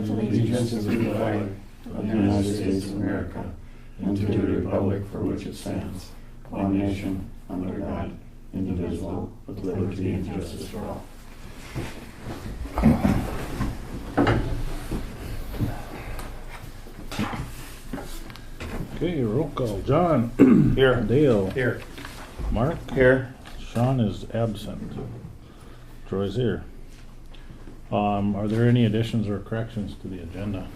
pledge allegiance to the flag of the United States of America and to the republic for which it stands, one nation, under God, indivisible, with liberty and justice for all. Okay, roll call. John. Here. Dale. Here. Mark. Here. Sean is absent. Troy's here. Are there any additions or corrections to the agenda?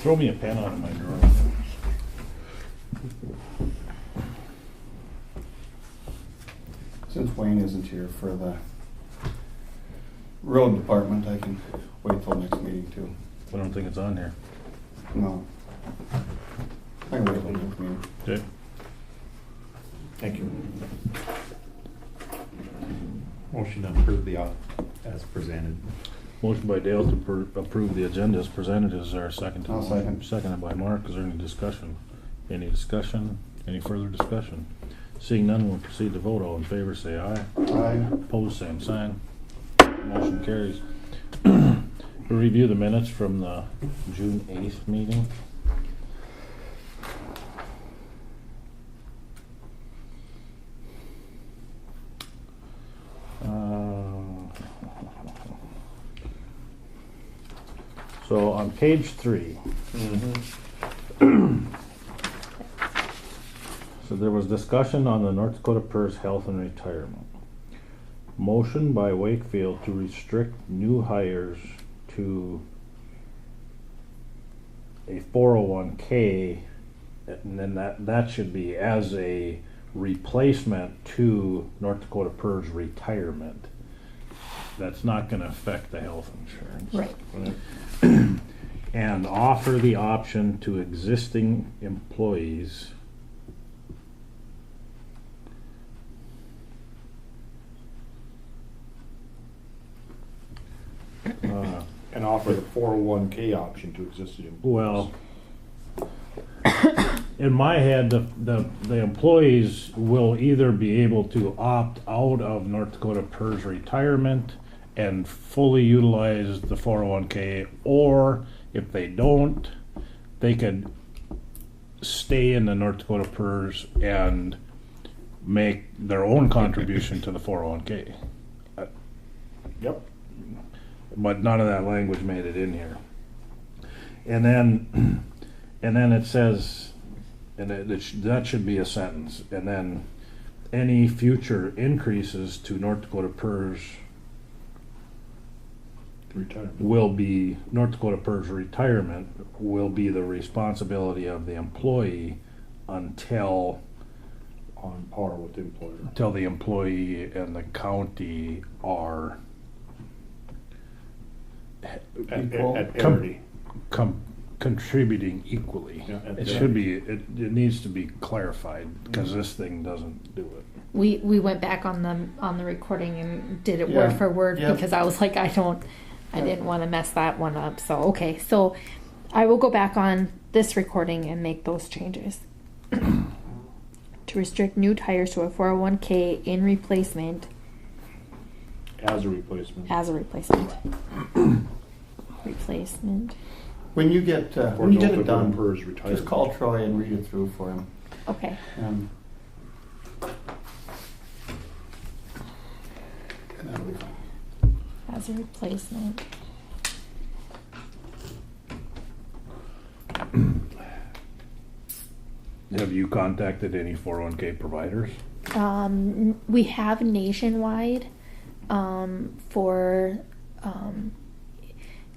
Throw me a pen out of my drawer. Since Wayne isn't here for the road department, I can wait till next meeting too. I don't think it's on here. No. I can wait till next meeting. Okay. Thank you. Motion to approve the as presented. Motion by Dale to approve the agenda as presented. Is there a second? I'll second. Seconded by Mark. Is there any discussion? Any discussion? Any further discussion? Seeing none, we'll proceed to vote. All in favor, say aye. Aye. Opposed, same sign. Motion carries. Review the minutes from the June 8th meeting. So on page 3, so there was discussion on the North Dakota PERS health and retirement. Motion by Wakefield to restrict new hires to a 401k, and then that should be as a replacement to North Dakota PERS retirement. That's not going to affect the health insurance. Right. And offer the option to existing employees And offer the 401k option to existing employees. well, in my head, the employees will either be able to opt out of North Dakota PERS retirement and fully utilize the 401k, or if they don't, they could stay in the North Dakota PERS and make their own contribution to the 401k. Yep. But none of that language made it in here. And then it says, and that should be a sentence, and then any future increases to North Dakota PERS Retirement. will be, North Dakota PERS retirement will be the responsibility of the employee until On par with the employer. the employee and the county are At parity. contributing equally. Yeah, at It the- should be, it needs to be clarified, because this thing doesn't do it. We went back on the recording and did it Yeah. word for word Yep. because I was like, I didn't want to mess that one up. So okay, so I will go back on this recording and make those changes. To restrict new hires to a 401k in replacement As a replacement. as a replacement. Replacement. When you get For when you get North it Dakota done, PERS retirement. just call Troy and read it through for him. Okay. And that'll be fine. As a replacement. Have you contacted any 401k providers? We have nationwide for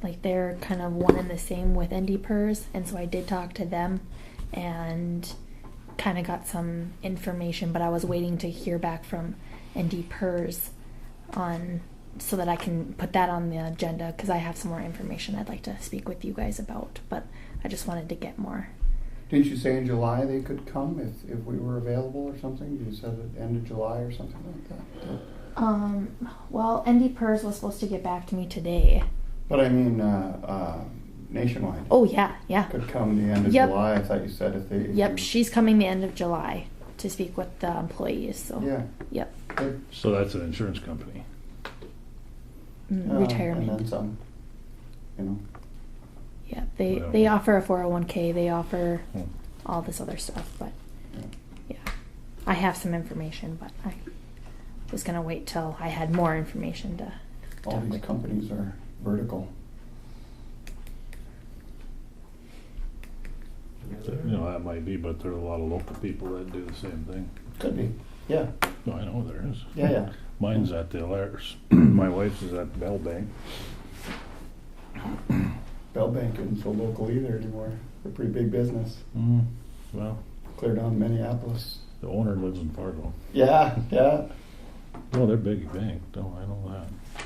like they're kind of one and the same with ND PERS, and so I did talk to them and kind of got some information, but I was waiting to hear back from ND PERS on so that I can put that on the agenda because I have some more information I'd like to speak with you guys about, but I just wanted to get more. Didn't you say in July they could come if we were available or something? You said at the end of July or something like that. Well, ND PERS was supposed to get back to me today. But I mean, nationwide. Oh yeah. Could come the end of Yep. July. I thought you said if they. if Yep, you- she's coming the end of July to speak with the employees. So Yeah. yep, Good. So that's an insurance company. And then retirement. some. You know. They offer a 401k, they offer Hmm. all this other stuff, but yeah. I have some information, but I was gonna wait till I had more information to All talk these with. companies are vertical. You know, that might be, but there are a lot of local people that do the same thing. Could be, yeah, No, I know there is. yeah. Mine's at the Alaris. My wife's is at Bell Bank. Bell Bank isn't so local either anymore. They're a pretty big business. Well, Clear down to Minneapolis. the owner lives in Fargo. Yeah, yeah. No, they're big bank, no, I know that.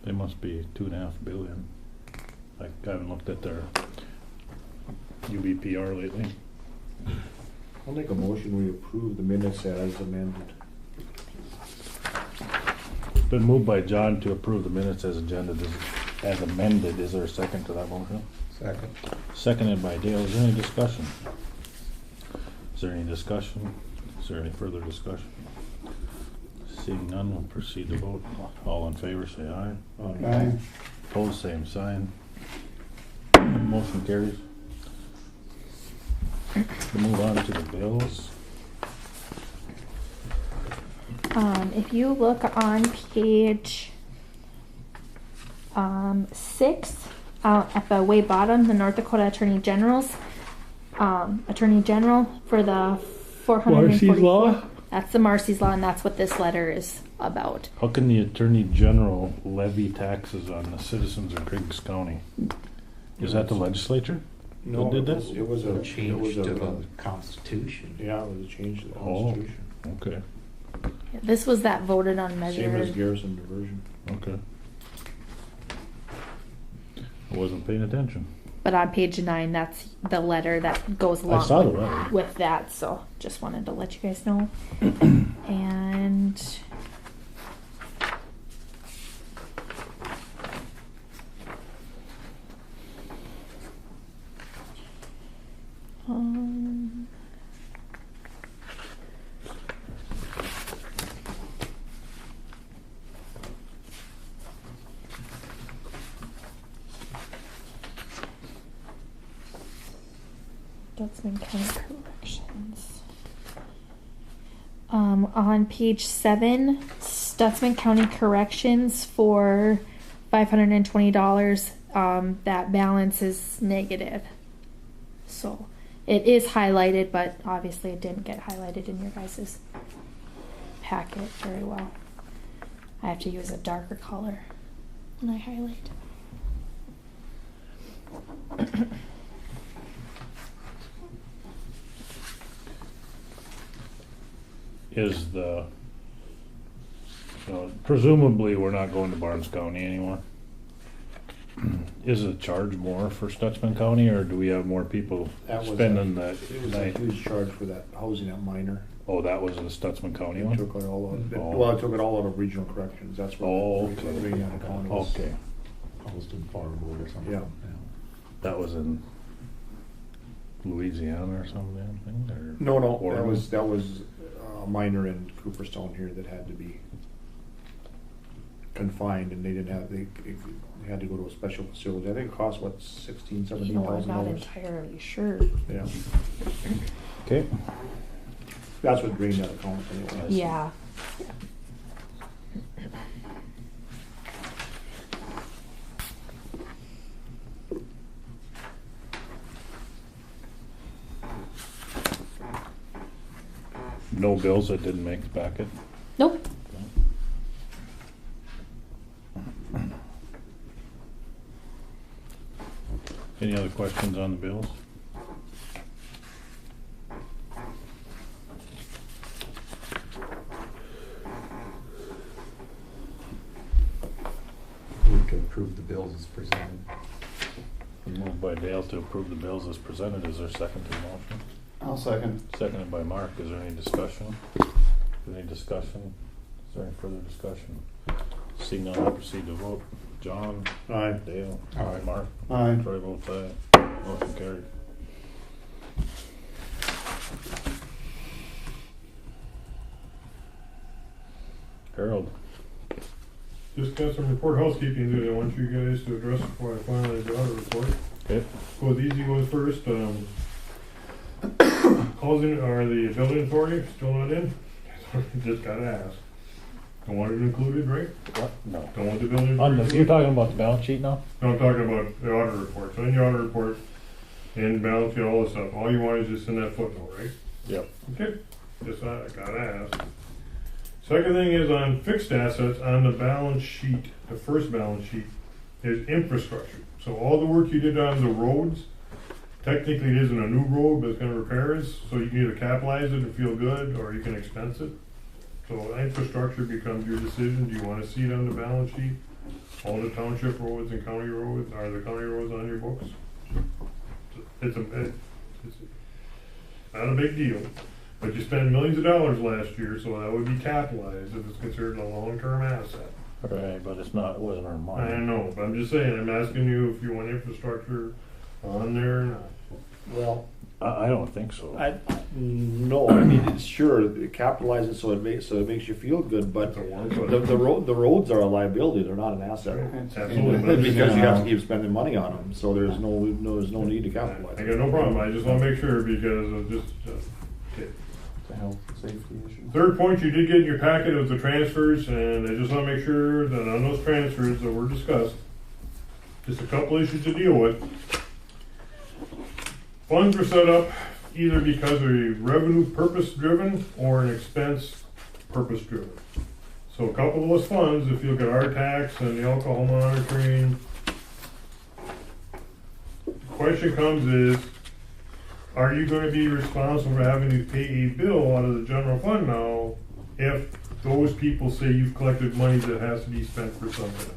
They must be $2.5 billion. I haven't looked at their UBPR lately. I'll make a motion, we approve the minutes as amended. It's been moved by John to approve the minutes as amended. Is there a second to that motion? Second. Seconded by Dale. Is there any discussion? Is there any discussion? Is there any further discussion? Seeing none, we'll proceed to vote. All in favor, say aye. Aye. Opposed, same sign. Motion carries. We'll move on to the bills. If you look on page 6, at the way bottom, the North Dakota Attorney General's Attorney General for the 444. That's the Marcy's Law, and that's what this letter is about. How can the Attorney General levy taxes on the citizens of Griggs County? Is that the legislature? No, Who did it this? was, it was a Change to the Constitution. Yeah, it was a change to the Oh. Constitution. Okay, This was that voted on Same as measure. garrison diversion. okay. I wasn't paying attention. But on page 9, that's the letter that goes I along saw the with, letter. with that. So just wanted to let you guys know. And Stutzman County Corrections. On page 7, Stutzman County Corrections for $520. That balance is negative. So it is highlighted, but obviously it didn't get highlighted in your guys' packet very well. I have to use a darker color when I highlight. Is the, presumably we're not going to Barnes County anymore. Is the charge more for Stutzman County, or do we have more people That was spending that It was a night? huge charge for that housing at Minor. Oh, that was the Stutzman County It one? took it all out, Oh. well, it took it all out of regional corrections, that's what. Oh, okay. Griggs County was. Okay, Houston Farmwood or something. Yeah. that was in Louisiana or something, or? No, that Oregon? was Minor in Cooperstown here that had to be confined, and they didn't have, they had to go to a special facility. I think it cost, what, $16,000, You know, I'm not $17,000? entirely sure. Yeah, Okay. that's what drained that account anyway. Yeah. No bills that didn't make the packet? Nope. Any other questions on the bills? Move to approve the bills as presented. Moved by Dale to approve the bills as presented. Is there a second to the motion? I'll second. Seconded by Mark. Is there any discussion? Any discussion? Is there any further discussion? Seeing none, I'll proceed to vote. John? Aye. Dale? Aye. Mark? Aye. Troy votes aye. Motion carried. Harold? Just got some report housekeeping to do. I want you guys to address before I finally got a report. Okay. Goes easy goes first. Housing or the building authority still not in? Just gotta ask. Don't want it included, right? What? No. Don't want the building. On the, authority you're talking about the balance sheet now? No, I'm talking about the audit report. So in your audit report, and balance sheet, all this stuff, all you want is just in that footnote, right? Yep. Okay, just gotta ask. Second thing is on fixed assets on the balance sheet, the first balance sheet, is infrastructure. So all the work you did on the roads, technically it isn't a new road, but it's gonna repair it, so you can either capitalize it and feel good, or you can expense it. So infrastructure becomes your decision. Do you wanna see it on the balance sheet? All the township roads and county roads, are the county roads on your books? It's not a big deal, but you spent millions of dollars last year, so that would be capitalized if it's considered a long-term asset. Right, but it's not, it wasn't our money. I know, but I'm just saying, I'm asking you if you want infrastructure on there or not. Well, I don't think so. no, I mean, it's sure, capitalize it so it makes you feel good, but It's a warm the roads are a liability, they're not an asset. Absolutely. but I'm just Because you have to saying, keep spending money on them, so there's no need to capitalize. I got no problem, I just wanna make sure because of just, okay. It's a health and safety issue. Third point you did get in your packet was the transfers, and I just wanna make sure that on those transfers that were discussed, just a couple issues to deal with. Funds were set up either because of a revenue purpose driven or an expense purpose driven. So a couple of those funds, if you look at our tax and the alcohol monitoring, the question comes is, are you gonna be responsible for having to pay a bill out of the general fund now if those people say you've collected money that has to be spent for something else?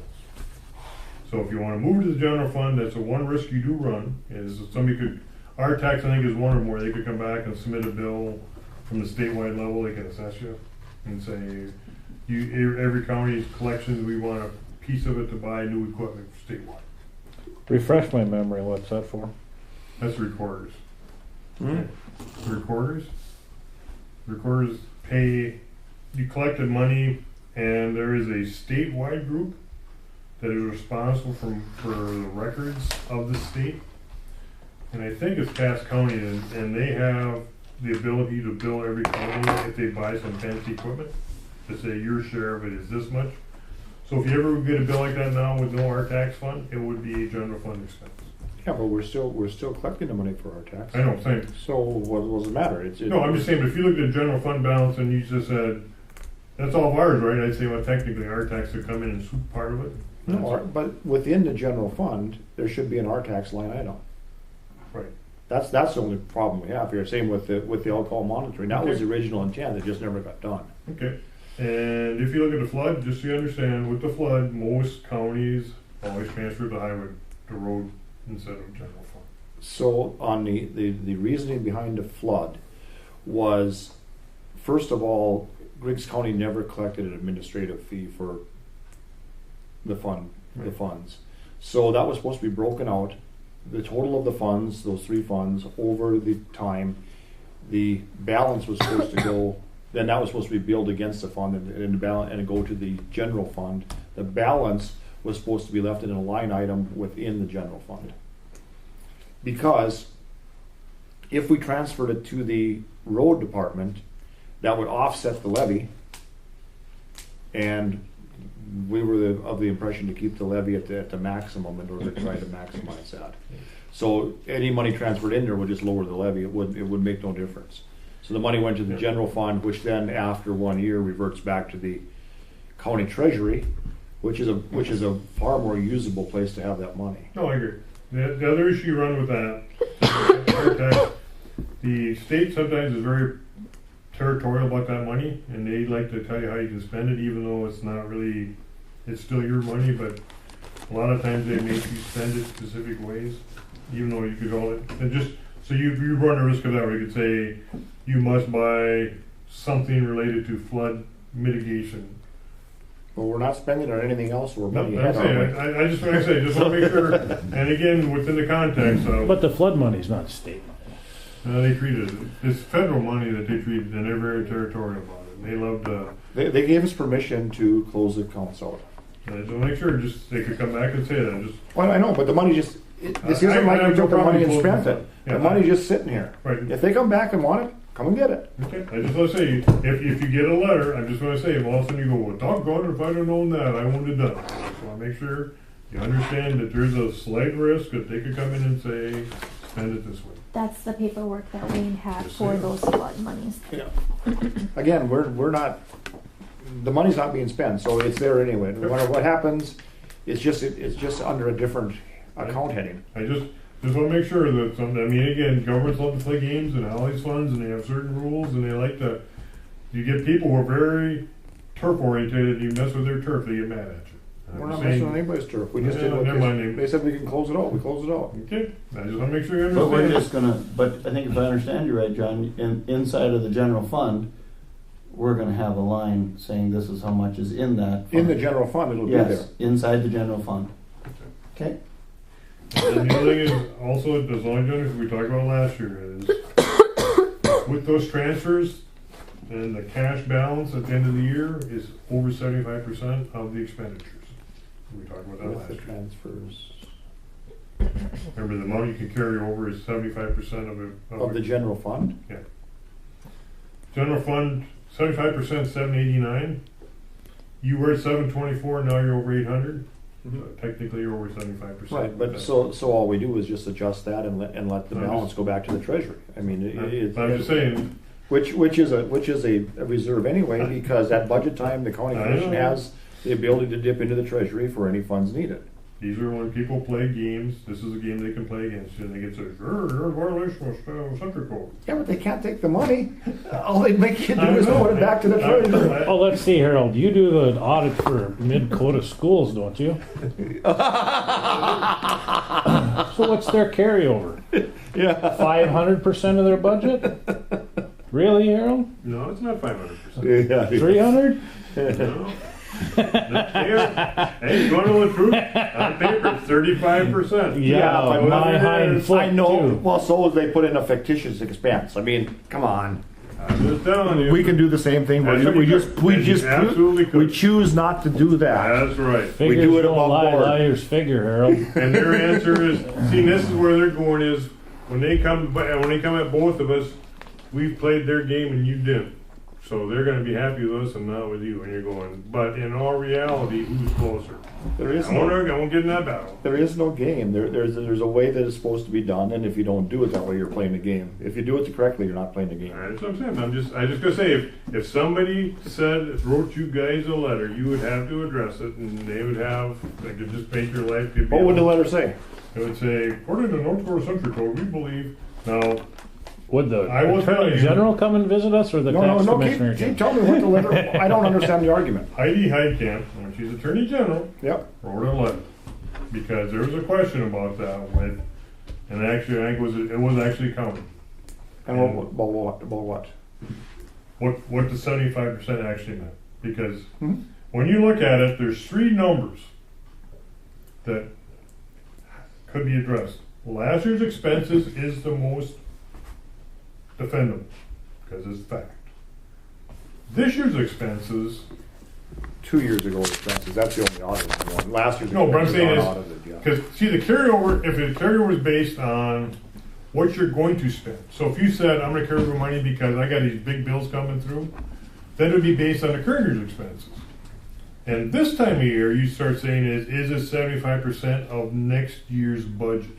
So if you wanna move to the general fund, that's the one risk you do run, is that somebody could, our tax, I think, is one or more, they could come back and submit a bill from the statewide level, they can assess you and say, every county's collections, we want a piece of it to buy new equipment statewide. Refresh my memory, what's that for? That's recorders. Recorders? Recorders pay, you collected money, and there is a statewide group that is responsible for the records of the state. And I think it's Cass County, and they have the ability to bill every county if they buy some fancy equipment, to say your share of it is this much. So if you ever get a bill like that now with no our tax fund, it would be a general fund expense. Yeah, but we're still collecting the money for our tax. I know, same. So what does it matter? No, I'm just saying, but if you look at the general fund balance and you just said, that's all of ours, right? I'd say, well, technically our tax would come in and swoop part of it. No, but within the general fund, there should be an R tax line item. Right. That's the only problem we have here. Same with the alcohol monitoring. That was Okay. the original intent. It just never got done. Okay. And if you look at the flood, just so you understand, with the flood, most counties always transfer the highway, the road, instead of general fund. So on the reasoning behind the flood was, first of all, Griggs County never collected an administrative fee for the funds. So that was supposed to be broken out. The total of the funds, those three funds, over the time, the balance was supposed to go, then that was supposed to be billed against the fund and go to the general fund. The balance was supposed to be left in a line item within the general fund. Because if we transferred it to the road department, that would offset the levy, and we were of the impression to keep the levy at the maximum in order to try to maximize that. So any money transferred in there would just lower the levy. It would make no difference. So the money went to the general fund, which then after 1 year reverts back to the county treasury, which is a far more usable place to have that money. No, I agree. The other issue you run with that, the state sometimes is very territorial about that money, and they like to tell you how you can spend it, even though it's not really, it's still your money, but a lot of times they make you spend it specific ways, even though you could all, and just, so you run the risk of that, where you could say, you must buy something related to flood mitigation. But we're not spending on anything else. We're No, money I'm ahead, aren't saying, we? I just want to say, just want to make sure, and again, within the context of. But the flood money's not state money. They treat it, it's federal money that they treat, and they're very territorial about it. They love to, They gave us permission to close the accounts out. I just want to make sure, just, they could come back and say that, just, Well, I know, but the money just, This isn't like I we have no took the money and problem spent closing it. Yeah, The money's just sitting here. Right. If they come back and want it, come and get it. Okay, I just want to say, if you get a letter, I'm just going to say, if all of a sudden you go, well, doggone it, if I'd have known that, I wouldn't have done it. I just want to make sure you understand that there's a slight risk that they could come in and say, spend it this way. That's the paperwork that Wayne had Just for saying. those flood monies. Yeah. Again, we're not, the money's not being spent, so it's there anyway. No matter what happens, it's just under a different account heading. I just want to make sure that I mean, again, governments love to play games and always funds, and they have certain rules, and they like to. You get people who are very turf oriented, and you mess with their turf, they get mad at you. And We're I'm not saying- messing with anybody's turf. We just Yeah, did what never mind. they said we can close it out. We closed it out. Okay, I just want to make sure you understand. But we're just gonna, but I think if I understand you right, John, inside of the general fund, we're gonna have a line saying this is how much is in that fund. In the general fund, it'll be there. Yes, inside the general fund. Okay? And the other thing is also, as long as you understand, we talked about last year, is with those transfers and the cash balance at the end of the year is over 75% of the expenditures. We talked about that With last the year. transfers Remember, the amount you can carry over is 75% of it. of the general fund. General fund, 75%, 789. You were at 724, now you're over 800. Technically, you're over 75%. Right, but so all we do is just adjust that and let the I'm balance just- go back to the treasury. I mean, I'm just saying, which is a reserve anyway, because at budget time, the county I commission know. has the ability to dip into the treasury for any funds needed. these are when people play games, this is a game they can play against you, and they get said, you're in violation of Central Code. Yeah, but they can't take the money. All they make you do I is know. put it back to the treasury. Oh, let's see, Harold, you do the audit for mid-quota schools, don't you? So what's their carryover? Yeah. 500% of their budget? Really, Harold? No, it's not 500%. Yeah. 300? No. Hey, you want to know the truth? On paper, it's 35%. Yeah, but my whatever it hind is, foot I know. too. Well, so they put in a fictitious expense. I mean, come on. I'm just telling you. We can do the same thing. That's what you could. We And just you absolutely could. we choose not to do that. That's right. Figures do it don't above lie, board. liars figure, Harold. And their answer is, see, this is where they're going is, when they come at both of us, we've played their game and you didn't. So they're going to be happy with us and not with you. And you're going, but in all reality, who's closer? There is I won't no, get in that battle. there is no game. There's a way that it's supposed to be done, and if you don't do it that way, you're playing the game. If you do it correctly, you're not playing the game. That's what I'm saying. I just gonna say, if somebody wrote you guys a letter, you would have to address it, and they could just make your life. What would the letter say? It would say, according to North Dakota Century Code, we believe. Now, Would the I will tell Attorney you- General come and visit us, or the tax commissioner? Keep telling me what the letter. I don't understand the argument. Heidi Heidkamp, when she's Attorney General, Yep. wrote a letter because there was a question about that and actually, I think it was actually counted. And what? What the 75% actually meant. Because Mhm. when you look at it, there's three numbers that could be addressed. Last year's expenses is the most defendable because it's fact. This year's expenses, 2 years ago expenses. That's the only audited one. Last year's no, but I'm expenses saying aren't is, audited, yeah. because see the carryover, if the carryover is based on what you're going to spend. So if you said, I'm gonna carry over money because I got these big bills coming through, then it would be based on the current year's expenses. And this time of year, you start saying is it 75% of next year's budget?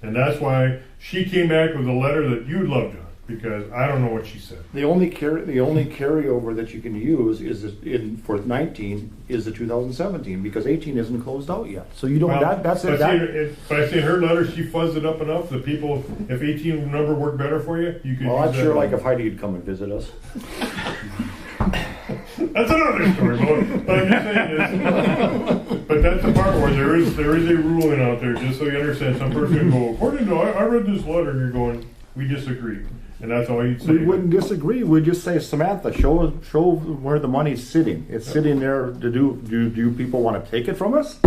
And that's why she came back with a letter that you'd love, John, because I don't know what she said. The only carryover that you can use for 19 is the 2017 because 18 isn't closed out yet. So you don't. Well, That's but it. But I see in her letter, she fuzzed it up enough that people, if 18 number worked better for you, you could Well, use I'd that sure like number. if Heidi would come and visit us. That's another story, but I'm just saying is, but that's the part where there is a ruling out there, just so you understand. Some person go, according to, I read this letter, and you're going, we disagree. And that's all you'd say. We wouldn't disagree. We'd just say, Samantha, show where the money's sitting. It's sitting there to do. Do you people want to take it from us?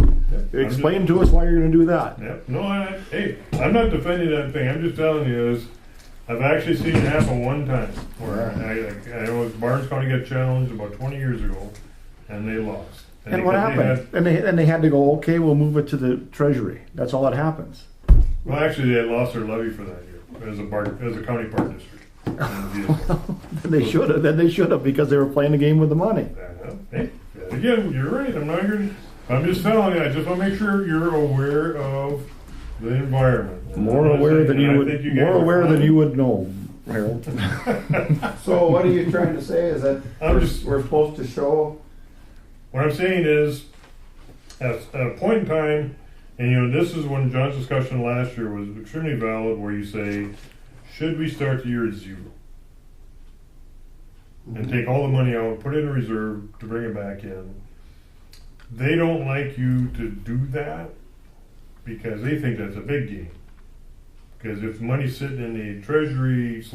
Yeah, Explain to us why you're going to do that. Yeah, no, hey, I'm not defending that thing. I'm just telling you is, I've actually seen it happen one time where I know Barnes County got challenged about 20 years ago, and they lost. And what happened? And they had to go, okay, we'll move it to the treasury. That's all that happens. Well, actually, they had lost their levy for that year as a county park district. Then they should have because they were playing the game with the money. Hey, again, you're right. I'm just telling you. I just want to make sure you're aware of the environment. More aware than you would know, Harold. So what are you trying to say is that I'm just- we're supposed to show, What I'm saying is, at a point in time, and this is when John's discussion last year was extremely valid, where you say, should we start the year at 0? And take all the money out, put it in a reserve to bring it back in. They don't like you to do that because they think that's a big game. Because if money's sitting in the treasury /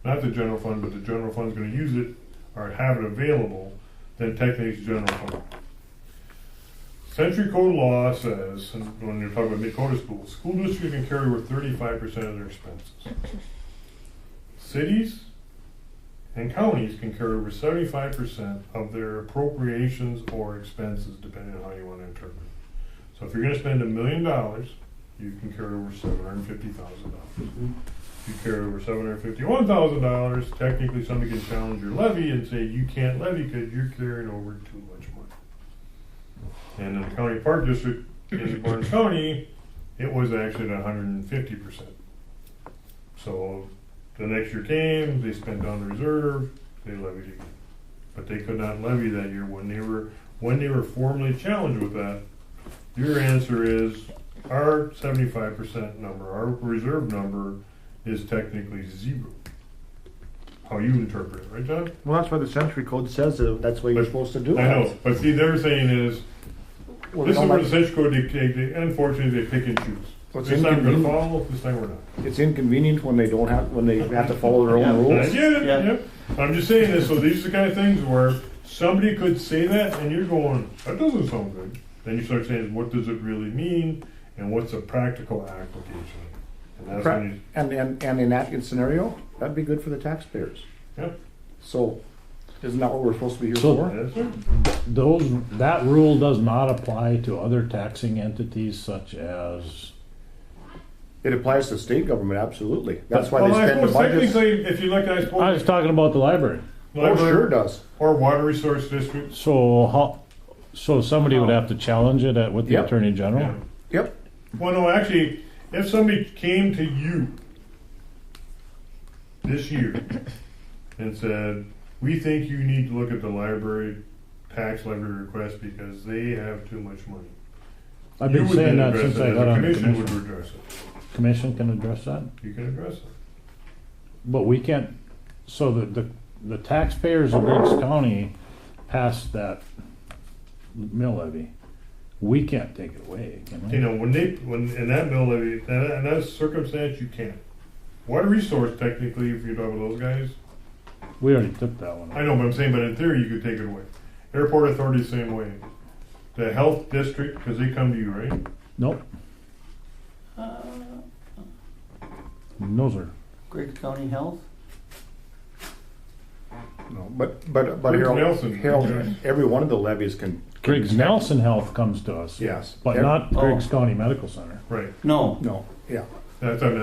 not the general fund, but the general fund's going to use it or have it available, then technically it's general fund. Century Code law says, and when you're talking about mid-quota schools, school districts can carry over 35% of their expenses. Cities and counties can carry over 75% of their appropriations or expenses, depending on how you want to interpret it. So if you're going to spend $1 million, you can carry over $750,000. If you carry over $751,000, technically somebody can challenge your levy and say you can't levy because you're carrying over too much money. And in the county park district in Barnes County, it was actually at 150%. So the next year came, they spent down the reserve, they levied again. But they could not levy that year when they were formally challenged with that. Your answer is our 75% number, our reserve number is technically 0. How you interpret it, right, John? Well, that's why the Century Code says that that's what you're supposed to do. I know, but see, they're saying is, this is where the Century Code, unfortunately, they pick and choose. This time we're going to follow, this time we're not. It's inconvenient when they have to follow their own I rules. get it, yep. I'm just saying this, so these are the kind of things where somebody could say that and you're going, that doesn't sound good. Then you start saying, what does it really mean? And what's a practical application? And that's when you, And in that scenario, that'd be good for the taxpayers. yep. So, isn't that what we're supposed to be here So- for? That's it. That rule does not apply to other taxing entities such as, It applies to state government, absolutely. That's why Well, they I spend the suppose budgets. technically, if you look, I suppose. I was talking about the library. Oh, sure does. Or water resource districts. So somebody would have to challenge it with the Yep. Attorney General? Yeah. Yep. Well, no, actually, if somebody came to you this year and said, we think you need to look at the library tax levy request because they have too much money. I've You been would saying then that address since it, I and got the on the commission would commission. address it. Commission can address that? You can address it. But we can't, so the taxpayers of Griggs County passed that mill levy. We can't take it away, can we? You know, when in that mill levy, in that circumstance, you can't. Water resource, technically, if you're talking about those guys, We already took that one. I know, but I'm saying, but in theory, you could take it away. Airport authority, the same way. The health district, because they come to you, right? Nope. No, sir. Griggs County Health? No, but Griggs Nelson. Harold, every one of the levies can. Griggs Nelson Health comes to us. Yes. But not Griggs County Medical Center. Right. No. No, yeah. That's what I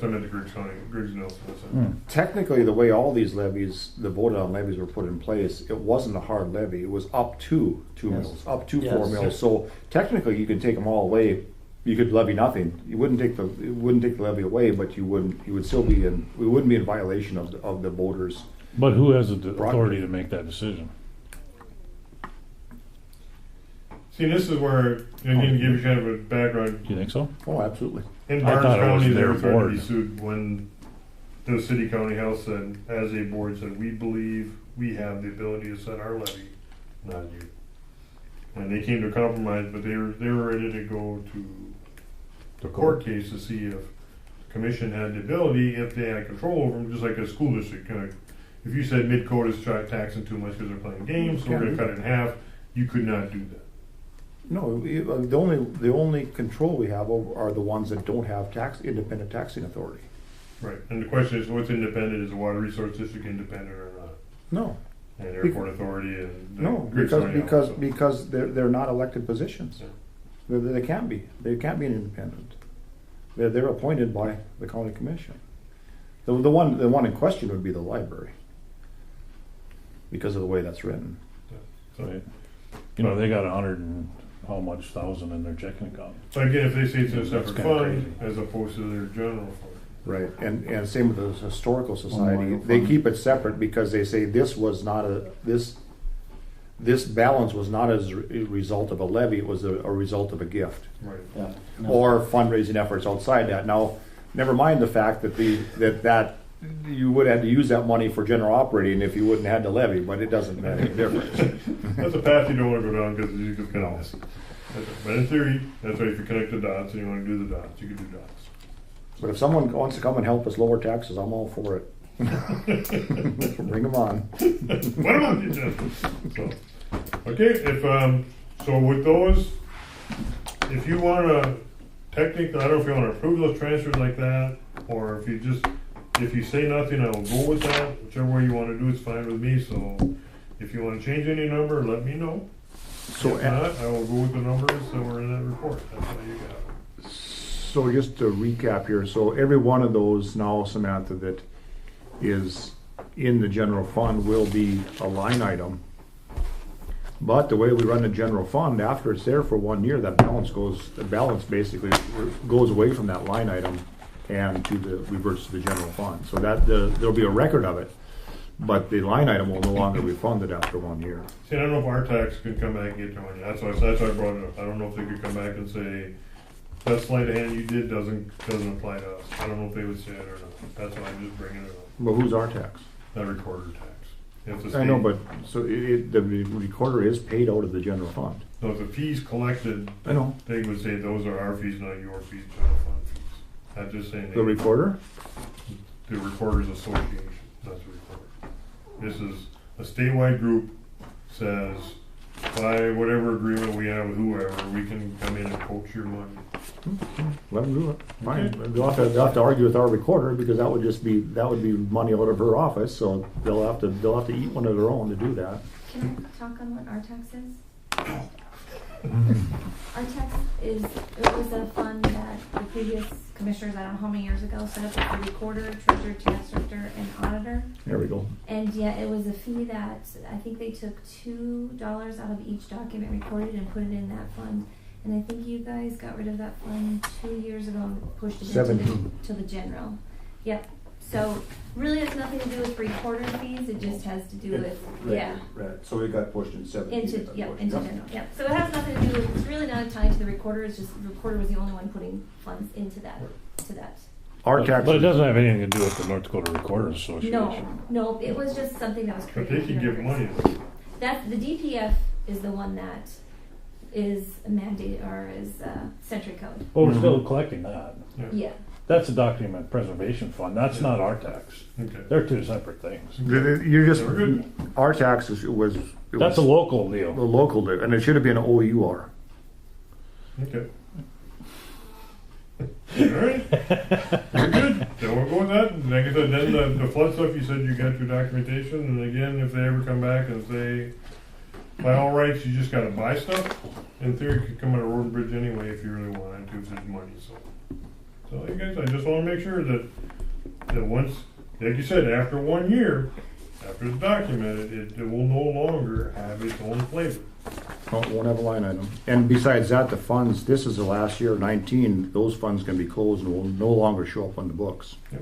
meant the Griggs County, Griggs Nelson. That's it. Hmm. Technically, the way all these levies, the voted on levies were put in place, it wasn't a hard levy. It was up to 2 Yes. mills, up to 4 Yes. mills. So technically, you could take them all away. You could levy nothing. You wouldn't take the levy away, but you would still be in. We wouldn't be in violation of the voters. But who has the authority to make that decision? See, this is where, I need to give you kind of a background. Do you think so? Oh, absolutely. In I Barnes thought it was County, they their were threatened to be board. sued when the city county health said, as a board said, we believe we have the ability to set our levy, not you. And they came to a compromise, but they were ready to go to the court case to see if the commission had the ability, if they had control over them, just like a school district. If you said mid-quota's taxing too much because they're playing games, so we're gonna cut it in half, you could not do that. No, the only control we have are the ones that don't have independent taxing authority. Right, and the question is, what's independent? Is the water resource district independent or not? No, and airport authority and. the No, Griggs County because also. they're not elected positions. Yeah. They can't be. They can't be an independent. They're appointed by the county commission. The one in question would be the library, because of the way that's written. So, Right. You know, they got 100 and how much thousand in their checking account. so again, if they say it's a separate That's kinda fund crazy. as opposed to their general fund. Right, and same with the historical society. Memorial They fund. keep it separate because they say this was not this balance was not as a result of a levy, it was a result of a gift. Right. Yeah. Or fundraising efforts outside that. Now, never mind the fact that that you would have to use that money for general operating if you wouldn't have had the levy, but it doesn't make any difference. That's a path you don't want to go down because you could kind of miss it. But in theory, that's why if you connect the dots and you want to do the dots, you can do dots. But if someone wants to come and help us lower taxes, I'm all for it. Bring them on. What about the agenda? So, okay, if so with those, if you want to technically, I don't know if you want to approve those transfers like that, or if you say nothing, I'll go with that. Whichever way you want to do it's fine with me. So if you want to change any number, let me know. So, If not, I will go with the numbers that were in that report. That's how you got it. So just to recap here, so every one of those now, Samantha, that is in the general fund will be a line item. But the way we run the general fund, after it's there for 1 year, the balance basically goes away from that line item and reverts to the general fund. So that there'll be a record of it, but the line item will no longer be funded after 1 year. See, I don't know if our tax can come back and get their money. That's why I brought it up. I don't know if they could come back and say, that sleight of hand you did doesn't apply to us. I don't know if they would say it or not. That's why I'm just bringing it up. But who's our tax? That recorder tax. If the I know, state- but so the recorder is paid out of the general fund. So if the fees collected, I know. they would say those are our fees, not your fees, general fund fees. I'm just saying. The recorder? The Recorders Association, that's the recorder. This is a statewide group, says, by whatever agreement we have with whoever, we can come in and poach your money. Let them do it. Fine. They'll have to argue with our recorder because that would be money out of her office. So they'll have to eat one of their own to do that. Can I talk on what our tax is? Our tax it was a fund that the previous commissioners, I don't know how many years ago, set up with the recorder, treasurer, tax director, and auditor. There we go. And yeah, it was a fee that I think they took $2 out of each document recorded and put it in that fund. And I think you guys got rid of that fund 2 years ago and pushed it to the general. Yep. So really has nothing to do with recorder fees, it just has to do with, yeah. Right, so it got pushed in 17. Into general, yep. So it has nothing to do with, it's really not tied to the recorder, it's just the recorder was the only one putting funds into that. Our tax. But it doesn't have anything to do with the North Dakota Recorders Association. No, it was just something that was But created. they can give money. That's, the DPF is the one that is mandated, or is Century Code. Well, we're still collecting that. Yeah. That's a document preservation fund. That's not our tax. Okay. They're two separate things. You're just We're good. our tax was That's a local the deal. local, and it should have been an OUR. Okay. Alright. We're good. Then we'll go with that. And like I said, then the flood stuff, you said you got your documentation, and again, if they ever come back and say, by all rights, you just gotta buy stuff, in theory, it could come out of road and bridge anyway if you really wanted to, if there's money, so. So, you guys, I just wanna make sure that once, like you said, after 1 year, after it's documented, it will no longer have its own flavor. Won't have a line item. And besides that, the funds, this is the last year, 19, those funds can be closed and will no longer show up on the books. Yep.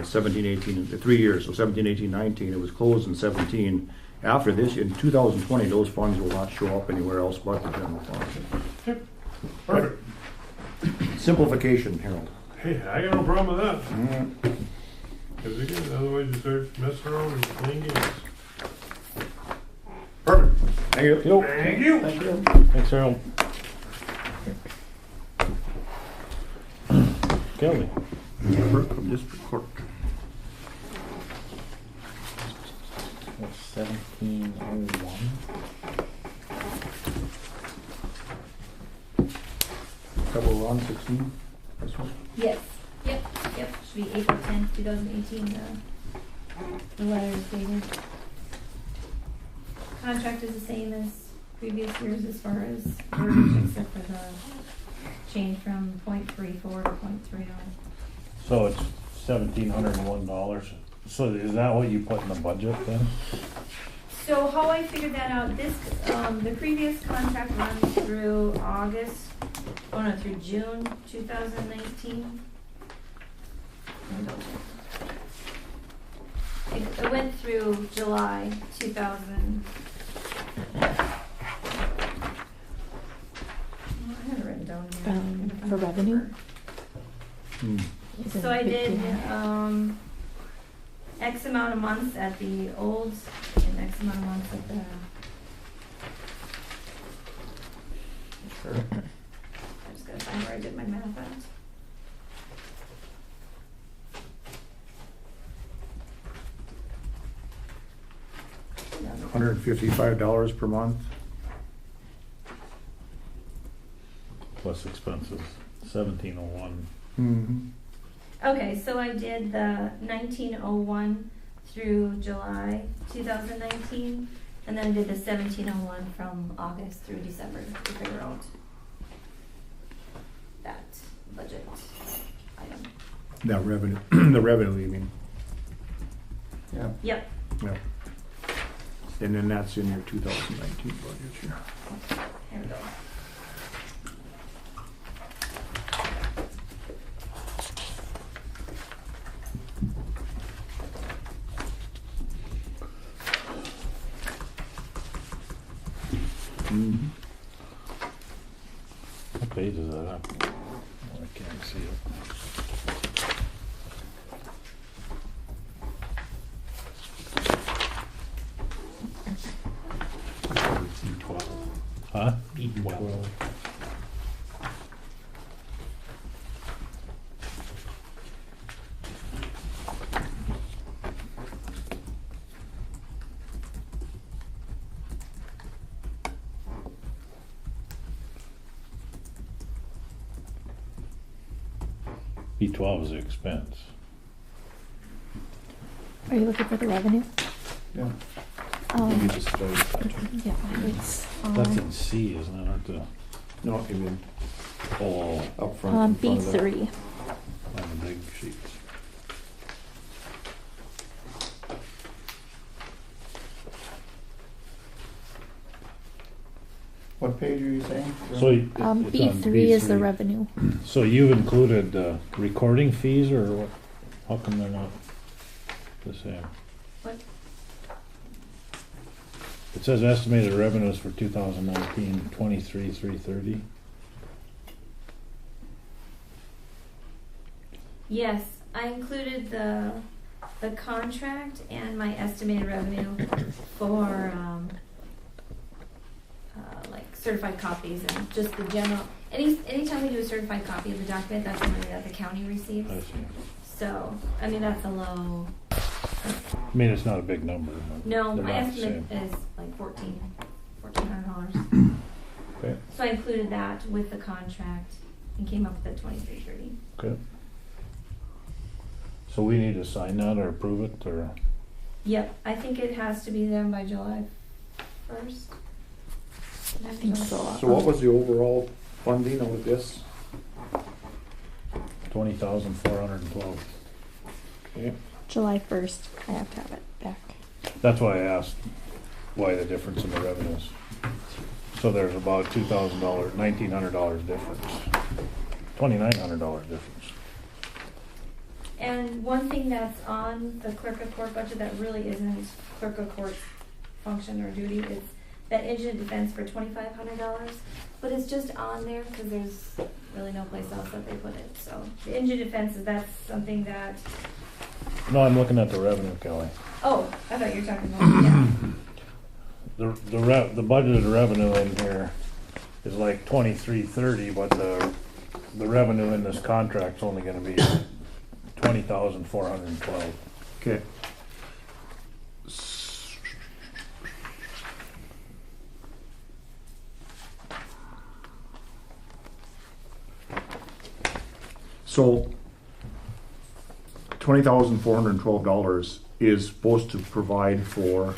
17, 18, 3 years, so 17, 18, 19, it was closed in 17. After this, in 2020, those funds will not show up anywhere else but the general fund. Yep. Perfect. Simplification, Harold. Hey, I got no problem with that. Because again, otherwise you start messing around and playing games. Perfect. Thank you. Thank you. Thanks, Harold. Kelly. District Court. 1701. Couple Ron 16. This one. Yes, yep, should be April 10th, 2018, the letter is dated. contract is the same as previous years as far as verbiage, except for the change from .34 to .30. So it's $1,701. So is that what you put in the budget then? So how I figured that out, this, the previous contract runs through through June 2019. It went through July 2000. I had it written down here. For revenue? So I did X amount of months at the old and X amount of months at the. Sure. I just gotta find where I did my math at. $155 per month. Plus expenses, 1701. Mm-hmm. Okay, so I did the 1901 through July 2019, and then I did the 1701 from August through December to figure out that budget item. That revenue, the revenue you mean? Yeah. Yep. Yeah. And then that's in your 2019 budget here. Here we go. Mm-hmm. What page is that up? Oh, I can't see it. Huh? B12. B12 is the expense. Are you looking for the revenue? Yeah. Maybe just those. Yeah, it's That's on, in C, isn't it? Aren't the, No, you mean oh, up front. in front of the- B3. on the big sheets. What page are you saying? So it's on B3 is the B3. revenue. So you've included recording fees, or what? How come they're not the same? What? It says estimated revenues for 2019, 23,330. Yes, I included the contract and my estimated revenue for like certified copies and just the general. Anytime we do a certified copy of the document, that's the money that the county receives. I see. So I mean that's a low. I mean, it's not a big number. but No, they're my not the estimate same. is like $1,400. Okay. So I included that with the contract and came up with the 2330. Okay. So we need to sign that or approve it, or? Yep, I think it has to be done by July 1st. I think so. So what was the overall funding of this? 20,412. Okay. July 1st, I have to have it back. That's why I asked why the difference in the revenues. So there's about $2,000, $1,900 difference, $2,900 difference. And one thing that's on the clerk of court budget that really isn't clerk of court function or duty is that indigent defense for $2,500. But it's just on there because there's really no place else that they put it. So the indigent defense, that's something that, No, I'm looking at the revenue, Kelly. oh, I thought you were talking about, yeah. The budgeted revenue in here is like 2330, but the revenue in this contract's only gonna be 20,412. Okay. So $20,412 is supposed to provide for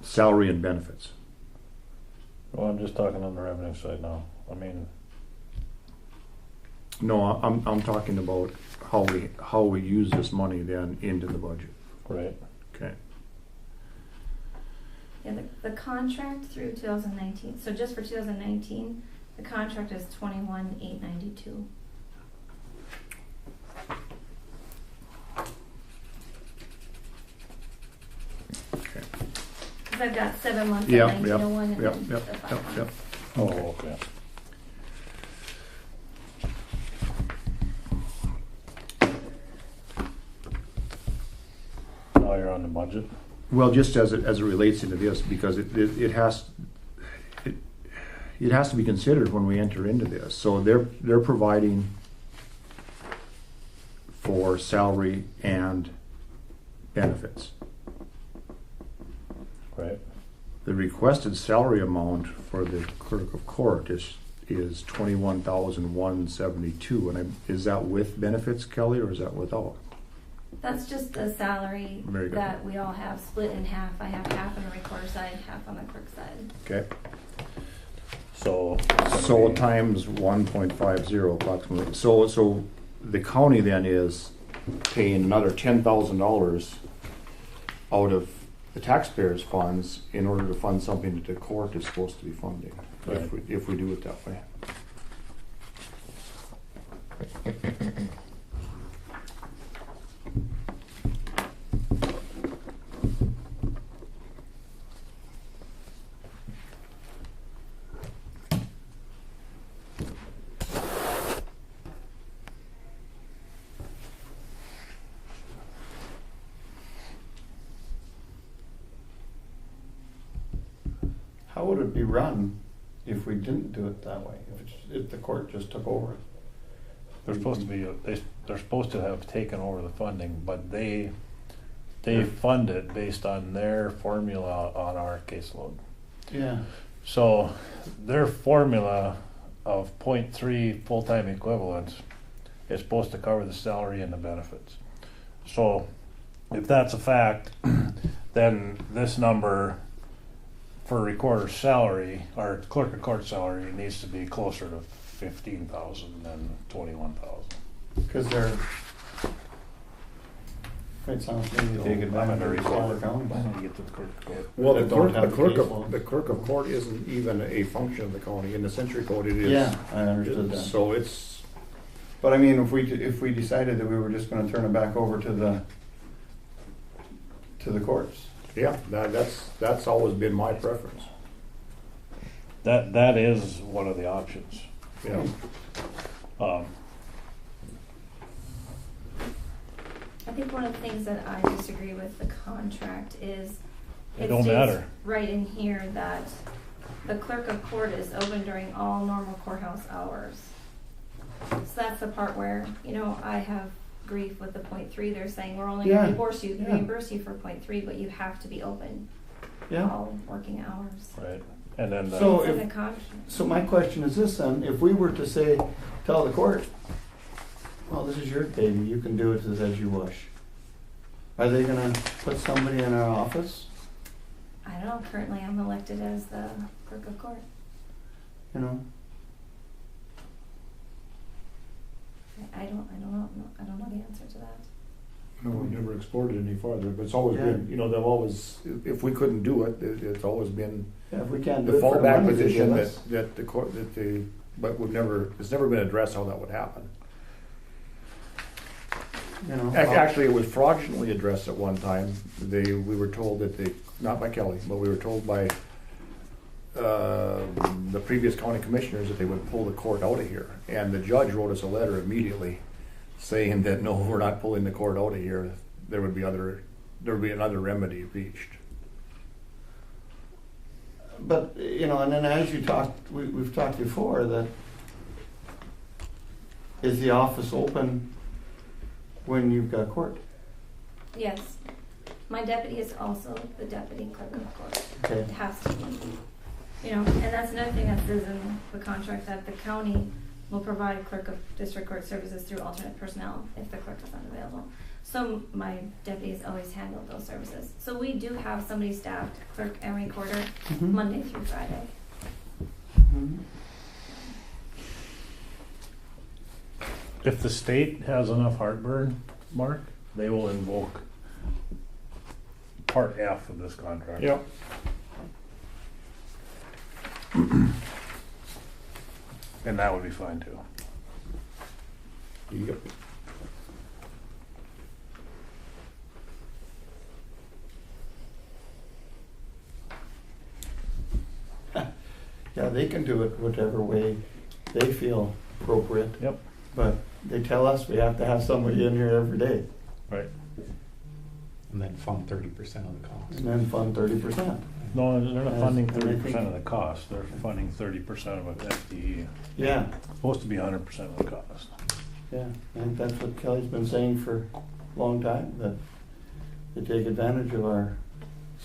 salary and benefits. Well, I'm just talking on the revenue side now. I mean, No, I'm talking about how we use this money then into the budget. right. Okay. Yeah, the contract through 2019, so just for 2019, the contract is 21,892. Okay. Because I've got 7 months Yep, at yep, 1901 and yep, then yep, the 5 yep, months. yep. Oh, okay. Now you're on the budget. Well, just as it relates into this, because it has to be considered when we enter into this. So they're providing for salary and benefits. Right. The requested salary amount for the clerk of court is $21,172, and is that with benefits, Kelly, or is that without? That's just the salary Very good. that we all have split in half. I have half on the recorder side, half on the clerk side. Okay. So. So times 1.50 approximately. So the county then is paying another $10,000 out of the taxpayers' funds in order to fund something that the court is supposed to be funding, Right. if we do it that way. How would it be run if we didn't do it that way? If the court just took over it? They're supposed to be, they're supposed to have taken over the funding, but they fund it based on their formula on our caseload. Yeah. So their formula of 0.3 full-time equivalents is supposed to cover the salary and the benefits. So if that's a fact, then this number for recorder's salary, or clerk of court salary, needs to be closer to 15,000 than 21,000. Because they're, it sounds to me they take advantage of the smaller counties. I need to get to the clerk of court. Well, That don't have the caseload. the clerk of court isn't even a function of the county. In the century code, it is. Yeah, I understood that. So it's, But I mean, if we decided that we were just gonna turn it back over to the courts. yeah, that's always been my preference. That is one of the options. Yeah. I think one of the things that I disagree with the contract is It don't states matter. right in here that the clerk of court is open during all normal courthouse hours. So that's the part where, I have grief with the 0.3. They're saying we're only Yeah. gonna reimburse you for 0.3, but you have to be open Yeah. all working hours. Right. And then the, So It's in if- the contract. So my question is this then, if we were to say, tell the court, well, this is your baby, you can do it as you wish. Are they gonna put somebody in our office, I don't know, currently I'm elected as the clerk of court. you know? I don't know the answer to that. No, we've never explored it any farther, but it's always Yeah. been, they've always, if we couldn't do it, it's always been Yeah, if we can't the do it for the fallback money they position give us. that the court, but it's never been addressed how that would happen. You know, Actually, it was fraudulently addressed at one time. We were told that not by Kelly, but we were told by the previous county commissioners that they would pull the court out of here. And the judge wrote us a letter immediately saying that, no, we're not pulling the court out of here. There would be another remedy reached. But, and then as you talked, we've talked before, that is the office open when you've got court? Yes. My deputy is also the deputy clerk of court. Okay. It has to be. And that's another thing that says in the contract, that the county will provide clerk of district court services through alternate personnel if the clerk is unavailable. So my deputies always handle those services. So we do have somebody staffed, clerk and recorder, Mhm. Monday through Friday. Mhm. If the state has enough heartburn, Mark, they will invoke part F of this contract. Yep. And that would be fine too. Yep. Yeah, they can do it whichever way they feel appropriate, Yep. but they tell us we have to have somebody in here every day, Right. And then fund 30% of the cost. and then fund 30%. No, they're not funding And I 30% of think- the cost. They're funding 30% of an FTE. Yeah, It's supposed to be 100% of the cost. yeah, I think that's what Kelly's been saying for a long time, that they take advantage of our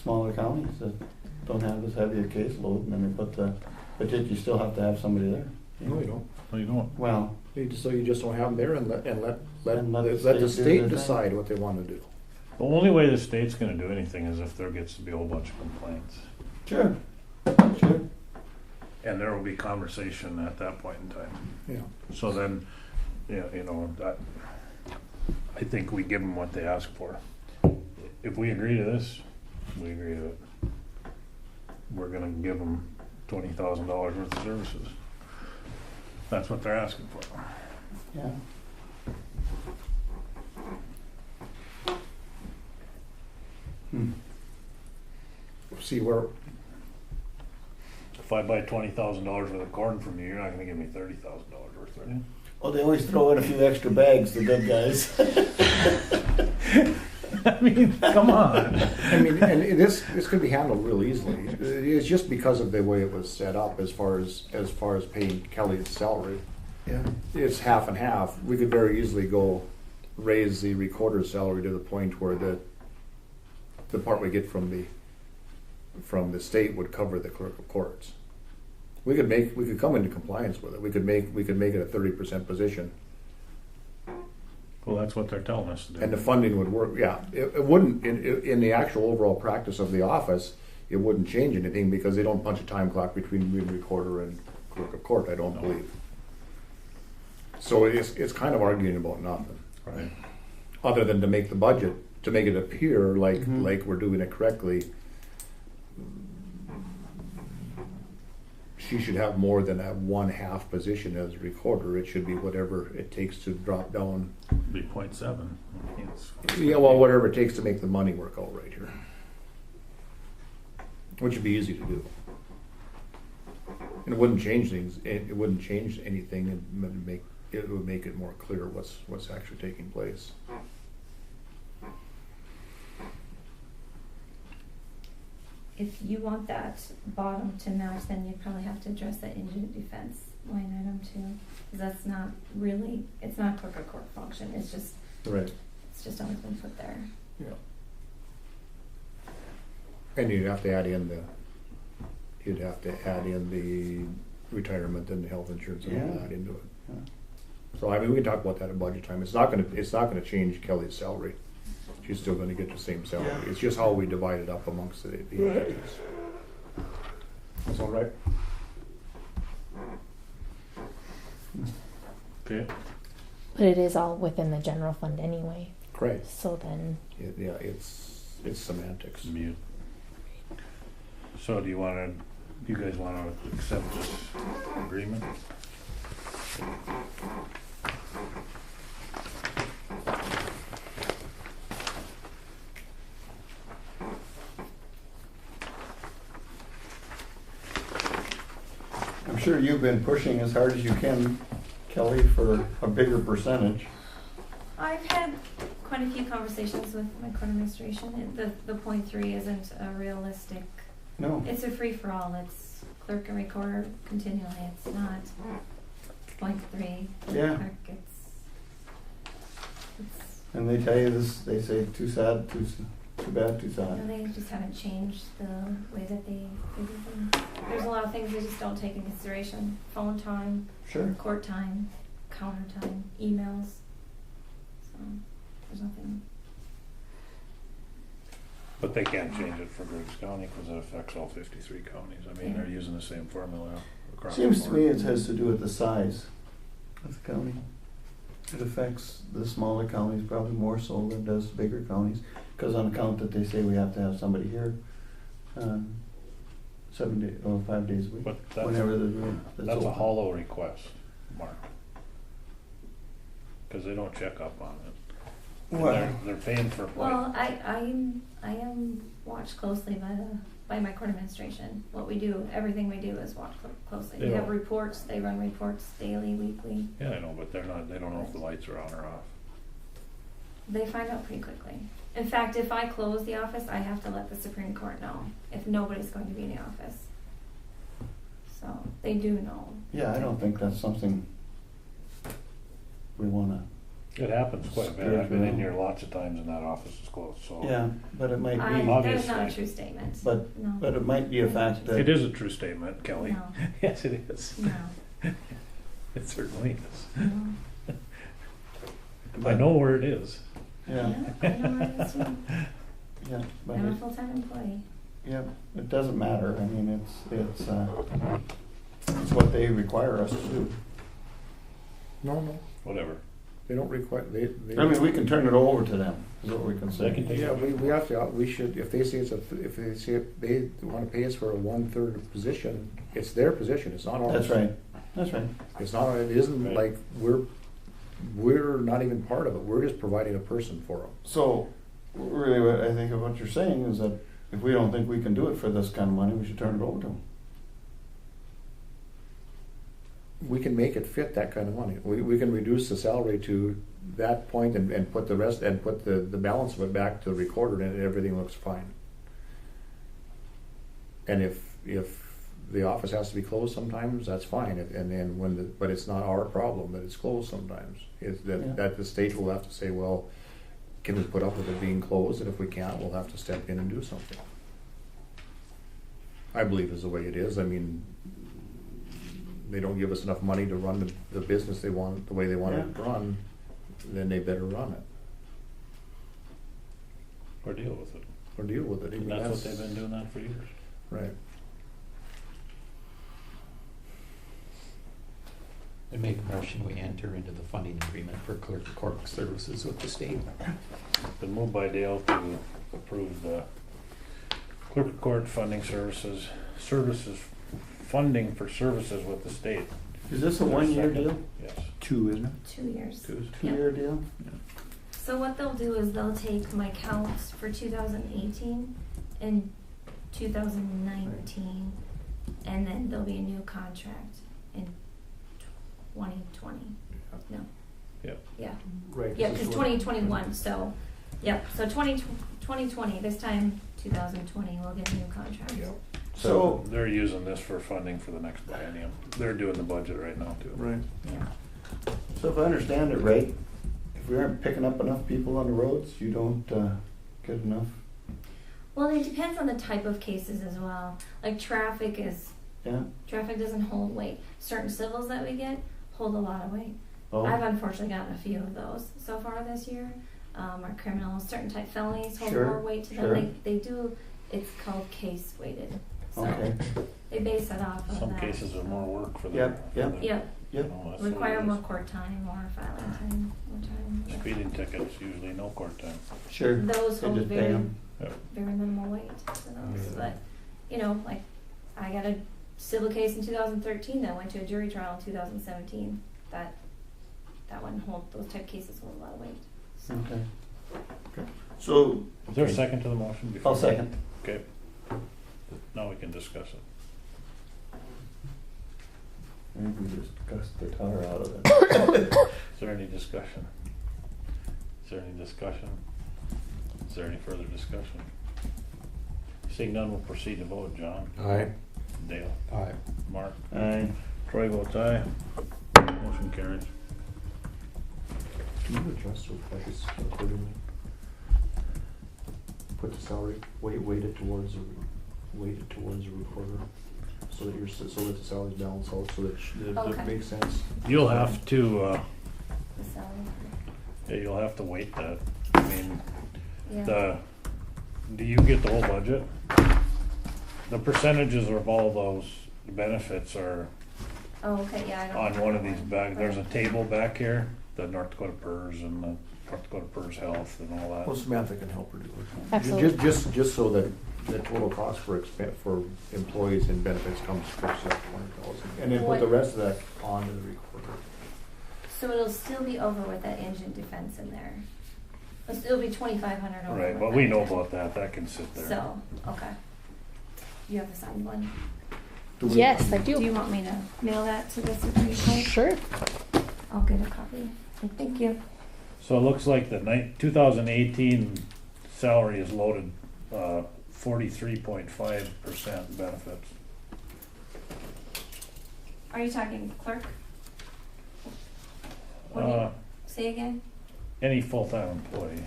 smaller counties that don't have as heavy a caseload, and then they put but yet you still have to have somebody there. No, you don't. No, you don't. Well, You just don't have them there and let And let the the state state do their decide what they want to do. The only way the state's gonna do anything is if there gets to be a whole bunch of complaints. sure, sure. And there will be conversation at that point in time. Yeah. So then, you know, that, I think we give them what they ask for. If we agree to this, we agree to it. We're gonna give them $20,000 worth of services. That's what they're asking for. Yeah. Hmm. See where, If I buy $20,000 worth of corn from you, you're not gonna give me $30,000 worth, are you? Well, they always throw in a few extra bags, the good guys. I mean, come on. I mean, and this could be handled real easily. It's just because of the way it was set up as far as paying Kelly's salary. Yeah. It's half and half. We could very easily go raise the recorder's salary to the point where the part we get from the state would cover the clerk of courts. We could come into compliance with it. We could make it a 30% position, Well, that's what they're telling us to do. and the funding would work. Yeah, it wouldn't in the actual overall practice of the office. It wouldn't change anything because they don't punch a time clock between recorder and clerk of court. I don't No. believe. So it's kind of arguing about nothing, Right. other than to make the budget to make it appear like Mhm. like we're doing it correctly. She should have more than a 1/2 position as recorder. It should be whatever it takes to drop down. Be 0.7. It's- Yeah, well, whatever it takes to make the money work out right here. Which would be easy to do. And it wouldn't change things, it wouldn't change anything, and it would make it more clear what's actually taking place. If you want that bottom to match, then you'd probably have to address that indigent defense line item too. 'Cause that's not really, it's not a clerk of court function, it's just Right. always been put there. Yeah. And you'd have to add in the retirement and the health insurance and all Yeah. that into it. Yeah. So I mean, we can talk about that at budget time. It's not gonna change Kelly's salary. She's still gonna get the same salary. Yeah. It's just how we divide it up amongst the entities. That's all right? Okay. But it is all within the general fund anyway, Correct. so then, Yeah, it's semantics. Mute. So do you guys wanna accept this agreement? I'm sure you've been pushing as hard as you can, Kelly, for a bigger percentage. I've had quite a few conversations with my court administration, and the 0.3 isn't a realistic, No. it's a free-for-all, it's clerk and recorder continually, it's not 0.3. Yeah. Clerk, it's And they tell you this, they say too sad, too bad, too you sad. know, they just haven't changed the way that they do things. There's a lot of things they just don't take into consideration. Phone time, Sure. court time, counter time, emails. So there's nothing But they can't change it for Griggs County because it affects all 53 counties. I mean, they're using the same formula across the Seems to me board. it has to do with the size of the county. It affects the smaller counties probably more so than it does bigger counties, because on account that they say we have to have somebody here 7 days or 5 days a week, But whenever the room that's a open. hollow request, Mark. Because they don't check up on it. And Well, they're paying for Well, I am watched closely by my court administration. What we do, everything we do is watched closely. They We have don't. reports, they run reports daily, weekly. Yeah, I know, but they don't know if the lights are on or off. They find out pretty quickly. In fact, if I close the office, I have to let the Supreme Court know if nobody's going to be in the office. So they do know. yeah, I don't think that's something we wanna, It happens quite a bit. I've been in here lots of times and that office is closed, so. yeah, but it might That be, is not a Obviously. true statement. but No. it might be a fact that. It is a true statement, Kelly. No. Yes, it is. No. It certainly is. No. I know where it is. Yeah, I know where it is too. yeah, but I'm a it, full-time employee. yeah, it doesn't matter, I mean, it's what they require us to do. No, Whatever. they don't require, they. I mean, we can turn it over to them, is what we can They can say. take Yeah, it. we have to, we should, if they say if they wanna pay us for a 1/3 position, it's their position, it's not ours. That's right, that's right. It's not, it isn't Right. like we're not even part of it, we're just providing a person for them. So, really, what I think of what you're saying is that if we don't think we can do it for this kind of money, we should turn it over to them. We can make it fit that kind of money. We can reduce the salary to that point and put the rest, and put the balance of it back to the recorder, and everything looks fine. And if the office has to be closed sometimes, that's fine, and then but it's not our problem that it's closed sometimes. It's Yeah. that the state will have to say, well, can we put up with it being closed, and if we can't, we'll have to step in and do something. I believe is the way it is. I mean, they don't give us enough money to run the business they want, the way they want it Yeah. run, then they better run it, Or deal with it. or deal with it. I mean, And that's what they've been doing that for years. Right. I make a motion, we enter into the funding agreement for clerk of court services with the state. Been moved by Dale to approve the clerk of court funding funding for services with the state. Is this a one-year deal? Yes. 2, isn't it? 2 years. Two-year deal? So what they'll do is they'll take my counts for 2018 and 2019, and then there'll be a new contract in 2020. No. Yep. Yeah. Right. Yeah, because 2021, so, yep, so 2020, this time 2020, we'll get a new contract. Yep. So, They're using this for funding for the next biennium. They're doing the budget right now too. right. Yeah. So if I understand it right, if we aren't picking up enough people on the roads, you don't get enough? Well, it depends on the type of cases as well. Like traffic doesn't hold weight. Certain civils that we get hold a lot of weight. Oh, I've unfortunately gotten a few of those so far this year. Our criminals, certain type felonies hold Sure, more weight to them. sure. They do, it's called case weighted. So okay. they base it off of Some that. cases are more work for the. Yep, yep. for the- Yep, Yep. you know, that's what it require is. more court time, more filing time, more time. Yeah. Speeding tickets, usually no court time. Sure. Those They hold just pay very, 'em. Yep. very minimal weight to those. Yeah. But, you know, like, I got a civil case in 2013 that went to a jury trial in 2017. That one those type cases hold a lot of weight. So. Okay. Okay. So, Is there a second to the motion? before I'll we- second. Okay. Now we can discuss it. Maybe we just gust the tar out of it. Is there any discussion? Is there any discussion? Is there any further discussion? Seeing none, we'll proceed to vote. John? Aye. Dale? Aye. Mark? Aye. Troy votes aye. Motion carries. Can you adjust your price accordingly? Put the salary, weight it towards the recorder, so that the salaries balance out, so that Okay. that makes sense. You'll have to, The salary. yeah, you'll have to wait that. I mean, Yeah. do you get the whole budget? The percentages of all those benefits are Oh, okay, yeah, I don't. on have one of that these one. back, there's a Okay. table back here, the North Dakota PERS and the North Dakota PERS Health and all Well, that. Samantha can help her do it. Absolutely. Just so that the total cost for for employees and benefits comes to $20,000. And then put the What- rest of that on to the recorder. So it'll still be over with that engine defense in there. It'll still be 2,500 over. Right, with but that we know engine. about that, that can sit there. So, okay. You have a signed one? Yes, I Do you do. want me to mail that to the Supreme Court? Sure. I'll get a copy. Thank you. So it looks like the 2018 salary is loaded 43.5% benefits. Are you talking clerk? What do you, Uh, say again? Any full-time employee.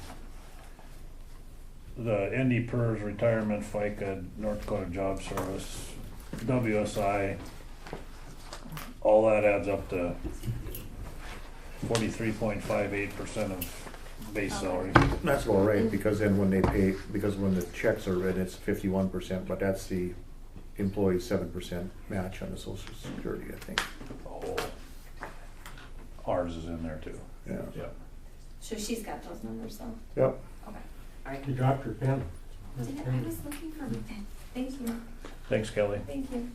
The ND PERS, retirement, FICA, North Dakota Job Service, WSI, all that adds up to 43.58% of base salary. That's all right, because then when they pay, because when the checks are written, it's 51%, but that's the employee's 7% match on the social security, I think. Oh. Ours is in there too. Yeah. Yep. So she's got those numbers though. Yep. Okay. All right. You dropped your pen. I was looking for my pen. Thank you. Thanks, Kelly. Thank you.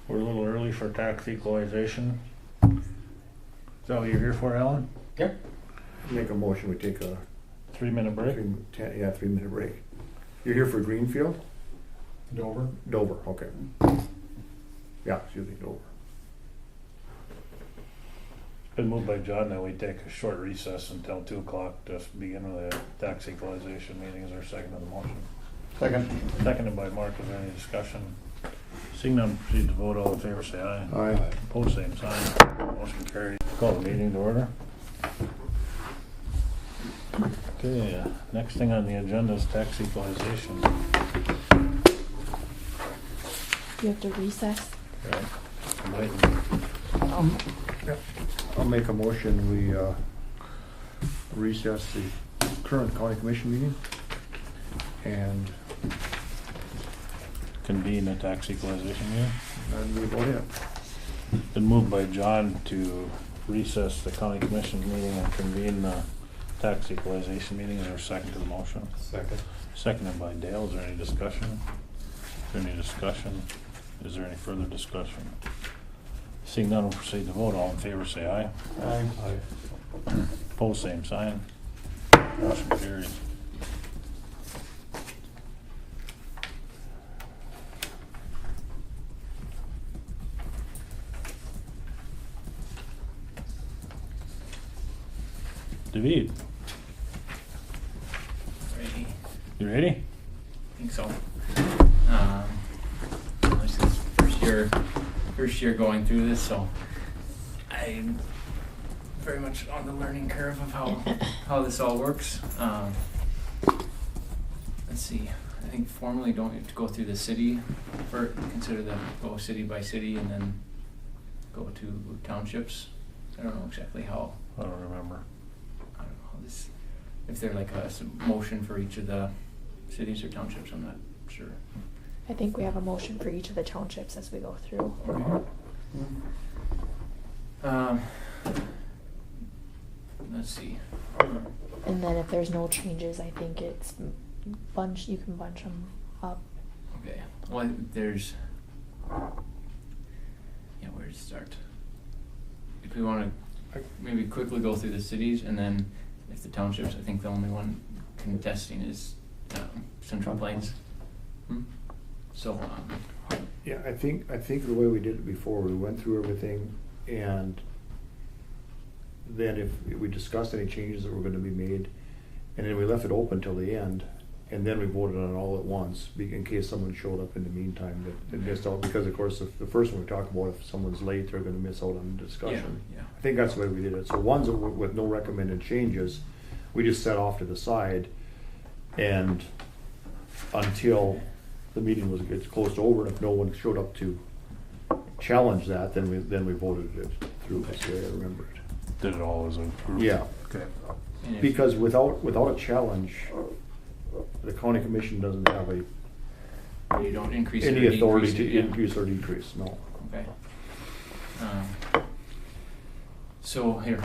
We're a little early for tax equalization. Is that what you're here for, Alan? Yep. Make a motion, we take a 3-minute break? 3-minute break. You're here for Greenfield? Dover. Dover, okay. Yeah, excuse me, Dover. Been moved by John that we take a short recess until 2 o'clock to begin with the tax equalization meeting. Is there a second to the motion? Second. Seconded by Mark. Is there any discussion? Seeing none, proceed to vote. All in favor, say aye. Aye. Opposed, same sign. Motion carried. Call the meeting to order. Okay, next thing on the agenda is tax equalization. You have to recess. Right. I'm waiting. I'll make a motion, we recess the current county commission meeting and Convene a tax equalization meeting. that'd be about it. Been moved by John to recess the county commission meeting and convene the tax equalization meeting. Is there a second to the motion? Second. Seconded by Dale. Is there any discussion? Is there any discussion? Is there any further discussion? Seeing none, we'll proceed to vote. All in favor, say aye. Aye. Opposed, same sign. Motion carried. David, Ready? you ready? Think so. This is first year going through this, so I'm very much on the learning curve of how this all works. Let's see. I think formally don't have to go through the city for consider them go city by city and then go to townships. I don't know exactly how. I don't remember. I don't know how this. If they're like a motion for each of the cities or townships, I'm not sure. I think we have a motion for each of the townships as we go through. Let's see. And then if there's no changes, I think it's you can bunch them up. Okay. Well, there's. Yeah, where to start? If we want to maybe quickly go through the cities, and then if the townships, I think the only one contesting is Central Plains. So. Yeah, I think the way we did it before, we went through everything, and then if we discussed any changes that were gonna be made, and then we left it open till the end, and then we voted on it all at once, in case someone showed up in the meantime that missed out, because of course, the first one we talked about, if someone's late, they're gonna miss out on the discussion. Yeah. I think that's the way we did it. So ones that were with no recommended changes, we just set off to the side, and until the meeting gets close to over, and if no one showed up to challenge that, then we voted it through. That's the way I remember it. Did it all as a group? Yeah. Okay. And if- Because without a challenge, the county commission doesn't have You don't increase it or any authority decrease it, to yeah. increase or decrease, no. Okay. So here,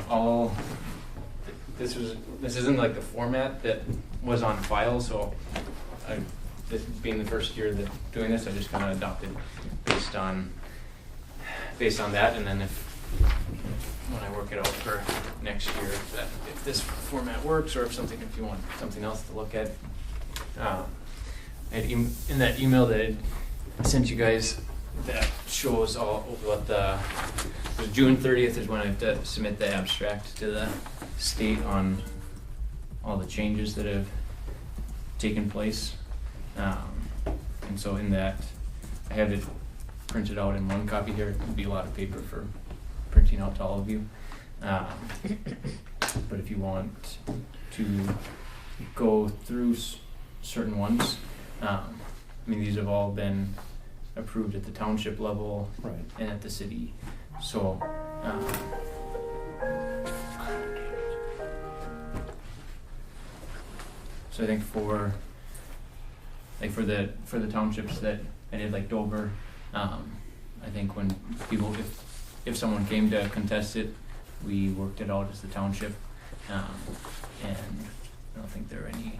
this isn't like the format that was on file, so this being the first year that doing this, I just kind of adopted based on that, and then when I work it out for next year, if this format works, or if you want something else to look at. In that email that I sent you guys, that shows all what June 30th is when I have to submit the abstract to the state on all the changes that have taken place. And so in that, I have it printed out in one copy here. It would be a lot of paper for printing out to all of you. But if you want to go through certain ones, I mean, these have all been approved at the township level Right. and at the city. So, I think for the townships that I did, like Dover, I think when people, if someone came to contest it, we worked it out as the township, and I don't think there are any.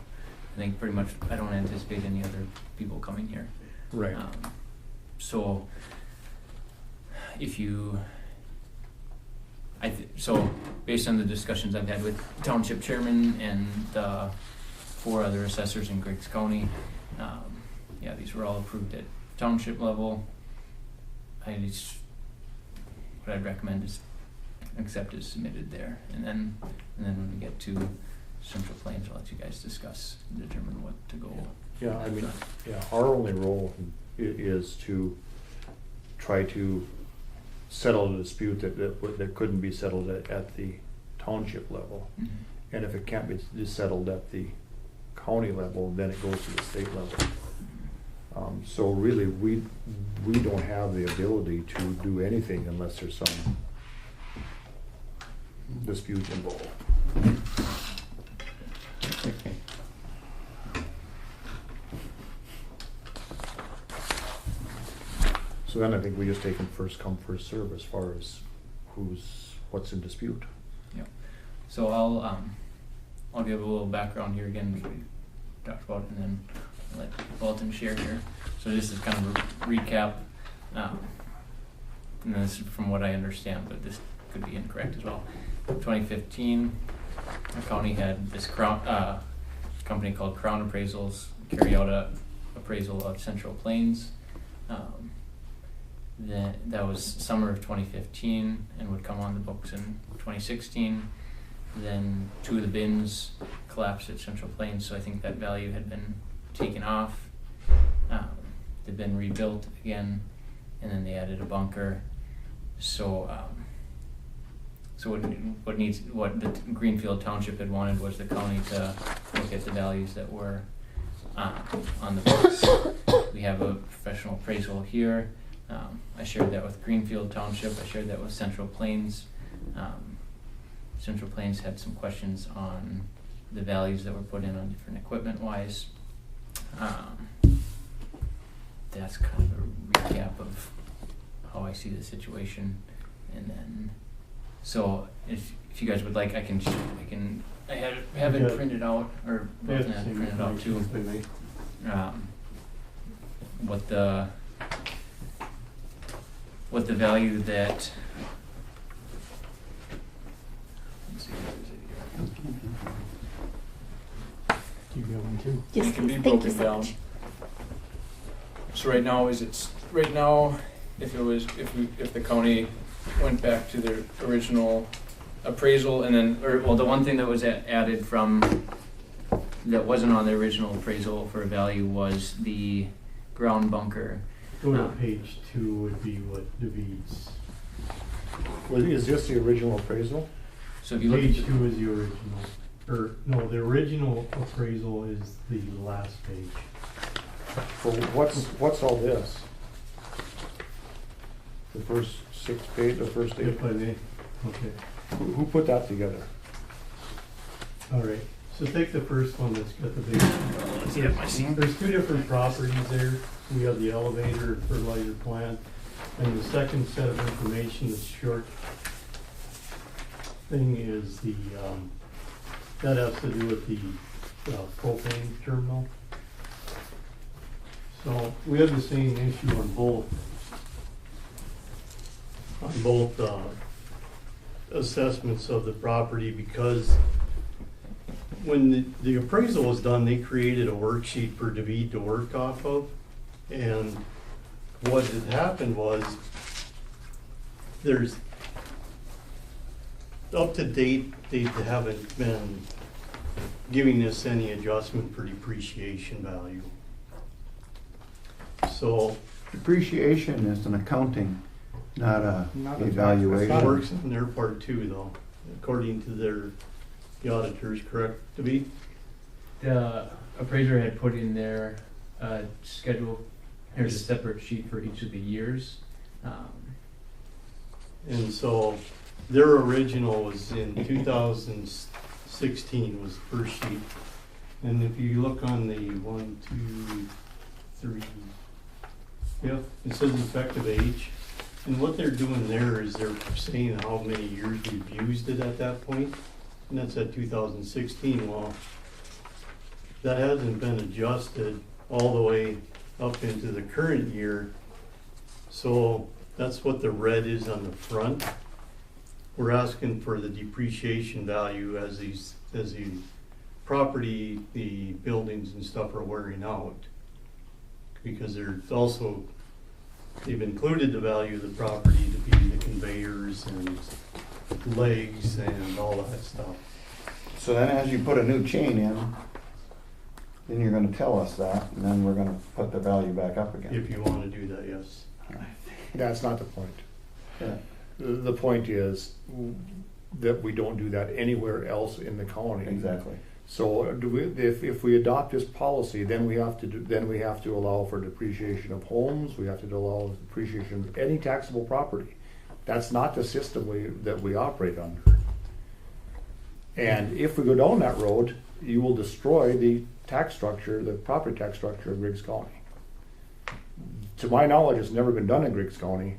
I think pretty much I don't anticipate any other people coming here. Right. So if you, so based on the discussions I've had with township chairman and the 4 other assessors in Griggs County, yeah, these were all approved at township level. What I'd recommend is accept as submitted there, and then when we get to Central Plains, I'll let you guys discuss and determine what to go. Yeah, I mean, yeah, our only role is to try to settle a dispute that couldn't be settled at the township level. Mhm. And if it can't be settled at the county level, then it goes to the state level. So really, we don't have the ability to do anything unless there's some dispute involved. So then I think we just take them first come, first serve as far as what's in dispute. Yeah. So I'll give a little background here again, as we talked about it, and then let Walton share here. So this is kind of a recap, and this is from what I understand, but this could be incorrect as well. 2015, the county had this company called Crown Appraisals carry out a appraisal of Central Plains. That was summer of 2015 and would come on the books in 2016. Then 2 of the bins collapsed at Central Plains, so I think that value had been taken off. They've been rebuilt again, and then they added a bunker. So, what the Greenfield Township had wanted was the county to look at the values that were on the books. We have a professional appraisal here. I shared that with Greenfield Township. I shared that with Central Plains. Central Plains had some questions on the values that were put in on different equipment wise. That's kind of a recap of how I see the situation. And then, so if you guys would like, I have it printed out, or both have it printed out too. What the value that, let's see, where is it here? You got one too? Yes, It can be please. Thank you broken so down. much. So right now, if the county went back to their original appraisal, and then, the one thing that was added that wasn't on the original appraisal for a value was the ground bunker. Go to page 2 would be what David's. Well, is this the original appraisal? So if you look Page at 2 is the original. Or, no, the original appraisal is the last page. So what's all this? The first 6 page, the first 8? If I may, okay. Who put that together? All right, so take the first one that's got the big. Yep, I see. There's two different properties there. We have the elevator and fertilizer plant. And the second set of information, that's short thing, is the, that has to do with the propane terminal. So we have the same issue on both assessments of the property, because when the appraisal was done, they created a worksheet for DeVete to work off of. And what had happened was, there's, up to date, they haven't been giving us any adjustment for depreciation value. So Depreciation is an accounting, not a Not a it evaluation. works on their part too, though, according to the auditors, correct, DeVete? The appraiser had put in their schedule, here's a separate sheet for each of the years. And so their original was in 2016 was the first sheet. And if you look on the 1, 2, 3, yeah, it says effective age. And what they're doing there is they're saying how many years we've used it at that point. And that's at 2016. Well, that hasn't been adjusted all the way up into the current year. So that's what the red is on the front. We're asking for the depreciation value as the property, the buildings and stuff are wearing out. Because there's also, they've included the value of the property to be the conveyors and legs and all that stuff. So then as you put a new chain in, then you're gonna tell us that, and then we're gonna put the value back up again. If you want to do that, yes. That's not the point. Yeah. The point is that we don't do that anywhere else in the county. Exactly. So do we, if we adopt this policy, then we have to allow for depreciation of homes, we have to allow depreciation of any taxable property. That's not the system that we operate under. And if we go down that road, you will destroy the tax structure, the property tax structure of Griggs County. To my knowledge, it's never been done in Griggs County.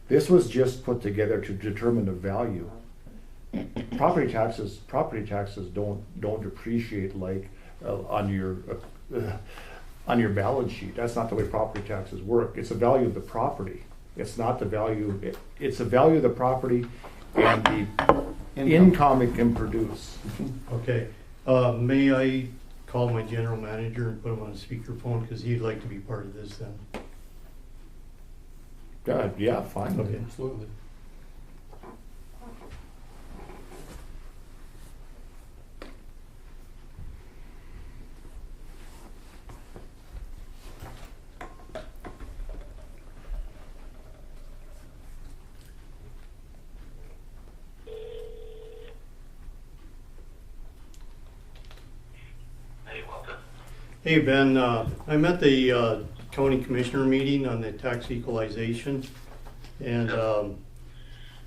This was just put together to determine the value. Property taxes don't depreciate like on your balance sheet. That's not the way property taxes work. It's the value of the property. It's not the value. It's the value of the property and the income it can produce. Okay, may I call my general manager and put him on speakerphone, because he'd like to be part of this then? Yeah, fine. Okay. Absolutely. Hey Ben, I'm at the county commissioner meeting on the tax equalization, and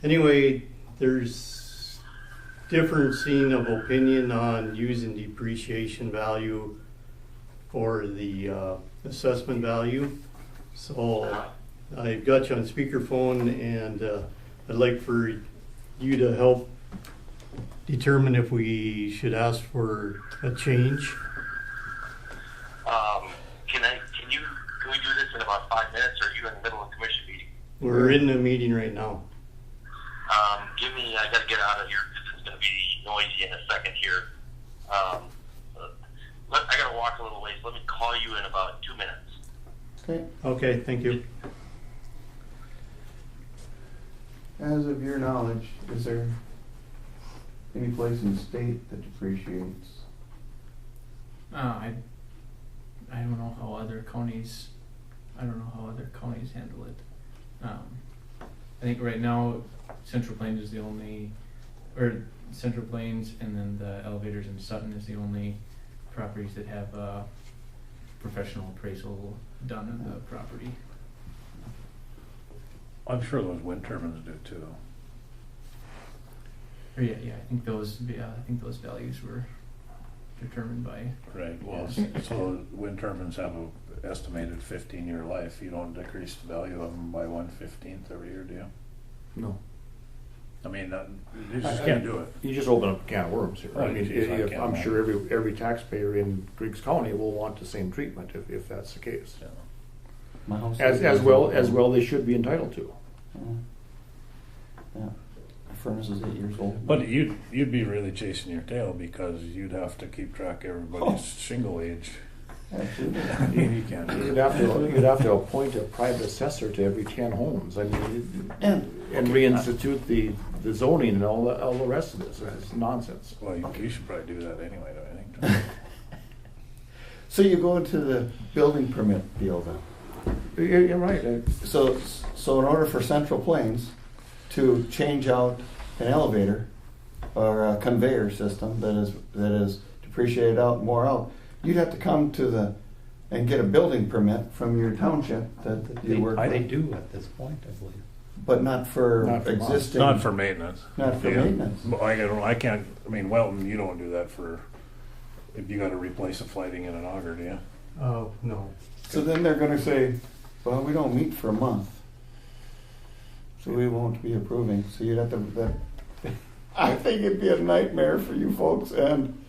anyway, there's differencing of opinion on using depreciation value for the assessment value. So I've got you on speakerphone, and I'd like for you to help determine if we should ask for a change. Can we do this in about 5 minutes, or are you in the middle of a commission meeting? We're in a meeting right now. I gotta get out of here because it's gonna be noisy in a second here. I gotta walk a little ways. Let me call you in about 2 minutes. Okay. Okay, thank you. As of your knowledge, is there any place in the state that depreciates? I don't know how other counties handle it. I think right now Central Plains is the only, or Central Plains and then the elevators in Sutton is the only properties that have a professional appraisal done of the property. I'm sure those wind turbines do too. Or yeah, I think those values were determined by. Right, well, so wind turbines have a estimated 15-year life. You don't decrease the value of them by 1/15 every year, do you? No. I mean, you just can't do it. You just open up a can of worms here. I Right, mean, geez, I can't I'm imagine. sure every taxpayer in Griggs County will want the same treatment if that's the case. Yeah. My house As is- well they should be entitled to. Yeah. My furnace is 8 years old. But you'd be really chasing your tail because you'd have to keep track of everybody's shingle age. Absolutely. You can't do You'd it. have to appoint a private assessor to every 10 homes. I mean, and reinstitute the zoning and all the rest of this. It's nonsense. Well, you should probably do that anyway, don't you think? So you go into the building permit deal then. You're right. So in order for Central Plains to change out an elevator or a conveyor system that is depreciated out and wore out, you'd have to come to and get a building permit from your township that you work They with, do at this point, I believe. but not for Not for existing. Not for maintenance. Not for Yeah. maintenance. Well, I can't, I mean, Welton, you don't do that for, if you gotta replace a flighting in an auger, do you? Oh, no. So then they're gonna say, well, we don't meet for a month, so we won't be approving. So you'd have to. I think it'd be a nightmare for you folks, and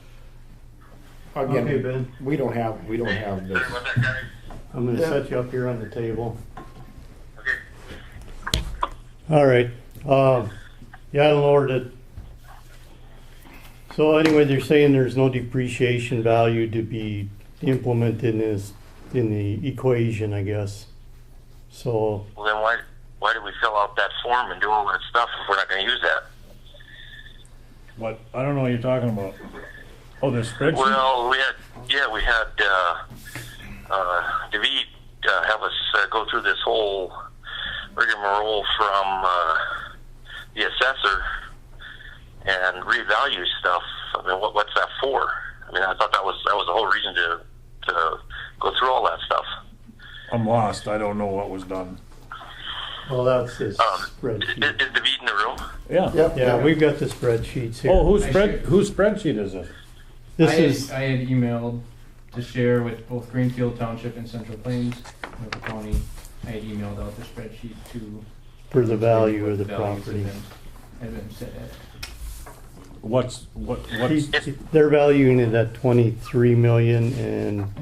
Again, Okay, Ben, we don't have this. Sorry about that, guys. I'm gonna Yeah. set you up here on the table. Okay. All right, yeah, I lowered it. So anyway, they're saying there's no depreciation value to be implemented in the equation, I guess. So, Well, then why did we fill out that form and do all that stuff if we're not going to use that? What, I don't know what you're talking about. Oh, the spreadsheet? Well, we had David have us go through this whole rigmarole from the assessor and revalue stuff. I mean, what's that for? I mean, I thought that was the whole reason to go through all that stuff. I'm lost, I don't know what was done. well, that's his Is spreadsheet. David in the room? Yeah. yep, Yeah, we've got the spreadsheets here. Oh, I shared- whose spreadsheet is it? This I had emailed to share with both Greenfield Township and Central Plains, Norfolk County. I had emailed out the spreadsheet to. for the value of the values property. had been set at. What's, They're valuing it at 23 million, and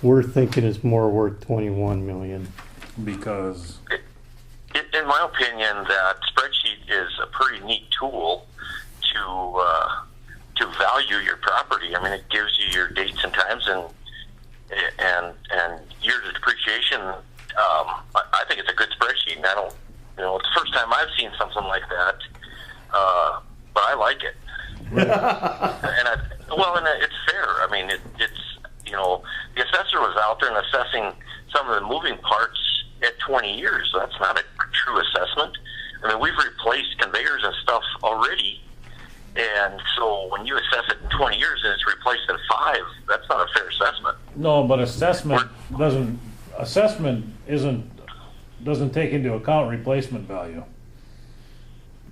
we're thinking it's more worth 21 million. because, In my opinion, that spreadsheet is a pretty neat tool to value your property. I mean, it gives you your dates and times and years of depreciation. I think it's a good spreadsheet, and I don't, it's the first time I've seen something like that, but I like it. and it's fair. I mean, it's the assessor was out there and assessing some of the moving parts at 20 years. So that's not a true assessment. I mean, we've replaced conveyors and stuff already. And so when you assess it in 20 years and it's replaced in 5, that's not a fair assessment. no, but assessment doesn't take into account replacement value.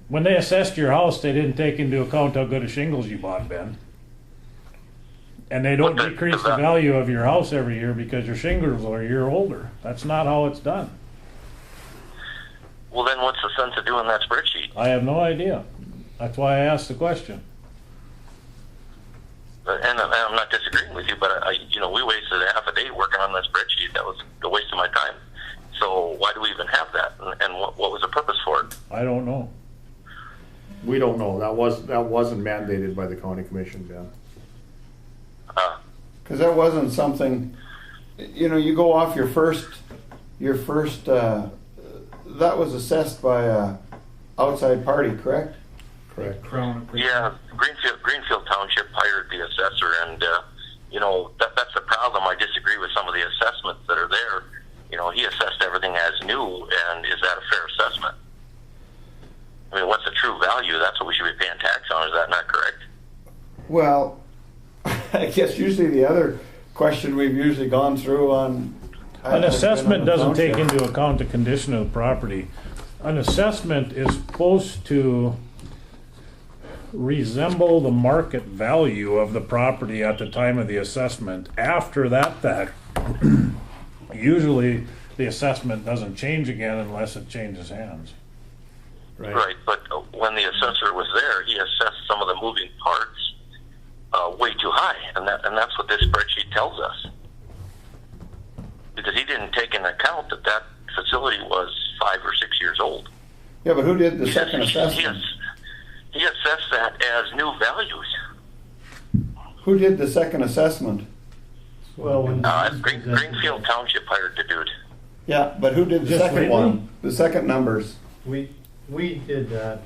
When they assessed your house, they didn't take into account how good of shingles you bought, Ben. And they don't decrease the value of your house every year because your shingles are a year older. That's not how it's done. Well, then what's the sense of doing that spreadsheet? I have no idea. That's why I asked the question. And I'm not disagreeing with you, but we wasted half a day working on that spreadsheet. That was a waste of my time. So why do we even have that? And what was the purpose for it? I don't know. We don't know. That wasn't mandated by the county commission, Ben. because that wasn't something. You go off your first. That was assessed by a outside party, correct? Correct. Crown. Yeah, Greenfield Township hired the assessor, and that's the problem. I disagree with some of the assessments that are there. He assessed everything as new, and is that a fair assessment? I mean, what's the true value? That's what we should be paying tax on. Is that not correct? Well, I guess usually the other question we've usually gone through on. An assessment doesn't take township. into account the condition of the property. An assessment is supposed to resemble the market value of the property at the time of the assessment. After that fact, usually the assessment doesn't change again unless it changes hands. Right, but when the assessor was there, he assessed some of the moving parts way too high, and that's what this spreadsheet tells us. Because he didn't take into account that facility was 5 or 6 years old. Yeah, but who did the second He assessment? assessed that as new values. Who did the second assessment? Well, when Greenfield Township hired the dude. Yeah, but who did the Just second lately? one? The second numbers. we did that.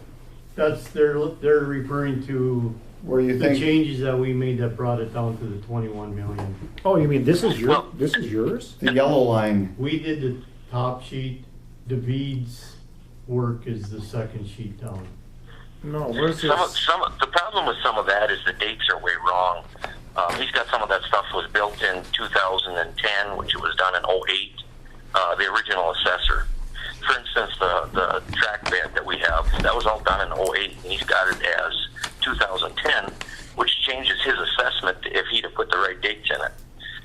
That's, they're referring to Where you the think, changes that we made that brought it down to the 21 million. Oh, you mean this is Well- yours? the yellow line. We did the top sheet. David's work is the second sheet down. No, where's The problem with some of that is the dates are way wrong. He's got some of that stuff was built in 2010, which was done in 08. The original assessor. For instance, the track bed that we have, that was all done in 08, and he's got it as 2010, which changes his assessment if he'd have put the right dates in it.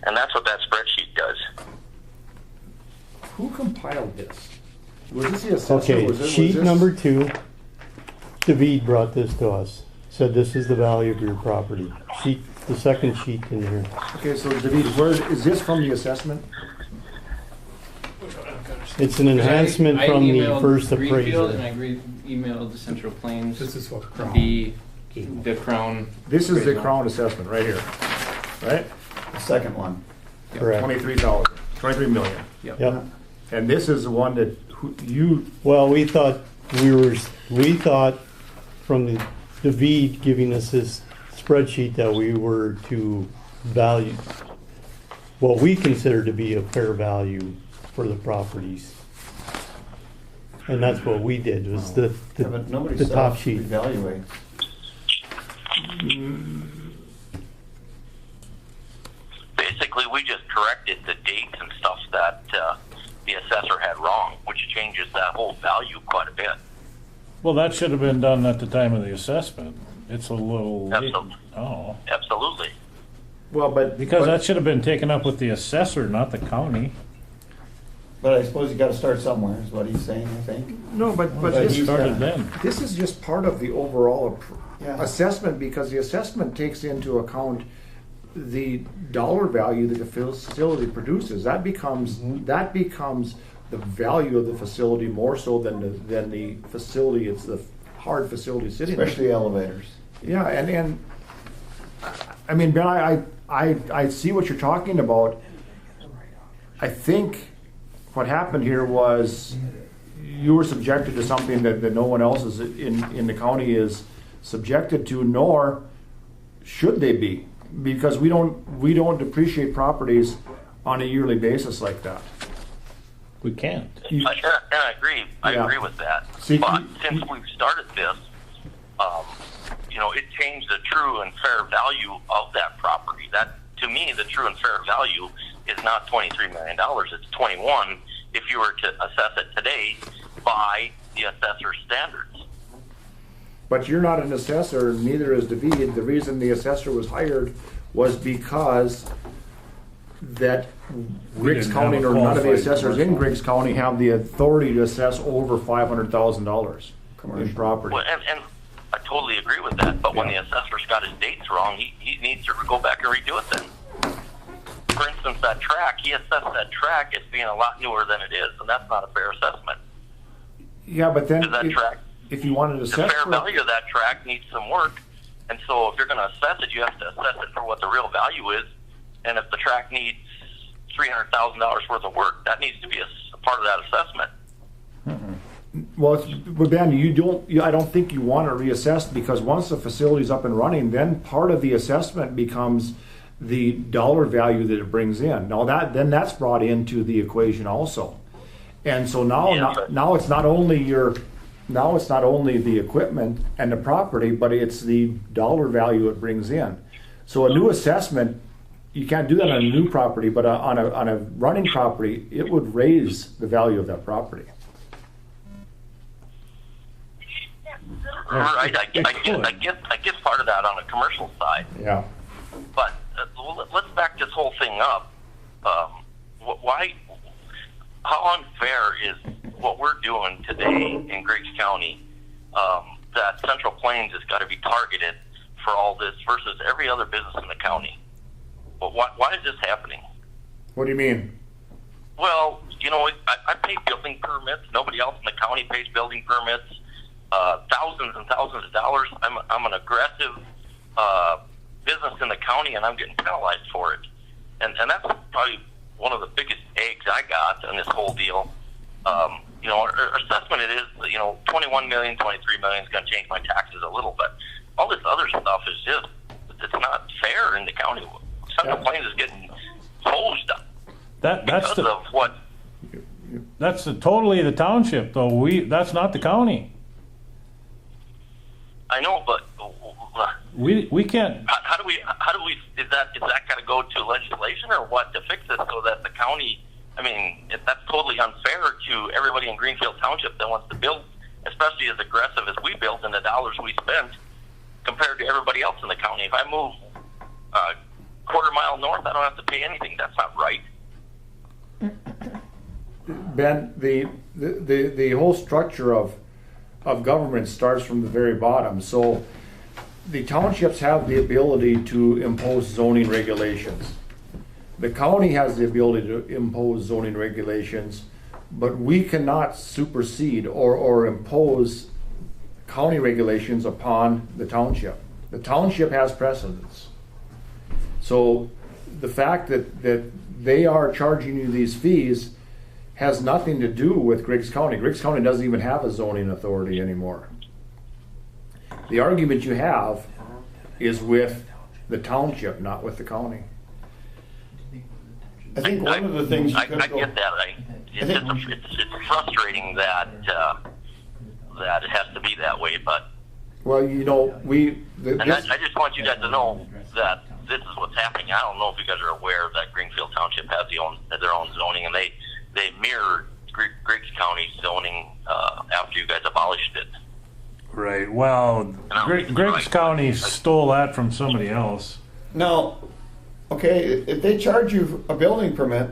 And that's what that spreadsheet does. Who compiled this? Was this the assessor? Okay, Was it- sheet was this- number 2, David brought this to us. Said this is the value of your property. Sheet, the second sheet in here. Okay, so David, where is this from the assessment? It's an enhancement I from the emailed first Greenfield appraiser. and I emailed the Central Plains. This is what Crown. The Crown. This is the appraisal. Crown assessment right here, right? The second one. Correct. 23 million. Yep. And this is the one that you, Well, we thought from the David giving us this spreadsheet that we were to value what we consider to be a fair value for the properties. And that's what we did, was Yeah, but nobody the top self sheet. evaluates. Basically, we just corrected the dates and stuff that the assessor had wrong, which changes that whole value quite a bit. Well, that should have been done at the time of the assessment. It's a little late. Absolutely. Oh, Absolutely. well, but. because but- that should have been taken up with the assessor, not the county. But I suppose you gotta start somewhere, is what he's saying, I think. No, but But this he's Started got- then. This is just part of the overall Yeah. assessment, because the assessment takes into account the dollar value that the facility produces. That becomes the value of the facility more so than the facility. It's the hard facility sitting there. Especially elevators. Yeah, and I mean, Ben, I see what you're talking about. I think what happened here was you were subjected to something that no one else is in the county is subjected to, nor should they be, because we don't depreciate properties on a yearly basis like that. We can't. You- And I agree. I Yeah. agree with that. See, but you- since we've started this, it changed the true and fair value of that property. That, to me, the true and fair value is not $23 million. It's 21 if you were to assess it today by the assessor's standards. But you're not an assessor, neither is David. The reason the assessor was hired was because that Griggs didn't County, have a or none of the qualified assessors in commercial. Griggs County have the authority to assess over $500,000 in Commercial. property. Well, and I totally agree with that. But when the assessor's got his dates wrong, he needs to go back and redo it then. For instance, that track, he assessed that track as being a lot newer than it is, and that's not a fair assessment. Yeah, but then Because that track, if you wanted to the assess fair for- value of that track needs some work. And so if you're going to assess it, you have to assess it for what the real value is. And if the track needs $300,000 worth of work, that needs to be a part of that assessment. Well, but Ben, I don't think you want to reassess, because once the facility's up and running, then part of the assessment becomes the dollar value that it brings in. Now that's brought into the equation also. And so now it's not only the equipment and the property, but it's the dollar value it brings in. So a new assessment, you can't do that on a new property, but on a running property, it would raise the value of that property. Right, I It get part of that on a commercial side. Yeah. But let's back this whole thing up. Why? How unfair is what we're doing today in Griggs County? That Central Plains has got to be targeted for all this versus every other business in the county. But why is this happening? What do you mean? Well, you know, I pay building permits. Nobody else in the county pays building permits. Thousands and thousands of dollars. I'm an aggressive business in the county, and I'm getting penalized for it. And that's probably one of the biggest eggs I got on this whole deal. You know, our assessment it is, you know, 21 million, 23 million is going to change my taxes a little bit. All this other stuff is just, it's not fair in the county. Central Plains is getting hosed up because of what? That's totally the township, though. That's not the county. I know, but we can't. How do we? Is that got to go to legislation or what to fix it so that the county? I mean, that's totally unfair to everybody in Greenfield Township that wants to build, especially as aggressive as we built and the dollars we spent compared to everybody else in the county. If I move a quarter mile north, I don't have to pay anything. That's not right. Ben, the whole structure of government starts from the very bottom. So the townships have the ability to impose zoning regulations. The county has the ability to impose zoning regulations, but we cannot supersede or impose county regulations upon the township. The township has precedence. So the fact that they are charging you these fees has nothing to do with Griggs County. Griggs County doesn't even have a zoning authority anymore. The argument you have is with the township, not with the county. I think one of the things you I could go. get that. It's frustrating that that it has to be that way, but Well, you know, I just want you guys to know that this is what's happening. I don't know if you guys are aware that Greenfield Township has their own zoning, and they mirrored Griggs County zoning after you guys abolished it. Right. Well, Griggs County stole that from somebody else. Now, okay, if they charge you a building permit,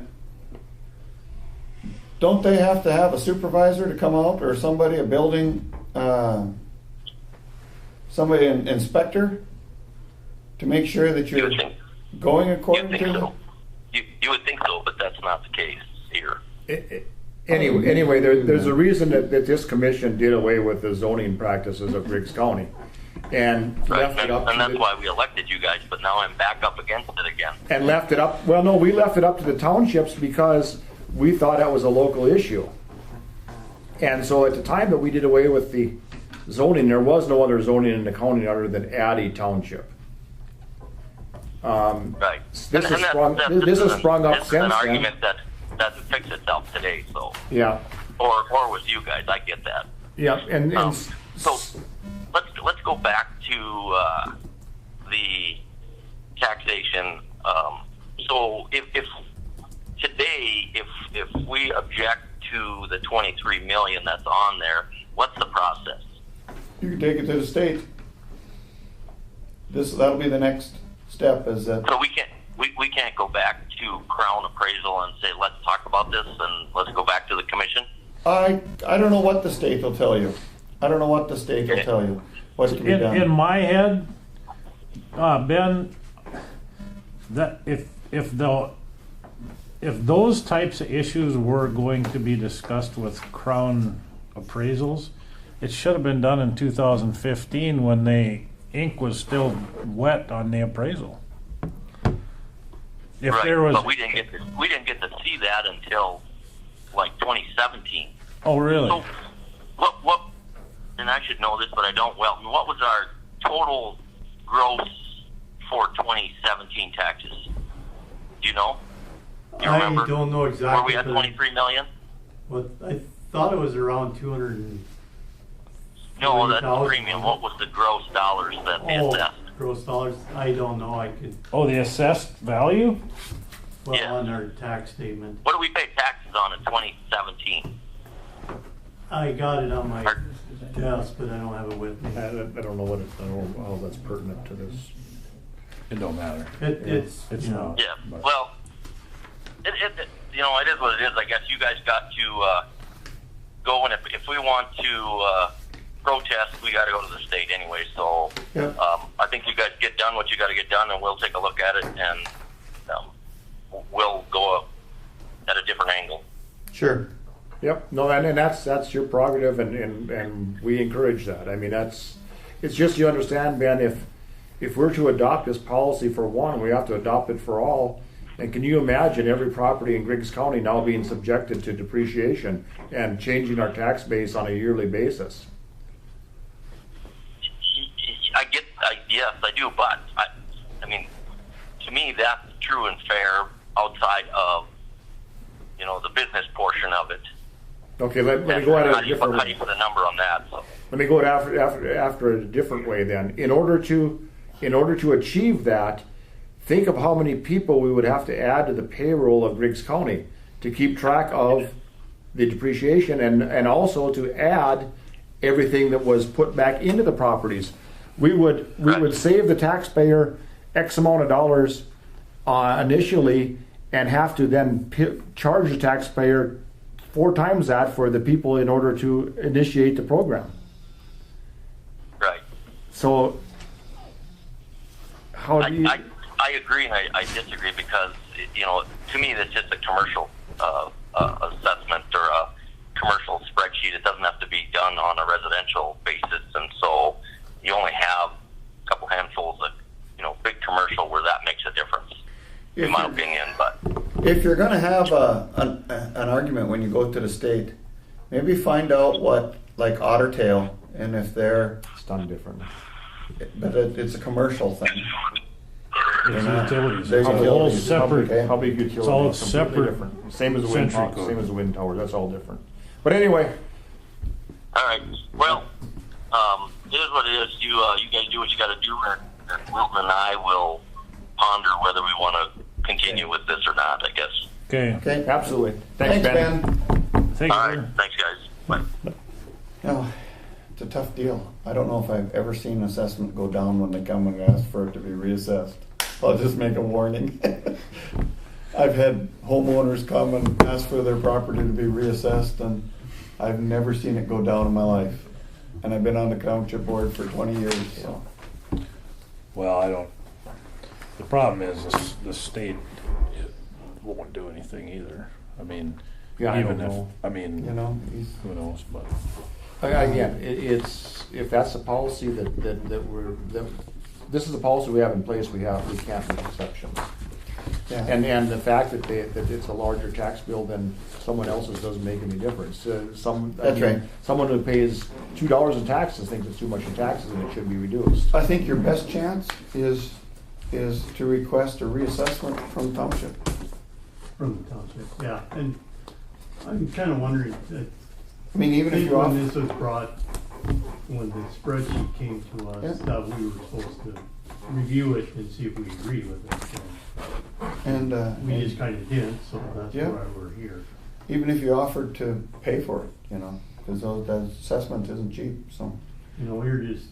don't they have to have a supervisor to come out or somebody, an inspector to make sure that you're going according to so. You would think so, but that's not the case here. Anyway, there's a reason that this commission did away with the zoning practices of Griggs County. And left it up and that's why we elected you guys, but now I'm back up against it again. And left it up, well, no, we left it up to the townships because we thought that was a local issue. And so at the time that we did away with the zoning, there was no other zoning in the county other than Addy Township. Right. This has sprung up since then. An argument that doesn't fix itself today, so. Yeah. Or with you guys, I get that. Yeah, and so let's go back to the taxation. So if today, if we object to the 23 million that's on there, what's the process? You can take it to the state. That'll be the next step. Is that so we can't go back to Crown Appraisal and say let's talk about this and let's go back to the commission? I don't know what the state will tell you. I don't know what the state will tell you. What can be done? In my head, Ben, that if those types of issues were going to be discussed with Crown Appraisals, it should have been done in 2015 when the ink was still wet on the appraisal. If right, there was, but we didn't get to see that until like 2017. Oh, really? So what? And I should know this, but I don't. Well, what was our total gross for 2017 taxes? Do you know? Do you remember? I don't know exactly. Were we at 23 million? Well, I thought it was around 200. No, that's the premium. What was the gross dollars that they assessed? Gross dollars? I don't know. I could. Oh, the assessed value? Well, yeah. On our tax statement. What do we pay taxes on in 2017? I got it on my. Yes, but I don't have it with me. I don't know I don't know how that's pertinent to this. It don't matter. It's It's you know, not. Yeah, but- well, you know, it is what it is. I guess you guys got to go, and if we want to protest, we got to go to the state anyway. So Yep. I think you guys get done what you got to get done, and we'll take a look at it, and we'll go at a different angle. Sure. Yep, no, and that's your prerogative, and we encourage that. I mean, it's just, you understand, Ben, if we're to adopt this policy for one, we have to adopt it for all. And can you imagine every property in Griggs County now being subjected to depreciation and changing our tax base on a yearly basis? Yes, I do, but I mean, to me, that's true and fair outside of, you know, the business portion of it. Okay, let me go at it How a do you different put way. a number on that? So. Let me go at after a different way then. In order to achieve that, think of how many people we would have to add to the payroll of Griggs County to keep track of the depreciation and also to add everything that was put back into the properties. We would save the taxpayer X amount of dollars initially and have to then charge the taxpayer 4 times that for the people in order to initiate the program. Right. So how do you... I agree and I disagree because, you know, to me that's just a commercial assessment or a commercial spreadsheet. It doesn't have to be done on a residential basis, and so you only have a couple handfuls of, you know, big commercial where that makes a difference, in my opinion. But If you're going to have an argument when you go to the state, maybe find out what, like Otter Tail, and if they're, It's done differently. but it's a commercial thing. It's utilities. They're It's all utilities, separate. okay. Public utilities. It's all completely separate different. Same as the wind century tower, code. same as the wind tower. That's all different. But anyway, all right, well, it is what it is. You guys do what you got to do, and Wilton and I will ponder whether we want to continue with this or not, I guess. Okay. Okay. absolutely. Thanks, Ben. Thank you. All right, sir. thanks, guys. Bye. No, it's a tough deal. I don't know if I've ever seen an assessment go down when they come and ask for it to be reassessed. I'll just make a warning. I've had homeowners come and ask for their property to be reassessed, and I've never seen it go down in my life. And I've been on the township board for 20 years, so. Well, I don't. The problem is the state won't do anything either. I mean, Yeah, I even don't if know. I mean, You know, who knows? But Again, it's if that's the policy that this is the policy we have in place. We can't make exceptions. yeah. And the fact that it's a larger tax bill than someone else's doesn't make any difference. That's right. Someone who pays $2 in taxes thinks it's too much in taxes and it should be reduced. I think your best chance is to request a reassessment from township. from the township, yeah. And I'm kind of wondering, I mean, even if you when offer, this was brought, when the spreadsheet came to us, Yeah. that we were supposed to review it and see if we agree with it. and We just kind of didn't, so that's Yeah. why we're here. even if you offered to pay for it, you know, because that assessment isn't cheap, so. You know, we're just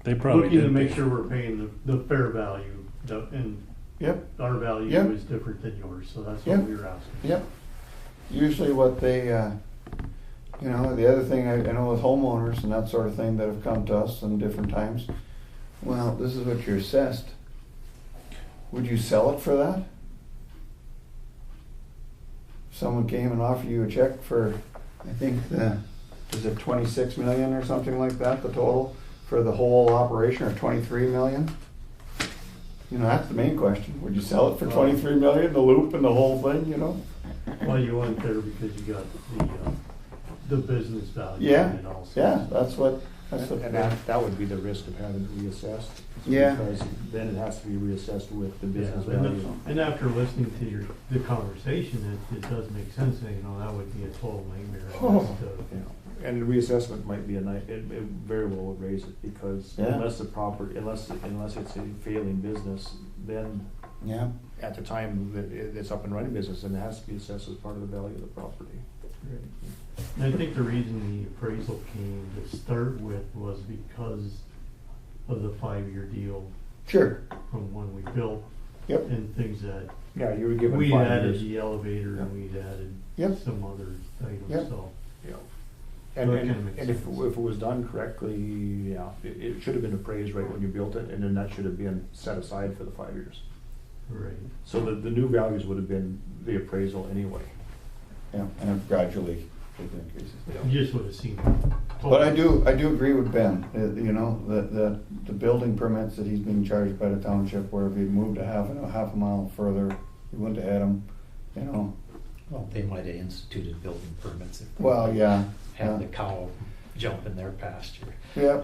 they probably looking to did make pay. sure we're paying the fair value, and Yep, our value Yep. is different than yours, so that's Yep. what we were asking. yep. Usually what they, you know, the other thing I know with homeowners and that sort of thing that have come to us in different times, well, this is what you're assessed. Would you sell it for that? If someone came and offered you a check for, I think, is it 26 million or something like that, the total for the whole operation, or 23 million? You know, that's the main question. Would you sell it for 23 million, the loop and the whole thing, you know? Well, you went there because you got the business value Yeah, in it also. yeah, that's what, And that would be the risk of having it reassessed. Yeah. Because then it has to be reassessed with the Yeah, business and, value. and after listening to the conversation, it does make sense, that, you know, that would be a total nightmare. Oh. just to- Yeah. And the reassessment might be it very well would raise it, because Yeah. unless it's a failing business, then yeah. at the time that it's up and running business, then it has to be assessed as part of the value of the property. And I think the reason the appraisal came to start with was because of the 5-year deal Sure. from when we built Yep. and things that Yeah, you were given we 5 added years. the elevator and we added some other items, Yep. so. Yeah. So that kinda makes And if sense. it was done correctly, yeah, it should have been appraised right when you built it, and then that should have been set aside for the 5 years. Right. So the new values would have been the appraisal anyway. Yeah, and it gradually with increases. You just would have seen. But I do agree with Ben, you know, the building permits that he's being charged by the township, where if he'd moved a half a mile further, he wouldn't have had them, you know. Well, they might have instituted building permits if they Well, yeah. had the cow jump in their pasture. Yeah,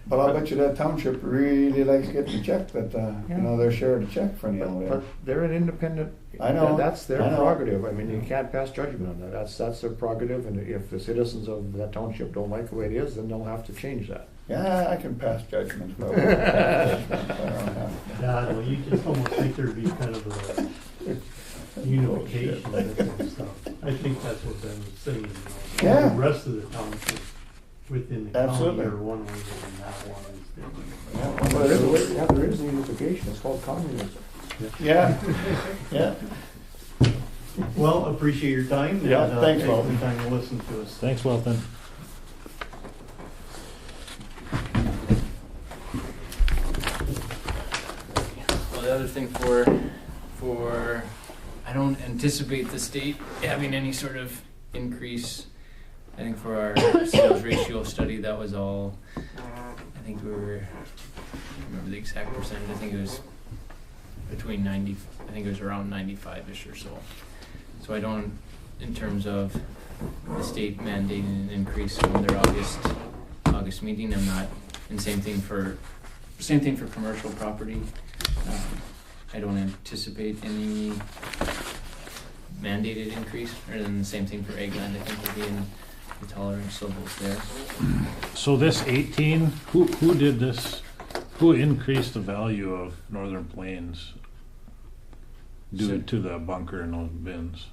but I'll bet you that township really likes getting a check that, you know, their share of the check for the elevator. But they're an independent. I know. That's their I know. prerogative. I mean, you can't pass judgment on that. That's their prerogative, and if the citizens of that township don't like the way it is, then they'll have to change that. Yeah, I can pass judgments, but I won't pass judgments. I don't have. Yeah, well, you just almost think there'd be kind of a unification of this kind of stuff. I think that's what Ben was saying, you know. Yeah. The rest of the township within the county Absolutely. are one way and that one is different. Well, there is a unification. It's called communism. Yeah, yeah. Well, appreciate your time. and, Yeah, thanks, taking Walton. the time to listen to us. Thanks, Welton. Well, the other thing for I don't anticipate the state having any sort of increase. I think for our sales ratio study, that was all. I think we were. I don't remember the exact percentage. I think it was between 90. I think it was around 95ish or so. So I don't, in terms of the state mandating an increase from their August meeting. I'm not. And same thing for commercial property. I don't anticipate any mandated increase, and then the same thing for Eggland. I think will be in the tolerance levels there. So this 18, who did this? Who increased the value of Northern Plains due to the bunker and those bins?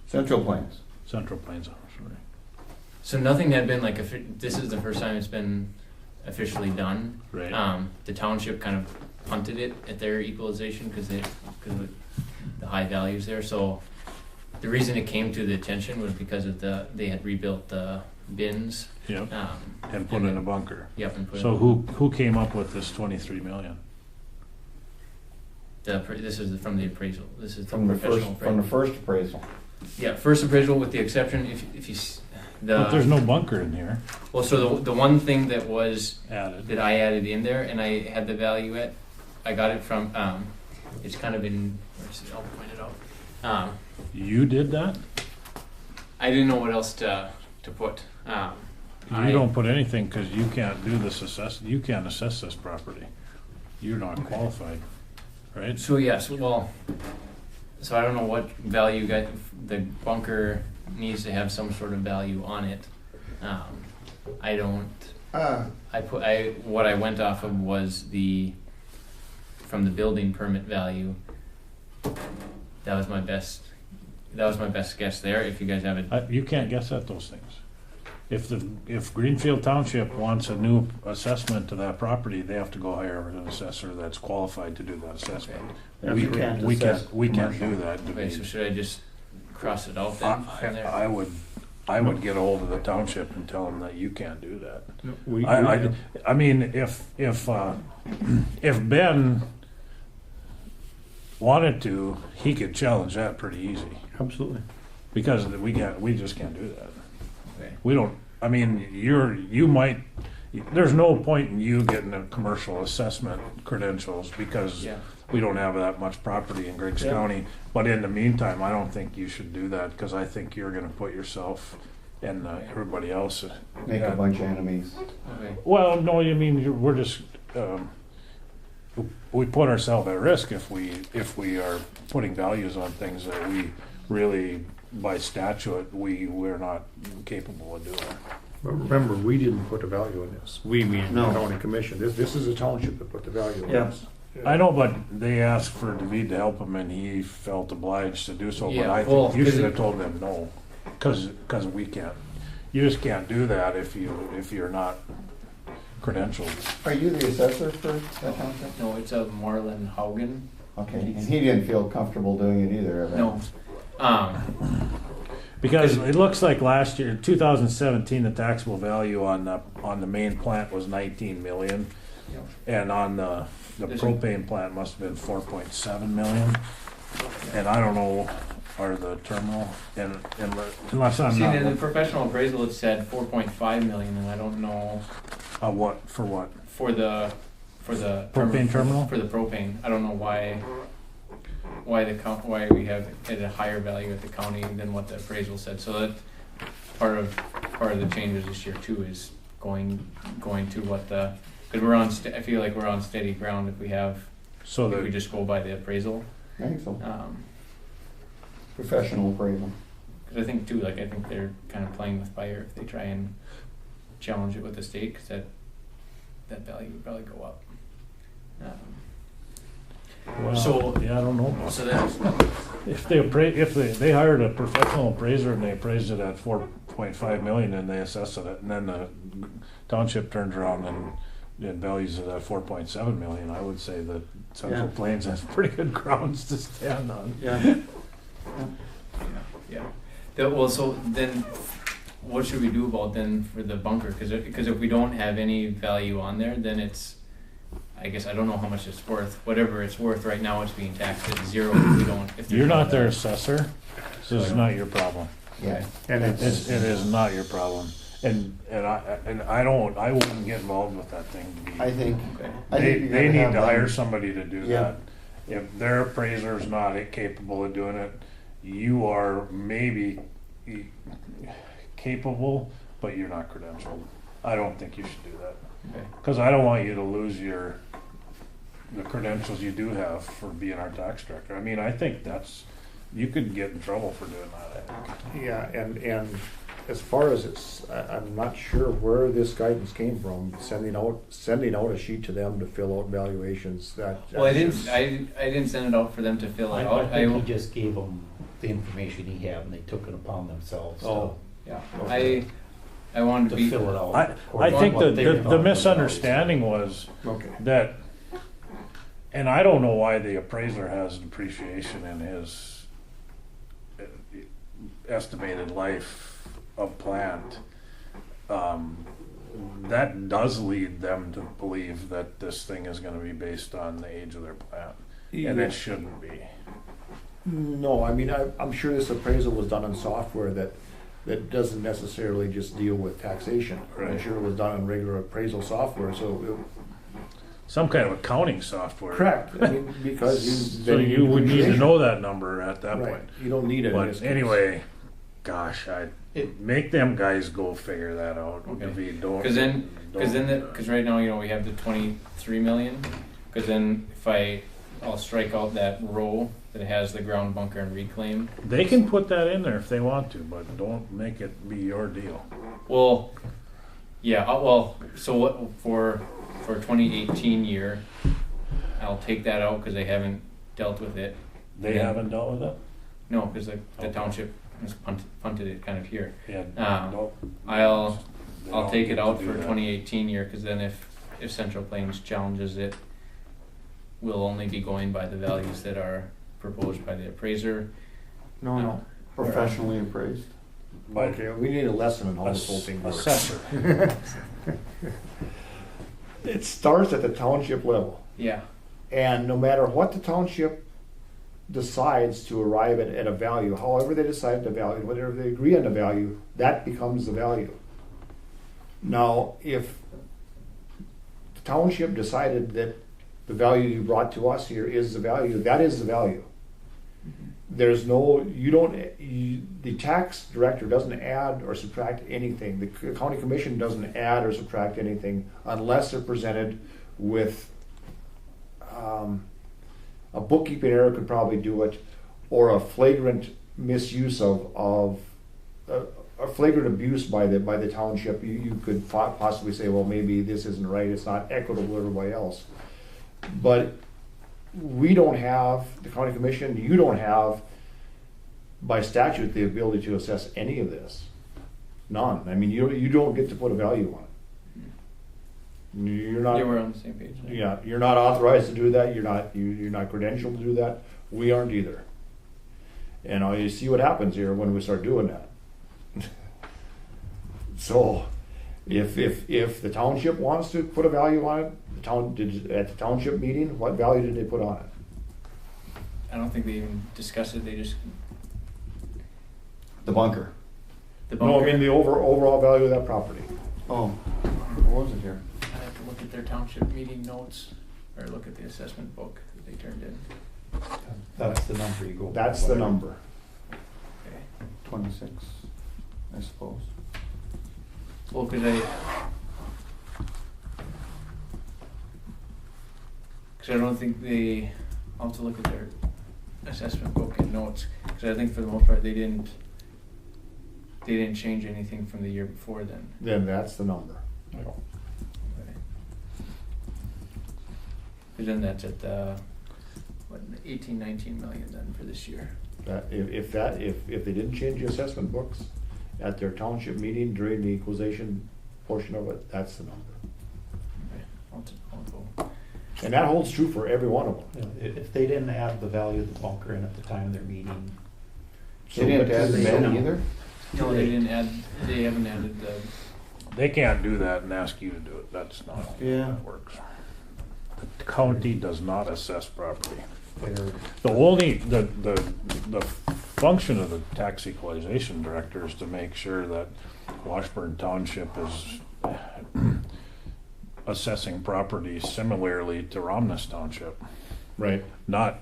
Central Plains. Central Plains, I'm sorry. So nothing had been like, this is the first time it's been officially done. Right. The township kind of punted it at their equalization because of the high values there. So the reason it came to the attention was because of they had rebuilt the bins. Yep. And put in a bunker. Yep. And put So in who came up with this 23 million? this is from the appraisal. This is From the professional first appraisal. Yeah, first appraisal with the exception if you But there's no bunker in here well, so the one thing that was added. that I added in there and I had the value at, I got it from it's kind of in where's it? I'll point it out. You did that? I didn't know what else to put. You don't put anything because you can't do this you can't assess this property. You're not qualified, right? So yes, well, so I don't know what value you got. The bunker needs to have some sort of value on it. I don't. What I went off of was from the building permit value. That was my best guess there. If you guys have it, You can't guess at those things. If Greenfield Township wants a new assessment to that property, they have to go hire an assessor that's qualified to do that assessment. Yeah, We you can't we assess can't we can't commercial. do that. okay. So should I just cross it out then? from there? I would get a hold of the township and tell them that you can't do that. I mean, if Ben wanted to, he could challenge that pretty easy Absolutely. because we just can't do that. Okay. We don't. I mean, you might. There's no point in you getting a commercial assessment credentials because Yeah. we don't have that much property in Griggs County. But in the meantime, I don't think you should do that because I think you're going to put yourself and everybody else. Make a bunch of enemies. Okay. Well, no, you mean we're just we put ourselves at risk if we are putting values on things that we really by statute we're not capable of doing. But remember, we didn't put a value in this. We mean No. the county commission. This is a township that put the value in Yeah. this. I know, but they asked for David to help him, and he felt obliged to do so. But Yeah, I think well, you 'cause should it- have told them no, because we can't You just can't do that if you're not credentialed. Are you the assessor for that township? No, it's a Marlon Haugen. Okay, and he didn't feel comfortable doing it either. No. Because it looks like last year, 2017, the taxable value on the main plant was 19 million, and on the propane plant must have been 4.7 million. And I don't know, or the terminal, and unless I'm See, not. in the professional appraisal, it said 4.5 million, and I don't know What for what? for the Propane terminal? For the propane, I don't know why we have it at a higher value at the county than what the appraisal said. So that part of the changes this year too is going to what the, because I feel like we're on steady ground if we just go by the appraisal. I think so. Professional appraisal. Because I think too, I think they're kind of playing with fire if they try and challenge it with the state, because that value would probably go up. Well, So yeah, I don't know. So that's If they hired a professional appraiser and they appraised it at 4.5 million and they assessed it, and then the township turns around and values it at 4.7 million, I would say that Central Plains has pretty good grounds to stand on. Yeah. Well, so then, what should we do about then for the bunker? Because if we don't have any value on there, then it's, I guess I don't know how much it's worth. Whatever it's worth right now, it's being taxed at zero. If we don't. If You're not their assessor. So it's not your problem. Yeah. And It is not your problem. And I wouldn't get involved with that thing. I think. Okay. They need to hire somebody to do Yeah. that. If their appraiser's not capable of doing it, you are maybe capable, but you're not credentialed. I don't think you should do that. Okay. Because I don't want you to lose the credentials you do have for being our tax director. I mean, I think you could get in trouble for doing that, I think. Yeah, and as far as I'm not sure where this guidance came from, sending out a sheet to them to fill out valuations. Well, I didn't send it out for them to fill it out. I think he just gave them the information he had, and they took it upon themselves Yeah. Okay. I wanted to to be. fill it out. I according think to what that they the thought misunderstanding was Okay. that, and I don't know why the appraiser has depreciation in his estimated life of plant. That does lead them to believe that this thing is gonna be based on the age of their plant, and it shouldn't be. No, I mean, I'm sure this appraisal was done in software that doesn't necessarily just deal with taxation. I'm Right. sure it was done in regular appraisal software, so. Some kind of accounting software. Correct, I mean, because you. So then you would need to depreciation. know that number at that Right. point. You don't need it in this But case. anyway, gosh, make them guys go figure that out. Okay. If you don't. Because right now, we have the 23 million. Because then I'll strike out that row that has the ground bunker and reclaim. They can put that in there if they want to, but don't make it be your deal. Well, yeah. So what for 2018 year, I'll take that out because they haven't dealt with it. They Yeah. haven't dealt with it? No, because the Okay. township has punted it kind of here. Yeah. I'll They I'll don't take get it to out do for that. 2018 year, because then if Central Plains challenges it, we'll only be going by the values that are proposed by the appraiser. No. Professionally appraised. But Okay, we need a lesson in how this whole thing works. assessor. It starts at the township level. Yeah. And no matter what the township decides to arrive at a value, however they decide the value, whatever they agree on the value, that becomes the value. Now, if the township decided that the value you brought to us here is the value, that is the value. There's no, the tax director doesn't add or subtract anything. The county commission doesn't add or subtract anything unless they're presented with a bookkeeping error could probably do it, or a flagrant misuse of a flagrant abuse by the township. You could possibly say, well, maybe this isn't right, it's not equitable to everybody else. But we don't have, the county commission, you don't have by statute the ability to assess any of this. None. I mean, you don't get to put a value on it. You're not. Yeah, we're on the same page. now. Yeah, you're not authorized to do that. You're not credentialed to do that. We aren't either. And you see what happens here when we start doing that. So, if the township wants to put a value on it, at the township meeting, what value did they put on it? I don't think they even discussed it. They just The bunker. the No, bunker. I mean the overall value of that property. Oh, what was it here? I have to look at their township meeting notes or look at the assessment book that they turned in. That's the number you go. by, That's the whatever. number. Okay. 26, I suppose. Well, because I don't think they. I'll have to look at their assessment book and notes because I think for the most part they didn't change anything from the year before then. Then that's the number. Because then that's at 18-19 million then for this year. That if they didn't change the assessment books at their township meeting during the equalization portion of it, that's the number. Okay. I'll go. And that holds true for every one of them. You know, if they didn't add the value of the bunker in at the time of their meeting, They didn't add the bed either? No, they didn't add. They haven't added the. They can't do that and ask you to do it. That's not how Yeah. that works. The county does not assess property. they're The only, the function of the tax equalization director is to make sure that Washburn Township is assessing property similarly to Romney Township, Right. not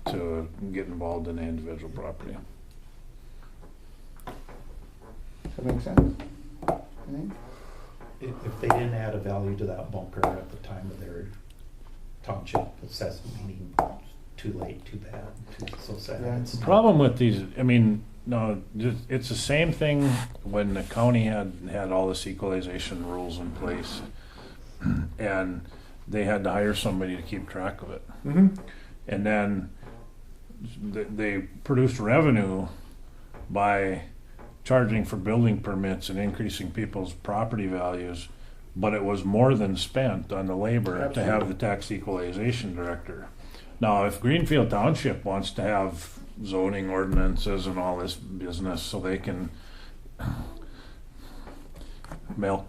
to get involved in the individual property. That makes sense. I think. if they didn't add a value to that bunker at the time of their township assessment meeting, too late, too bad, so sad. Yeah. It's not- Problem with these, I mean, no, it's the same thing when the county had all this equalization rules in place, and they had to hire somebody to keep track of it. Mm-hmm. And then they produced revenue by charging for building permits and increasing people's property values, but it was more than spent on the labor to have the tax equalization director. Now, if Greenfield Township wants to have zoning ordinances and all this business so they can milk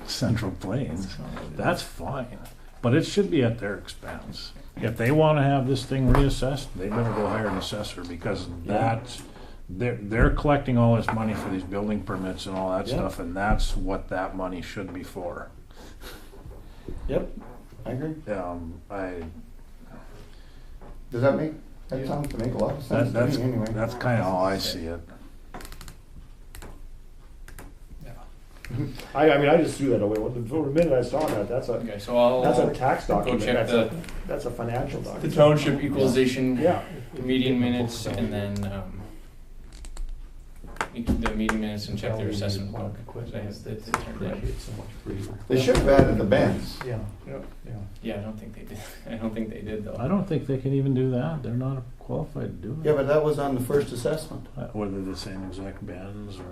Central Plains, that's fine, but it should be at their expense. If they want to have this thing reassessed, they better go hire an assessor, because that's, they're collecting all this money for these building permits and all that Yeah. stuff, and that's what that money should be for. Yep, I agree. Does that make, that sounds to make a lot of sense to me anyway. That's kind of how I see it. I mean, I just threw that away. The minute I saw that, that's Okay, so I'll a tax go document. check That's a financial the document. township equalization Yeah. meeting minutes and then the meeting minutes and check their assessment book. So I have that turned in. Appreciate so much for you. They should have added the bends. Yeah, Yep. yeah. Yeah, I don't think they did. I don't think they did though. I don't think they can even do that. They're not qualified to do Yeah, it. but that was on the first assessment. Whether the same exact bands or,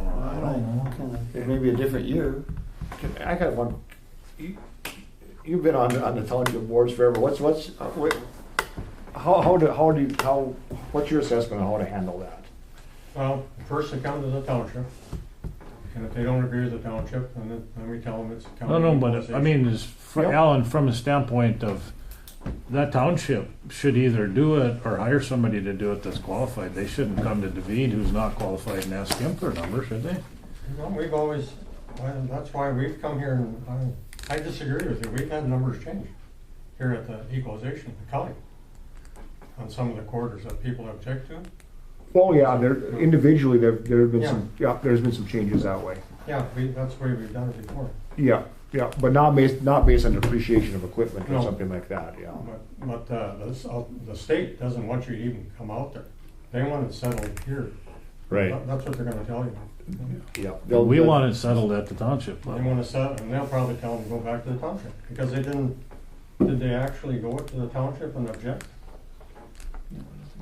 I don't know, kinda, maybe a different year. I got one. You've been on the township boards forever. What's what's your assessment on how to handle that? Well, first they come to the township, and if they don't agree with the township, then we tell them it's a county. No, but I equalization. mean, Yep. Alan, from a standpoint of, that township should either do it or hire somebody to do it that's qualified. They shouldn't come to David, who's not qualified, and ask him for a number, should they? Well, we've always, well, that's why we've come here, and I disagree with you, we've had numbers change here at the equalization, the county, on some of the quarters that people object to. Oh yeah, individually there have been there's been some changes that way. Yeah, that's the way we've done it before. Yeah, but not based on depreciation of equipment or No. something like that. Yeah. But the state doesn't want you to even come out there. They want it settled here. That's what they're gonna tell you. Yeah. We want it settled at the township They level. wanna settle, and they'll probably tell them to go back to the township, because did they actually go to the township and object?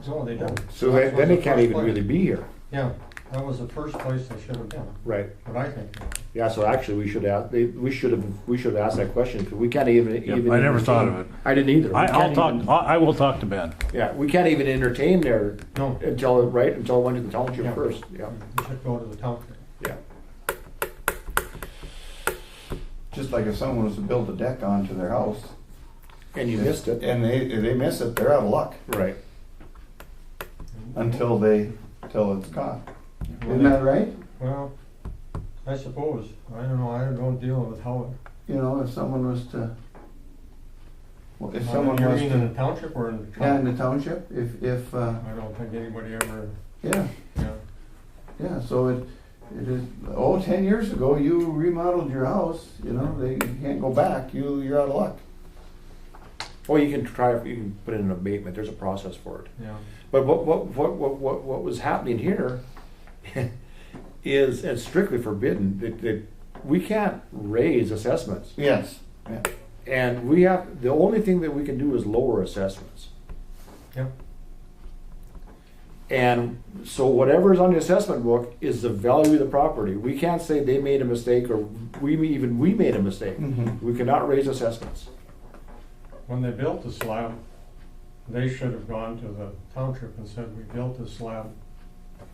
No, they didn't. So That then was they the can't first even place. really be here. Yeah, That was the first place they should have been, Right. what I think. Yeah, so actually, we should ask, we should have asked that question, because we can't even. I never thought of it. I didn't either. We I'll can't talk, even- I will talk to Ben. Yeah, we can't even entertain there No. until it went to the township Yeah. first, yeah. You should go to the township. Yeah. Just like if someone was to build a deck onto their house. And you missed it. And they miss it, they're out of luck Right. till it's gone. Isn't that right? Well, I suppose, I don't know, I don't deal with how, You know, if someone was to, well, if you someone was mean in to, the township or in the yeah, in town? the township, if, I don't think anybody ever, yeah, yeah. so it is, 10 years ago, you remodeled your house, you know, you can't go back, you're out of luck. Or you can put in an abatement, there's a process for it. Yeah. But what was happening here is, and strictly forbidden, that we can't raise assessments. Yes. Yeah. And the only thing that we can do is lower assessments. Yep. And so whatever's on the assessment book is the value of the property. We can't say they made a mistake or we made a mistake. Mm-hmm. We cannot raise assessments. When they built the slab, they should have gone to the township and said, we built this slab.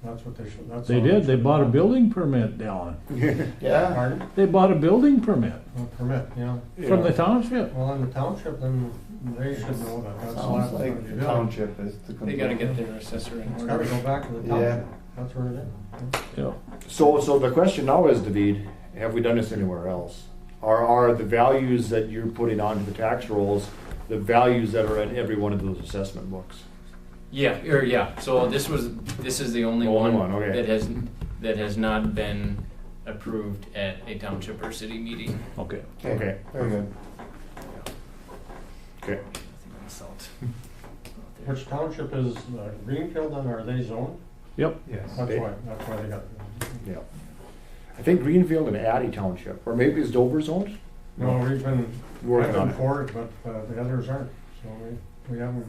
That's what they should, that's all. They did, they should bought a have building permit, Dylan. done. Yeah. Pardon? They bought a building permit A permit, yeah. from the township. Well, in the township, then they should know that that slab Sounds is gonna like be the built. township is the. They gotta get their assessor in It's gotta order. go back to the Yeah. township. That's where it is. Yeah. So the question now is, David, have we done this anywhere else? Are the values that you're putting onto the tax rolls the values that are in every one of those assessment books? Yeah, so this is the only The only one one, okay. that has not been approved at a township or city meeting. Okay. Okay. Very good. Okay. Which township is Greenfield and are they zoned? Yep. Yes. That's They- why they got. Yeah. I think Greenfield and Addy Township, or maybe it's Dover zoned? No, we've been, Working I've on been it. for it, but the others aren't, so we haven't.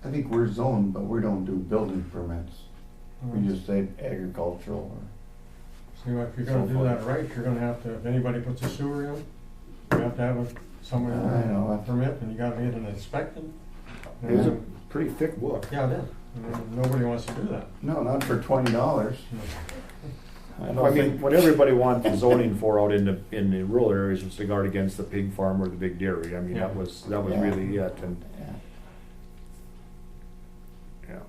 I think we're zoned, but we don't do building permits. We just say agricultural See, if you're gonna do that right, you're gonna have to, if anybody puts a sewer in, you have to have somewhere I know. a permit, and you gotta get it inspected. It's a pretty thick book. Yeah, it is. And nobody wants to do that. No, not for $20. I mean, what everybody wants zoning for out in the rural areas was to guard against the pig farm or the big dairy. I mean, that was Yeah. really it, and, Yeah. yeah.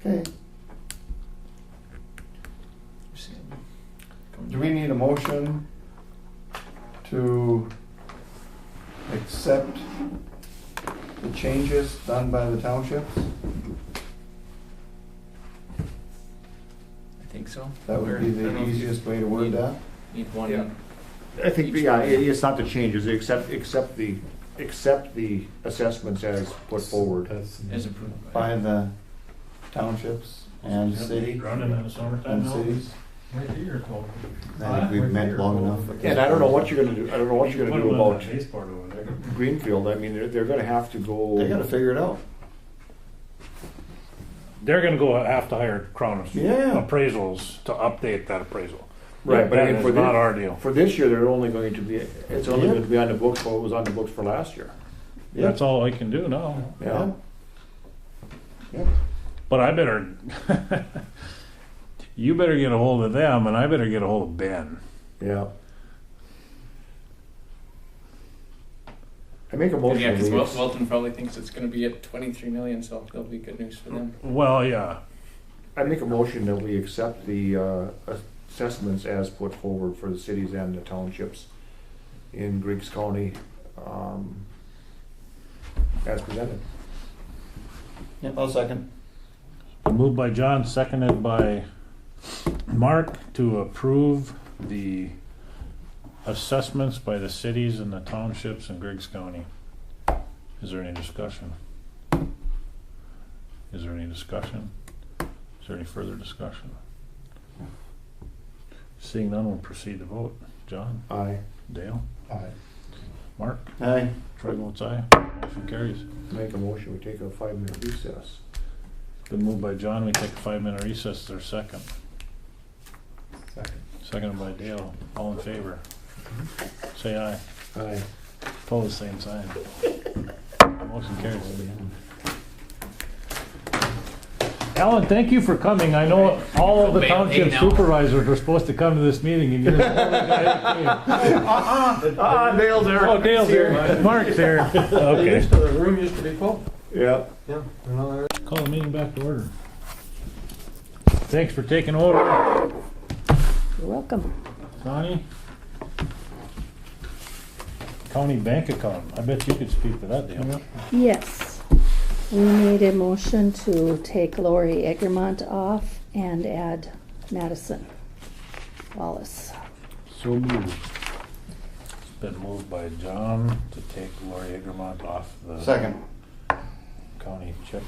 Okay, do we need a motion to accept the changes done by the townships? I think so. That would be I don't know the if you easiest way to word that. Need one. Yeah. I think, yeah, it's not the changes, accept the assessments as put forward. As approved By the townships and city Running in the summertime and now. cities. Wait till you're told. I think we've met long enough. And I don't know what you're gonna do, about baseboard over there. Greenfield. I mean, they're gonna have to go. They gotta figure it out. They're gonna have to hire Crown Yeah. appraisals to update that appraisal. Right, but I That mean, is for not this, our deal. for this year, they're only going to be, it's only going to be on the books what was on the books for last year. That's all I can do now. Yeah. Yeah. But I better, you better get a hold of them and I better get a hold of Ben. Yeah. I make a motion. Yeah, because that we- Wilton probably thinks it's gonna be at 23 million, so that'll be good news for them. Well, yeah. I make a motion that we accept the assessments as put forward for the cities and the townships in Griggs County, as presented. Yep, I'll second. Moved by John, seconded by Mark to approve the assessments by the cities and the townships in Griggs County. Is there any discussion? Is there any discussion? Is there any further discussion? Seeing none, we'll proceed to vote. John? Aye. Dale? Aye. Mark? Aye. Troy votes aye. Motion carries. Make a motion, we take a 5-minute recess. Been moved by John, we take a 5-minute recess, is there a second? Second. Seconded by Dale, all in favor? Say aye. Aye. Opposed, same sign. Motion carries. Alan, thank you for coming. I know all of the township supervisors were supposed to come to this meeting and you're the only guy who came. Dale's there. Oh, Dale's there. Mark's there. Okay. The room used to be full. Yeah. Yeah. Call the meeting back to order. Thanks for taking over. You're welcome. Connie? County bank account. I bet you could speak to that, Dale. Yes. We made a motion to take Lori Egremont off and add Madison Wallace. So moved. It's been moved by John to take Lori Egremont off the Second. county check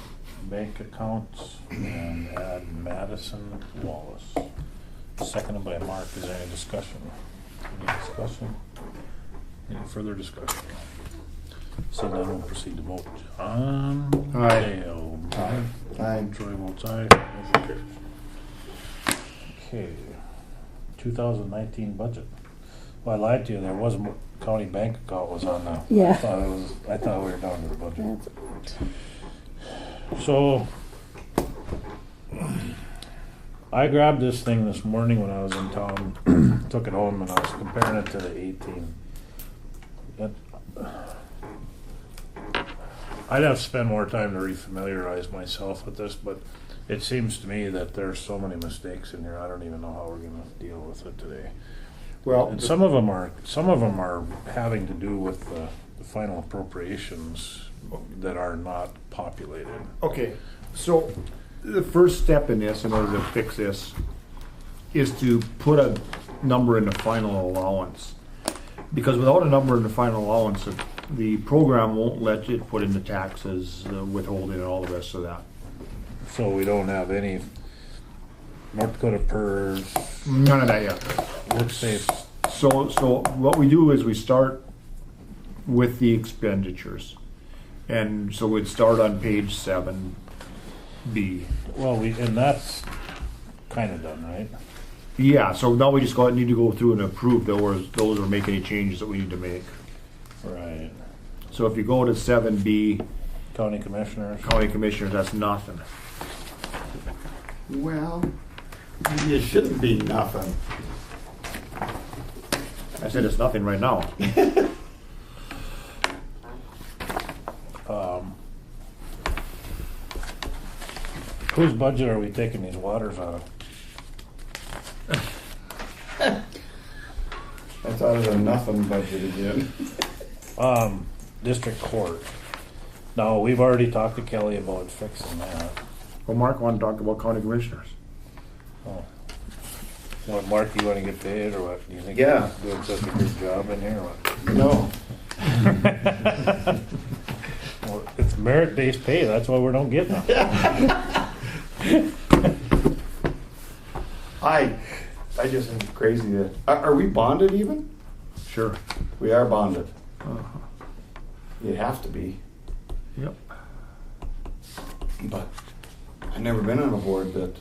bank accounts and add Madison Wallace. Seconded by Mark. Is there any discussion? Any discussion? Any further discussion? So then we'll proceed to vote. John? Aye. Dale? Aye. Troy votes aye. Motion carries. Okay. 2019 budget. Well, I lied to you. There was a county bank account was on the. Yeah. I thought we were down to the budget. That's So I grabbed this thing this morning when I was in town, took it home, and I was comparing it to the 18. I'd have to spend more time to refamiliarize myself with this, but it seems to me that there's so many mistakes in here. I don't even know how we're going to deal with it today. Well, And some of them are having to do with the final appropriations that are not populated. okay, so the first step in this, in order to fix this, is to put a number in the final allowance. Because without a number in the final allowance, the program won't let it put in the taxes, withholding, and all the rest of that. So we don't have any North Dakota PERS. None of that yet. Looks safe. So what we do is we start with the expenditures. And so we'd start on page 7B. Well, and that's kind of done, right? Yeah, so now we just need to go through and approve those or make any changes that we need to make. Right. So if you go to 7B, County commissioners. county commissioners, that's nothing. Well, it shouldn't be nothing. I said it's nothing right now. Whose budget are we taking these waters out of? I thought it was a nothing budget again. District court. No, we've already talked to Kelly about fixing that. Well, Mark wanted to talk about county commissioners. Oh. What, Mark, you want to get paid or what? Do you think Yeah. you're doing such a good job in here or what? No. Well, it's merit-based pay, that's why we don't get none. I just think it's crazy that, are we bonded even? Sure. We are bonded. Uh-huh. You have to be. Yep. But I've never been on a board that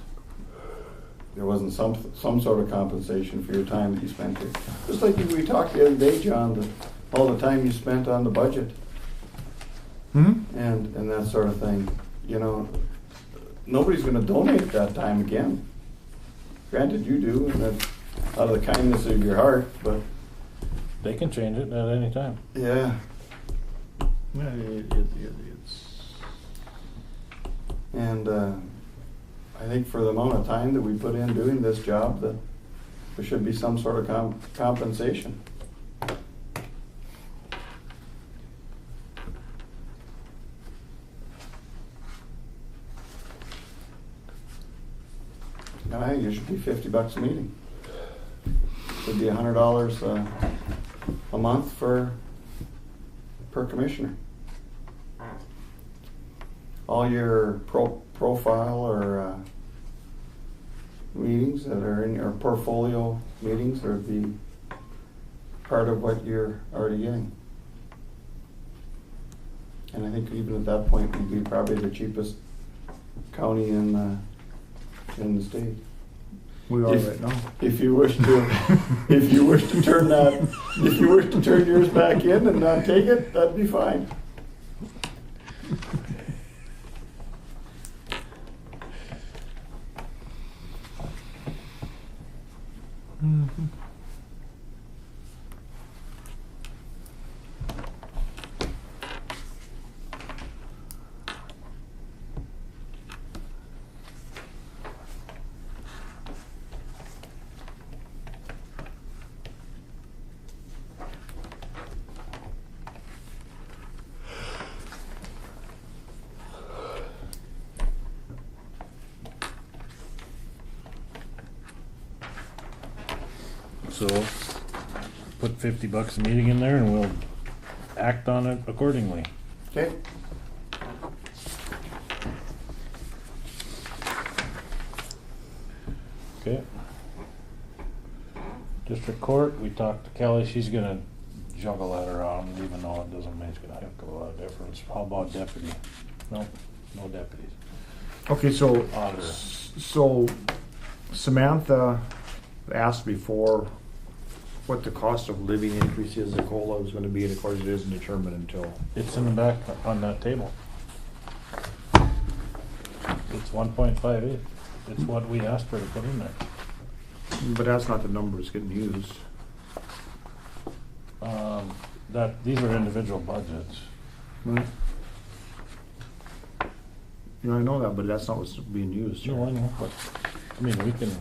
there wasn't some sort of compensation for your time that you spent here. Just like we talked the other day, John, that all the time you spent on the budget and that sort of thing. You know, nobody's going to donate that time again. Granted, you do, and that's out of the kindness of your heart, but They can change it at any time. yeah. Yeah, it's And I think for the amount of time that we put in doing this job, that there should be some sort of compensation. And I think it should be $50 a meeting. Would be $100 a month per commissioner. All your profile or meetings that are in your portfolio meetings would be part of what you're already getting. And I think even at that point, we'd be probably the cheapest county in the state. We are right now. If you wish to, if you wish to turn yours back in and not take it, that'd be fine. So put $50 a meeting in there and we'll act on it accordingly. Okay. Okay. District Court, we talked to Kelly, she's gonna juggle that around, even though it doesn't make a heck of a lot of difference. How about deputy? No deputies. Okay, so, Auditor. so Samantha asked before what the cost of living increase is, the COLA is gonna be, and of course it isn't determined until. It's in the back on that table. It's 1.58. It's what we asked her to put in there. But that's not the number that's getting used. These are individual budgets. Right. You know, I know that, but that's not what's being used. No, I know, but, I mean, we can,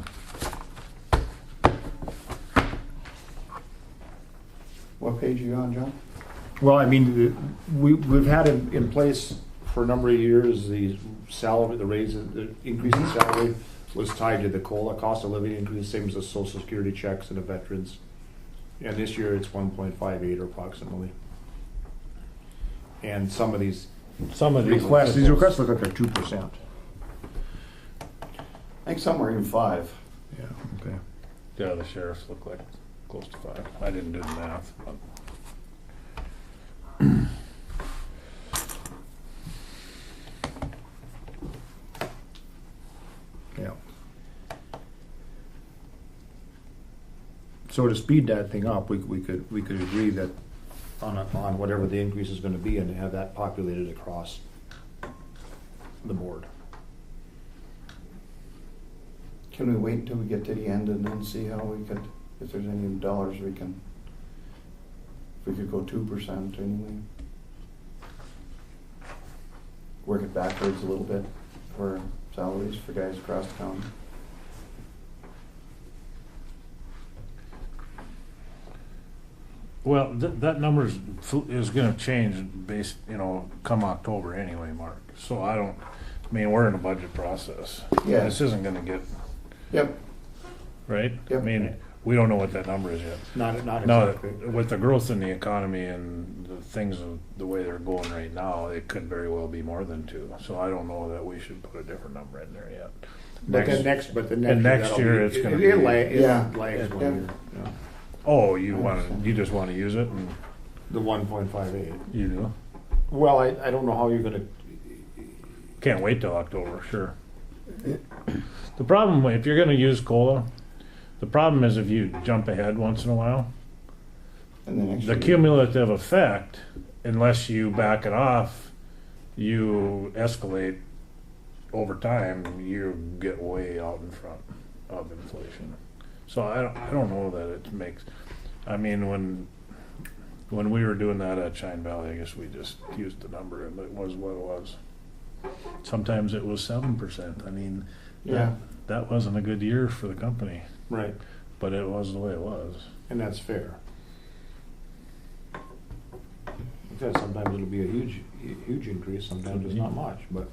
What page are you on, John? Well, I mean, we've had it in place for a number of years, the salary, the raise, the increase in salary was tied to the COLA, cost of living increase, same as the social security checks and the veterans. And this year it's 1.58 approximately. And some of these requests look like they're 2%. I think somewhere in 5. Yeah, okay. yeah, the sheriffs look like close to 5. I didn't do the math, but. Yeah. So to speed that thing up, we could agree that on whatever the increase is gonna be and have that populated across the board. Can we wait until we get to the end and then see how we could, if there's any dollars we can, if we could go 2% anyway? Work it backwards a little bit for salaries for guys across town. Well, that number is gonna change based, come October anyway, Mark. So we're in a budget process. Yeah. This isn't gonna get, Yep. right? Yep. I mean, we don't know what that number is yet. Not No, exactly. with the growth in the economy and the things, the way they're going right now, it could very well be more than 2. So I don't know that we should put a different number in there yet. But next next year it's gonna be. lags Yeah. one Yeah. year. Yeah. Oh, you just wanna use it and The 1.58. you do? Well, I don't know how you're gonna. Can't wait till October, sure. The problem, if you're gonna use COLA, the problem is if you jump ahead once in a while, And then the cumulative effect, unless you back it off, you escalate over time, you get way out in front of inflation. So I don't know that it makes, I mean, when we were doing that at Chine Valley, I guess we just used the number and it was what it was. Sometimes it was 7%. I mean, Yeah. that wasn't a good year for the company, Right. but it was the way it was. And that's fair. Because sometimes it'll be a huge increase, sometimes it's not much, but.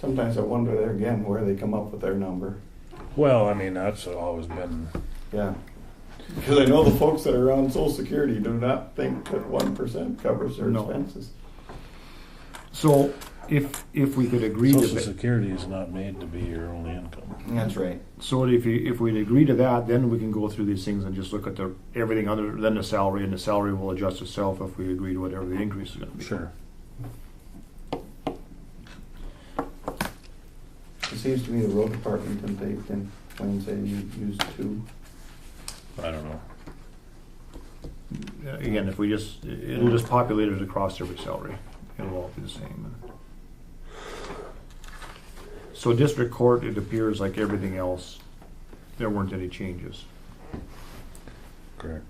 Sometimes I wonder there again where they come up with their number. Well, I mean, that's always been, Yeah. Because I know the folks that are on Social Security do not think that 1% covers their No. expenses. So if we could agree to Social that, Security is not made to be your only income. That's right. so if we'd agree to that, then we can go through these things and just look at everything other than the salary, and the salary will adjust itself if we agree to whatever the increase is gonna be. Sure. It seems to me the road department can claim say you used 2. I don't know. Again, if we just, it'll just populate it across every salary. It'll all be the same. So district court, it appears like everything else, there weren't any changes. Correct.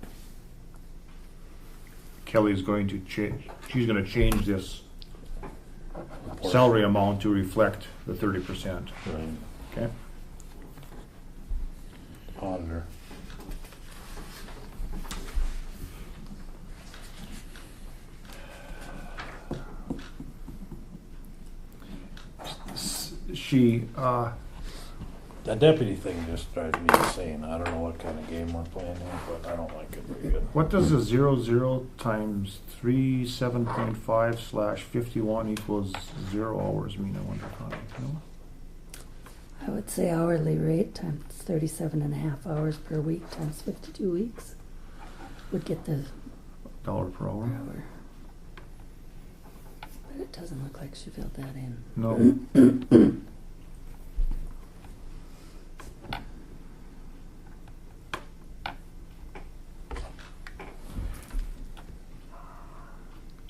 Kelly's going to change, she's gonna change this salary amount to reflect the 30%. Right. Okay? Auditor. She, That deputy thing just drives me insane. I don't know what kind of game we're playing here, but I don't like it very good. what does the 00 times 37.5/51 equals 0 hours mean, I wonder, Connie, you know? I would say hourly rate times 37.5 hours per week times 52 weeks would get the $1 per hour? hour. But it doesn't look like she filled that in. No.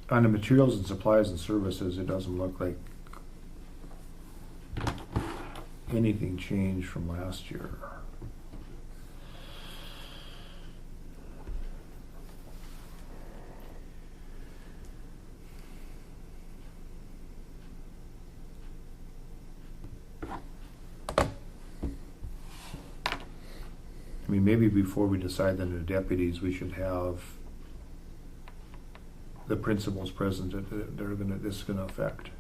On the materials and supplies and services, it doesn't look like anything changed from last year. I mean, maybe before we decide on the deputies, we should have the principals present that they're gonna, this is gonna affect.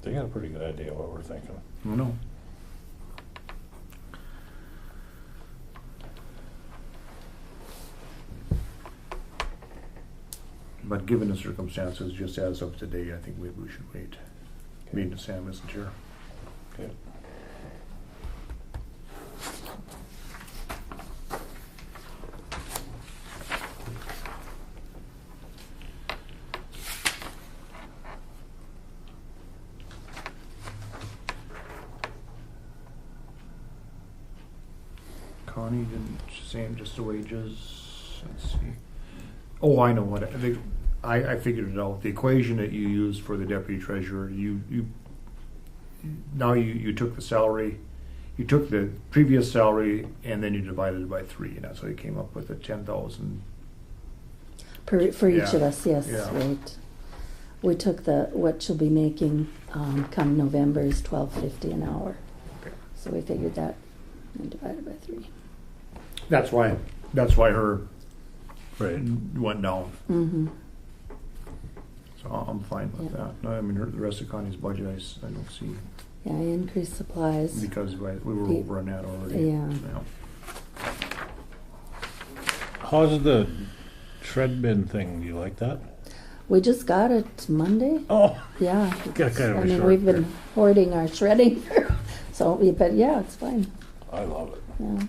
They got a pretty good idea what we're thinking. I know. But given the circumstances, just as of today, I think maybe we should wait. Meeting Sam isn't here. Okay. Connie didn't, Sam just the wages, let's see. Oh, I know what, I figured it out. The equation that you used for the deputy treasurer, you took the salary, you took the previous salary and then you divided it by 3, and that's how you came up with the 10,000. For each Yeah. of us, yes, Yeah. right. We took what she'll be making come November is $12.50 an hour. Okay. So we figured that and divided by 3. That's why her Right. went down. Mm-hmm. So I'm fine with Yeah. that. No, I mean, the rest of Connie's budget, I don't see, Yeah, I increased supplies. because we were over on that already. Yeah. How's the shred bin thing? Do you like that? We just got it Monday. Oh, Yeah. got kind of I a mean, short we've been break. hoarding our shredding. But yeah, it's fine. I love it. Yeah.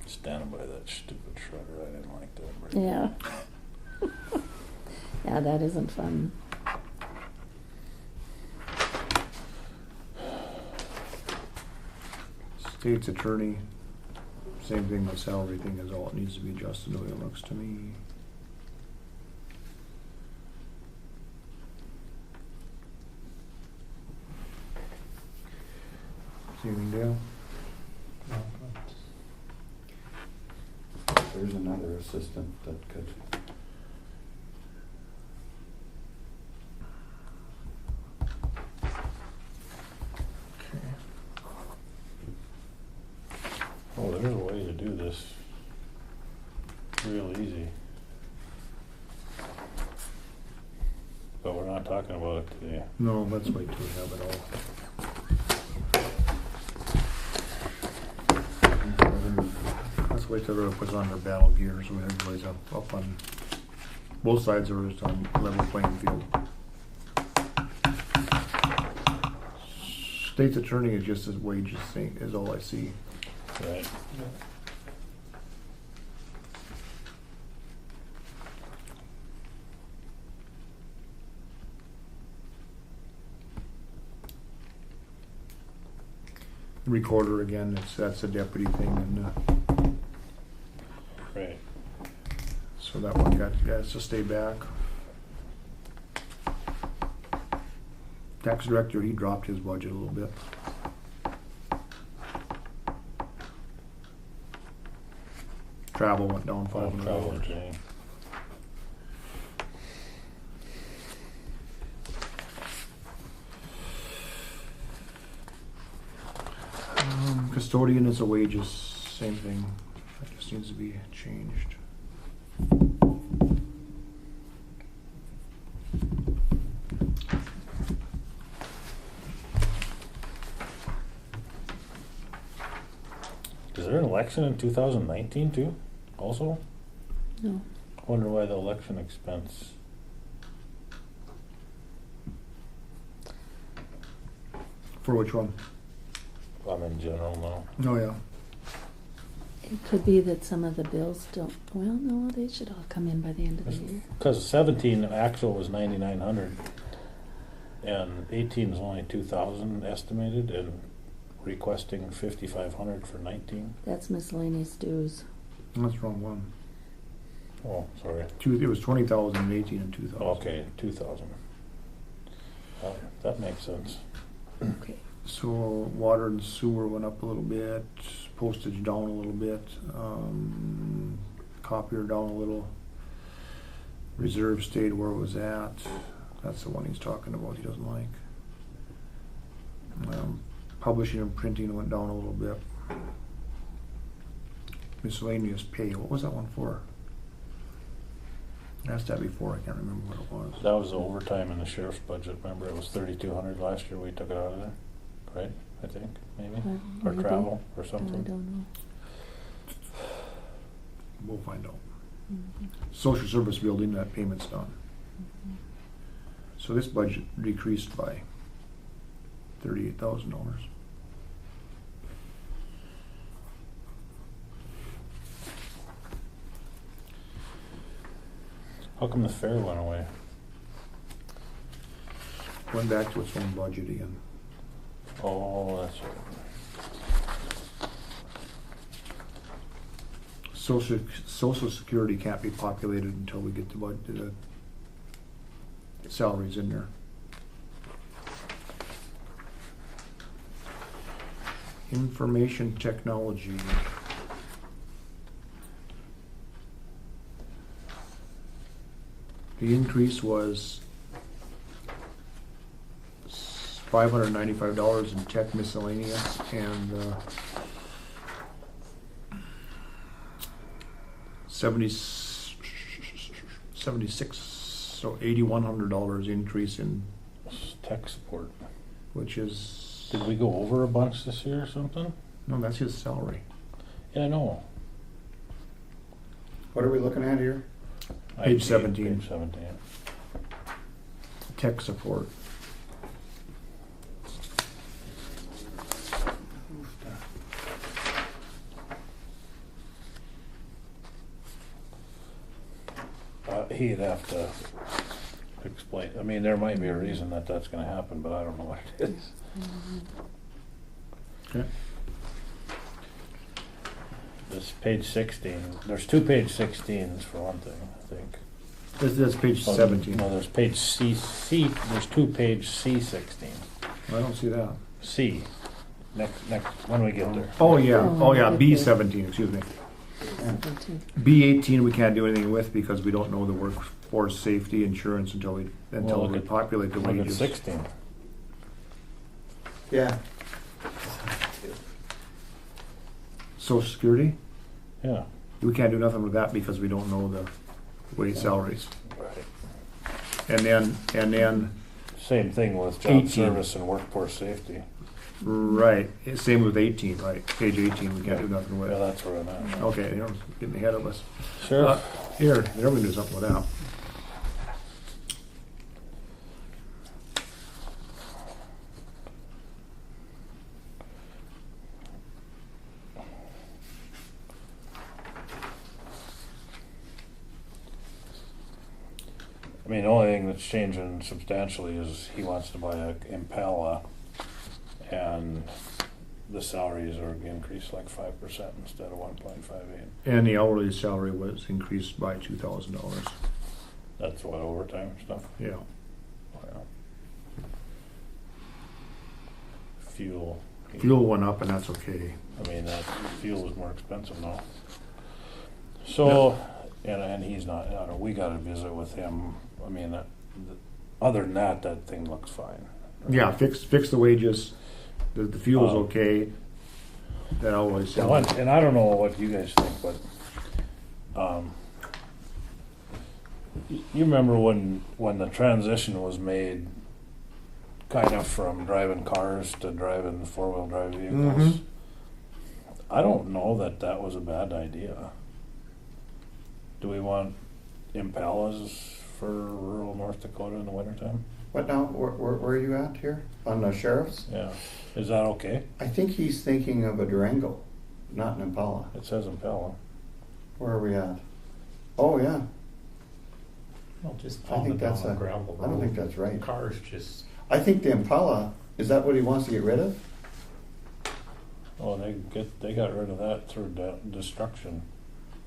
Standing by that stupid shredder. I didn't like that. break. Yeah. Yeah, that isn't fun. State's attorney, same thing, the salary thing is all it needs to be adjusted the way it looks to me. See anything, Dale? There's another assistant that could. Oh, there's a way to do this real easy. But we're not talking about it today. No, let's wait till we have it all. Let's wait till everyone puts on their battle gear so everybody's up on, both sides are just on level playing field. State's attorney is just as wages thing is all I see. Right. recorder again, that's a deputy thing, and Right. so that one has to stay back. Tax director, he dropped his budget a little bit. Travel went down $500. Okay. Custodian is a wages, same thing. That just needs to be changed. Is there an election in 2019 too, also? No. Wonder why the election expense. For which one? I'm in general now. Oh, yeah. It could be that some of the bills don't, well, no, they should all come in by the end of the year. Because 17 actual was 9,900, and 18 is only 2,000 estimated, and requesting 5,500 for 19. That's miscellaneous dues. That's the wrong one. Oh, sorry. It was 20,000 in 18 and 2,000. Okay, 2,000. That makes sense. Okay. So water and sewer went up a little bit, postage down a little bit, copier down a little. Reserve stayed where it was at. That's the one he's talking about, he doesn't like. Publishing and printing went down a little bit. Miscellaneous pay, what was that one for? I asked that before, I can't remember what it was. That was the overtime in the sheriff's budget. Remember, it was 3,200 last year. We took it out of there, right? I think maybe, or Maybe. travel or I something. don't know. We'll find out. Mhm. Social service building, that payment's done. Mhm. So this budget decreased by $38,000. How come the fair went away? Went back to its own budget again. Oh, that's right. Social Security can't be populated until we get the salaries in there. Information technology. The increase was $595 in tech miscellaneous and 76, so $8,100 increase in, Tech support. which is, Did we go over a bunch this year or something? no, that's his salary. Yeah, I know. What are we looking at here? Page 17. Page 17. Tech support. He'd have to explain. I mean, there might be a reason that that's going to happen, but I don't know what it is. Okay. This page 16. There's two page 16s for one thing, I think. That's page Oh, 17. No, there's page C. There's two page C16. I don't see that. C. Next, when we get there. Oh, yeah, Oh, okay. B17, excuse me. 17. B18 we can't do anything with because we don't know the workforce safety insurance until we Well, look at- populate the Look at wages. 16. Yeah. Social Security, Yeah. we can't do nothing with that because we don't know the wage salaries. Right. And then, Same thing with job 18. service and workforce safety. right, same with 18, right, page 18 we can't do nothing with. Yeah, that's where I'm at. Okay, you're getting ahead of us. Sure. Here, there we can do something with that. I mean, the only thing that's changing substantially is he wants to buy a Impala, and the salaries are increased like 5% instead of 1.58. And the hourly salary was increased by $2,000. That's what, overtime stuff? Yeah. Wow. Fuel. Fuel went up and that's okay. I mean, that fuel is more expensive now. So, and he's not, I don't know, we gotta visit with him. I mean, other than that, that thing looks fine. Yeah, fix the wages. The fuel's okay. That always. And I don't know what you guys think, but you remember when the transition was made, kind of from driving cars to driving 4-wheel drive vehicles. Mm-hmm. I don't know that was a bad idea. Do we want Impalas for rural North Dakota in the wintertime? What now, where are you at here? On the sheriff's? Yeah. Is that okay? I think he's thinking of a Durango, not an Impala. It says Impala. Where are we at? Oh, yeah. Well, just I pound think it that's down on gravel I don't think road. that's right. Cars just, I think the Impala, is that what he wants to get rid of? Oh, they got rid of that through destruction,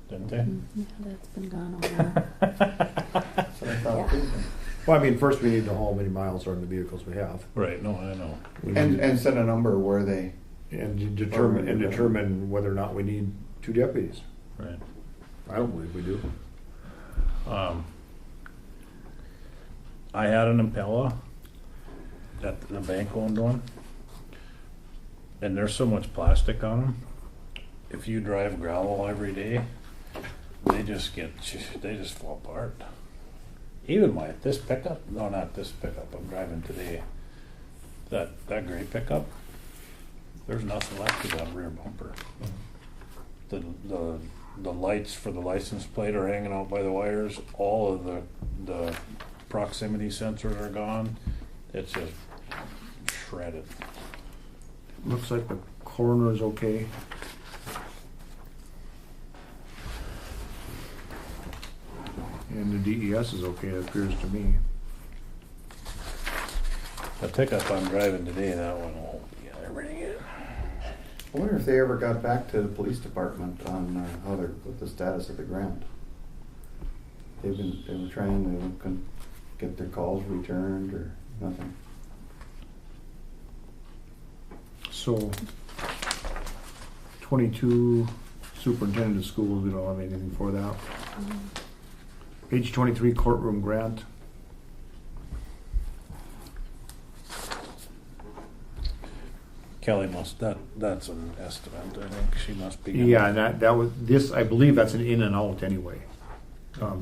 didn't they? Yeah, that's been gone over. That's what I thought too. Well, I mean, first we need to know how many miles are in the vehicles we have. Right. No, I know. We need to- And set a number where they, and determine whether or not we need 2 deputies. Right. I don't believe we do. I had an Impala at the bank owned one, and there's so much plastic on them. If you drive gravel every day, they just fall apart. Even this pickup, no, not this pickup I'm driving today, that gray pickup, there's nothing left of that rear bumper. The lights for the license plate are hanging out by the wires. All of the proximity sensors are gone. It's just shredded. Looks like the coroner's okay. And the DES is okay, it appears to me. The pickup I'm driving today, that one will be everything in. I wonder if they ever got back to the police department on how they're, what the status of the grant. They were trying to get their calls returned or nothing. So, 22 superintendent of schools, we don't have anything for that. Page 23 courtroom grant. Kelly that's an estimate, I think she must be. Yeah, and that was, this, I believe that's an in and out anyway.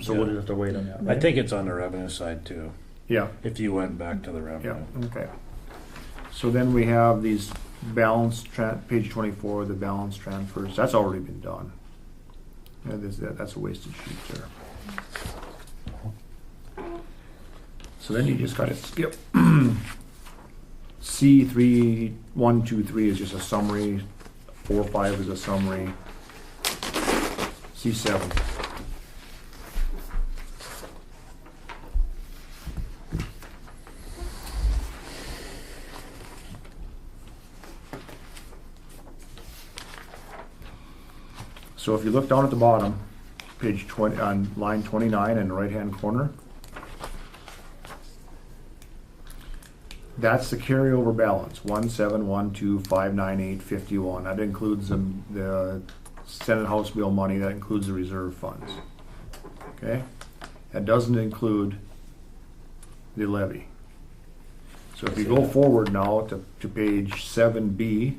So we'll just have to wait on that. I think it's on the revenue side too, Yeah, if you went back to the yeah, revenue. okay. So then we have these page 24, the balance transfers, that's already been done. Yeah, that's a wasted sheet there. So then you just gotta skip. C3, 1, 2, 3 is just a summary, 4, 5 is a summary. C7. So if you look down at the bottom, page 20, on line 29 in the right-hand corner, that's the carryover balance, 171259851. That includes the Senate House bill money, that includes the reserve funds. Okay? That doesn't include the levy. So if you go forward now to page 7B,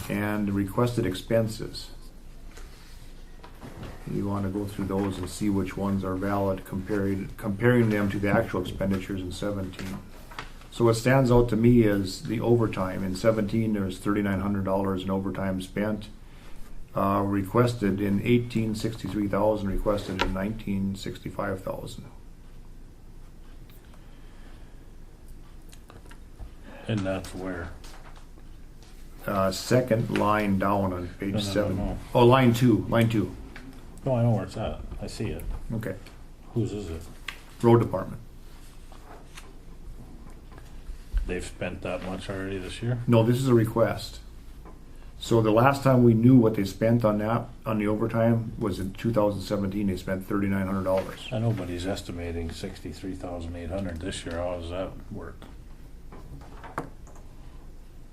and requested expenses. You want to go through those and see which ones are valid, comparing them to the actual expenditures in 17. So what stands out to me is the overtime. In 17, there's $3,900 in overtime spent. Requested in 18, 63,000. Requested in 19, 65,000. And that's where? Second line down on page 7. No. Oh, line 2. No, I know where it's at. I see it. Okay. Whose is it? Road department. they've spent that much already this year? No, this is a request. So the last time we knew what they spent on that, on the overtime, was in 2017. They spent $3,900. I know, but he's estimating 63,800 this year. How does that work?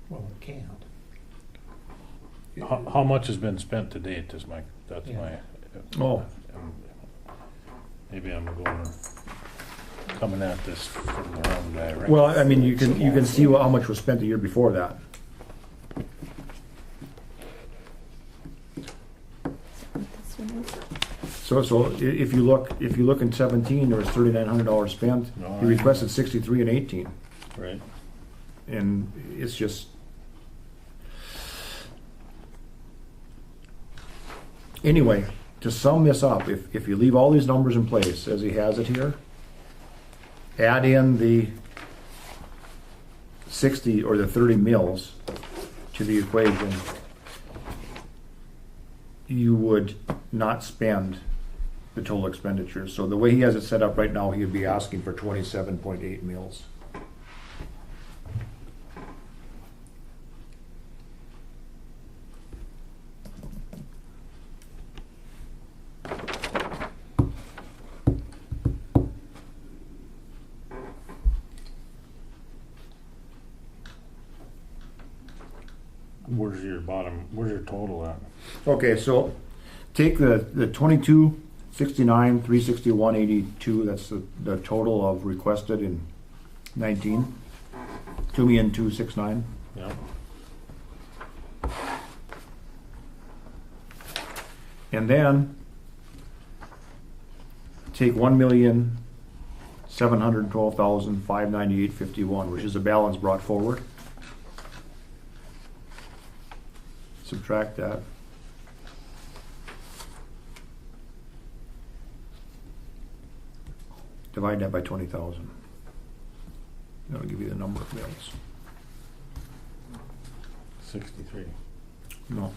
Well, it can't. How much has been spent to date is my, that's Yeah. my. Oh. Maybe I'm coming at this from the wrong direction. Well, I mean, you can see how much was spent the year before that. This one is. So if you look in 17, there was $3,900 spent. No, He I- requested 63 in 18, Right. and it's just. Anyway, to sum this up, if you leave all these numbers in place as he has it here, add in the 60 or the 30 mills to the equation, you would not spend the total expenditures. So the way he has it set up right now, he would be asking for 27.8 mills. Where's your total at? Okay, so take the 2269, 361.82. That's the total of requested in 19. 2,269. Yeah. And then take 1,712,598.51, which is the balance brought forward. Subtract that. Divide that by 20,000. That'll give you the number of mills. 63. No.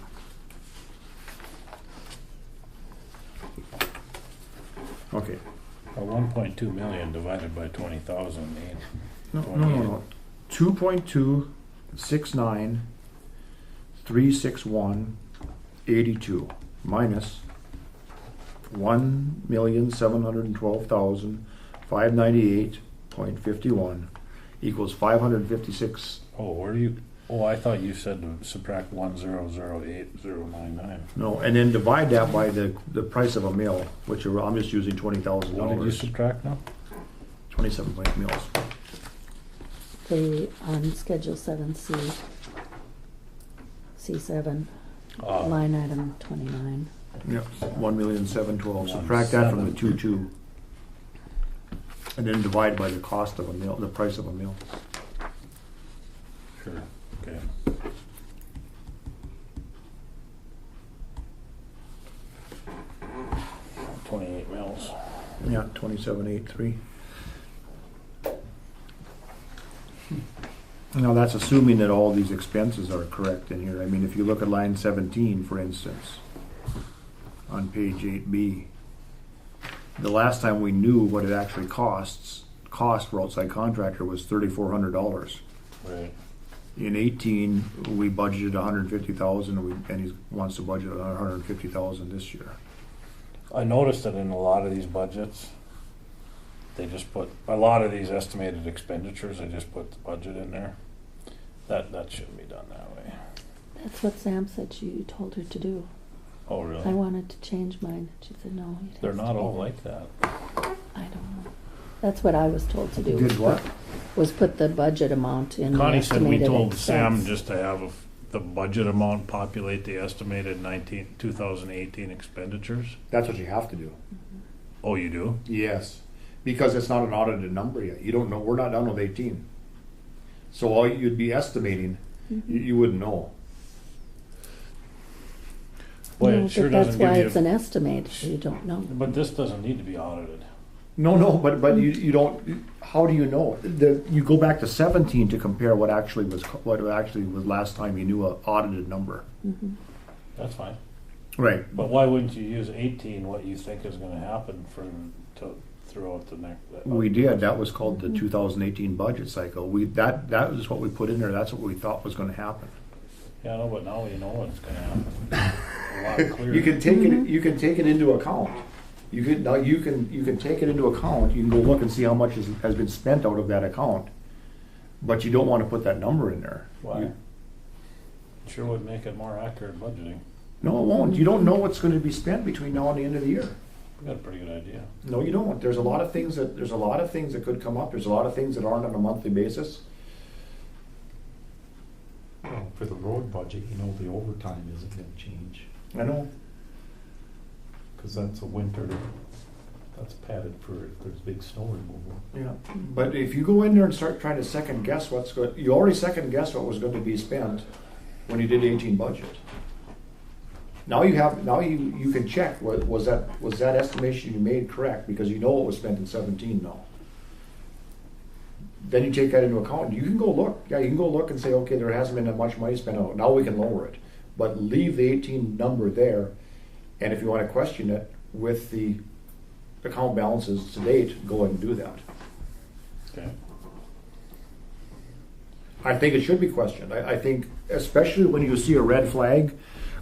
Okay. 1.2 million divided by 20,000 ain't. No. 2.269 361.82 minus 1,712,598.51 equals 556. Oh, where do you? Oh, I thought you said to subtract 1,008,099. No, and then divide that by the price of a mill, which I'm just using $20,000. What did you subtract now? 27 mills. On Schedule 7C, C7, Ah. line item 29. Yep, 1,712,000. Subtract that from the 2.2, and then divide by the cost of a mill, the price of a mill. Sure. Okay. $28 mills. Yeah, 27.83. Now that's assuming that all these expenses are correct in here. I mean, if you look at line 17, for instance, on page 8B, the last time we knew what it actually cost for outside contractor was $3,400. Right. In 18, we budgeted 150,000, and he wants to budget another 150,000 this year. I noticed that in a lot of these budgets, they just put a lot of these estimated expenditures. They just put the budget in there. That shouldn't be done that way. That's what Sam said you told her to do. Oh, really? I wanted to change mine. She said, no. They're not all like that. I don't know. That's what I was told to do. Did what? Was put the budget amount in the Connie said we estimated told expense. Sam just to have the budget amount populate the estimated 2018 expenditures. That's what you have to do. Oh, you do? Yes, because it's not an audited number yet. You don't know. We're not done with 18. So all you'd be estimating, you wouldn't know. Boy, No, it sure but that's doesn't why give it's you. an estimate. You don't know. But this doesn't need to be audited. No, but you don't. How do you know? You go back to 17 to compare what actually was last time you knew an audited number. Mhm. That's fine. Right. But why wouldn't you use 18, what you think is gonna happen throughout the next? We did, that was called the 2018 budget cycle. That was what we put in there, that's what we thought was gonna happen. Yeah, I know, but now you know what's gonna happen. A lot clearer. You can take it into account. You can take it into account, you can go look and see how much has been spent out of that account. But you don't wanna put that number in there. Why? Sure would make it more accurate budgeting. No, it won't. You don't know what's gonna be spent between now and the end of the year. We got a pretty good idea. No, you don't. There's a lot of things that could come up. There's a lot of things that aren't on a monthly basis. Well, for the road budget, you know, the overtime isn't gonna change, I know. cause that's a winter, that's padded for if there's big snow removal. Yeah, but if you go in there and start trying to second guess you already second guessed what was going to be spent when you did the 18 budget. Now you can check, was that estimation you made correct, because you know what was spent in 17 now. Then you take that into account. You can go look. Yeah, you can go look and say, okay, there hasn't been that much money spent on it. Now we can lower it. But leave the 18 number there, and if you want to question it with the account balances to date, go ahead and do that. Okay. I think it should be questioned. I think, especially when you see a red flag,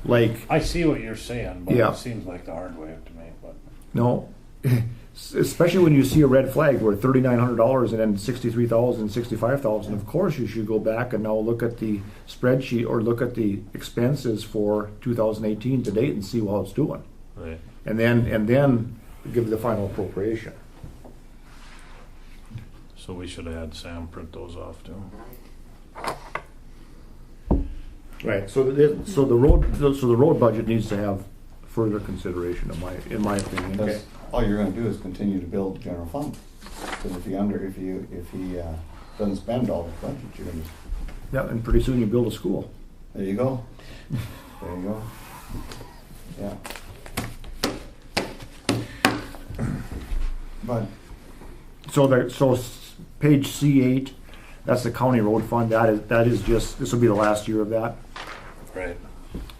like... I see what you're saying, but Yeah. it seems like the hard way to me. But No, especially when you see a red flag where $3,900 and then $63,000 and $65,000. Of course, you should go back and now look at the spreadsheet or look at the expenses for 2018 to date and see how it's doing, right. and then give the final appropriation. So we should have had Sam print those off too. Right. So the road budget needs to have further consideration, in my opinion. That's, all you're gonna do is continue to build the general fund. Because if he doesn't spend all his budget, you're gonna. Yeah, and pretty soon you build a school. There you go. There you go. Yeah. But So page C8, that's the county road fund. That is just, this will be the last year of that. Right.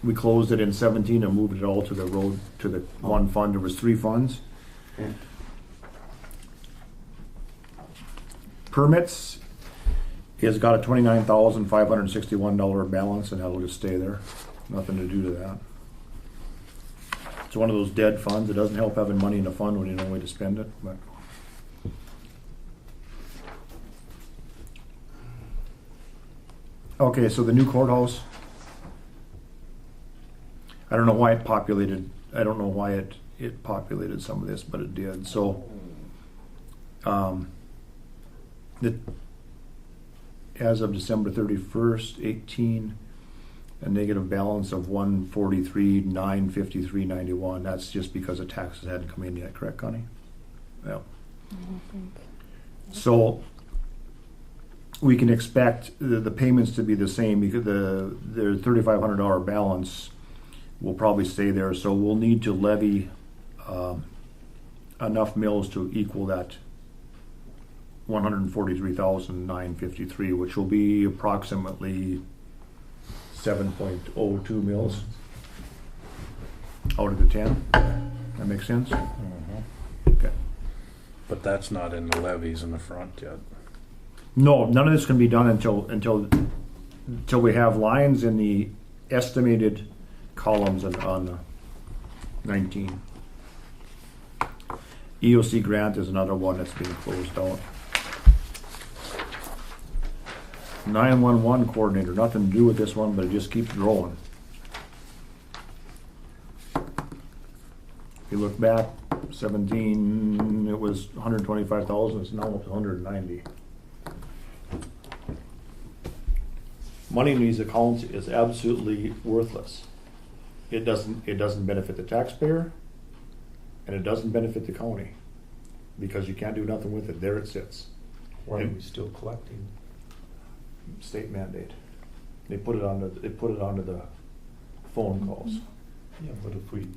We closed it in 17 and moved it all to the road, to the one fund. There was 3 funds. okay. Permits has got a $29,561 balance, and that'll just stay there. Nothing to do to that. It's one of those dead funds. It doesn't help having money in a fund when you know way to spend it, but. Okay, so the new courthouse. I don't know why it populated some of this, but it did. So, as of December 31st, 18, a negative balance of 143,953.91. That's just because the taxes hadn't come in yet, correct, Connie? Yeah. I don't think. So we can expect the payments to be the same because the $3,500 balance will probably stay there. So we'll need to levy enough mills to equal that 143,953, which will be approximately 7.02 mills out of the 10. That makes sense? Okay. But that's not in the levies in the front yet. No, none of this can be done until we have lines in the estimated columns on 19. EOC grant is another one that's being closed out. 911 coordinator, nothing to do with this one, but it just keeps growing. If you look back, 17, it was 125,000, it's now up to 190. Money in these accounts is absolutely worthless. It doesn't benefit the taxpayer, and it doesn't benefit the county, because you can't do nothing with it. There it sits. Why are we still collecting? State mandate. They put it onto the phone calls. Yeah, but if we,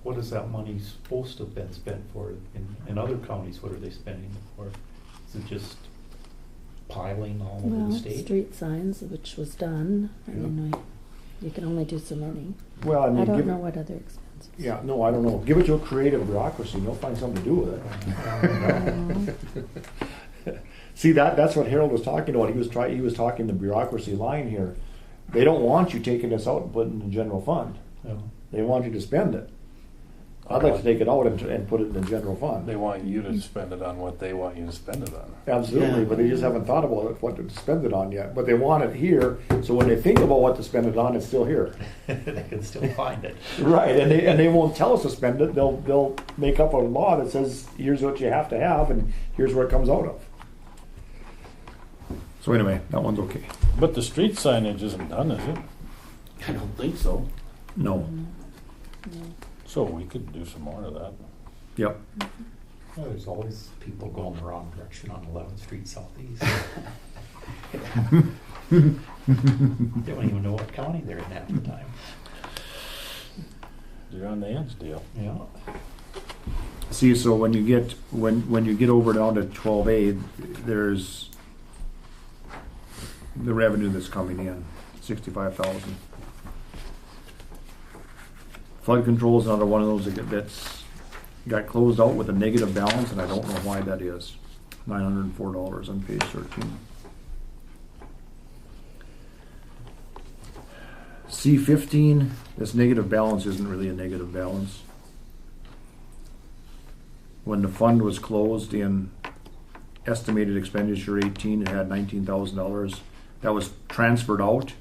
what is that money supposed to have been spent for? In other counties, what are they spending it for? Is it just piling all over Well, the state? street signs, which was done. I mean, You can only do so many. Well, I mean, I don't give know it, what other expenses. yeah, no, I don't know. Give it to a creative bureaucracy, and they'll find something to do with it. See, that's what Harold was talking about. He was talking the bureaucracy line here. They don't want you taking this out and putting it in the general fund. No. They want you to spend it. I'd like to take it out and put it in the general fund. They want you to spend it on what they want you to spend it on. Absolutely, Yeah. but they just haven't thought about what to spend it on yet. But they want it here, so when they think about what to spend it on, it's still here. They can still find it. Right, and they won't tell us to spend it. They'll make up a law that says here's what you have to have, and here's where it comes out of. So anyway, that one's okay. But the street signage isn't done, is it? I don't think so. No. So we could do some more of that. Yep. Well, there's always people going the wrong direction on 11th Street Southeast. They don't even know what county they're in half the time. You're on the edge deal. Yeah. See, so when you get over down to 12A, there's the revenue that's coming in, 65,000. Flood control is another one of those that's got closed out with a negative balance, and I don't know why that is. $904 on page 13. C15, this negative balance isn't really a negative balance. When the fund was closed in estimated expenditure 18, it had $19,000. That was transferred out,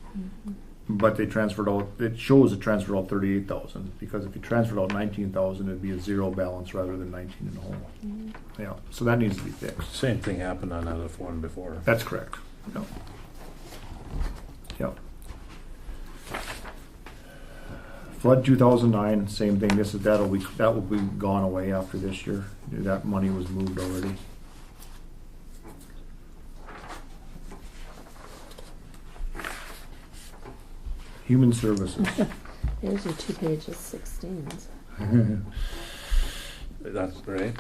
but they transferred out, it shows it transferred out 38,000, because if you transferred out 19,000, it'd be a zero balance rather than 19 in the hole. Yeah, so that needs to be fixed. Same thing happened on that one before. That's correct. Yep. Yep. Flood 2009, same thing. That will be gone away after this year. That money was moved already. Human Services. Here's your 2 pages, 16s. That's right.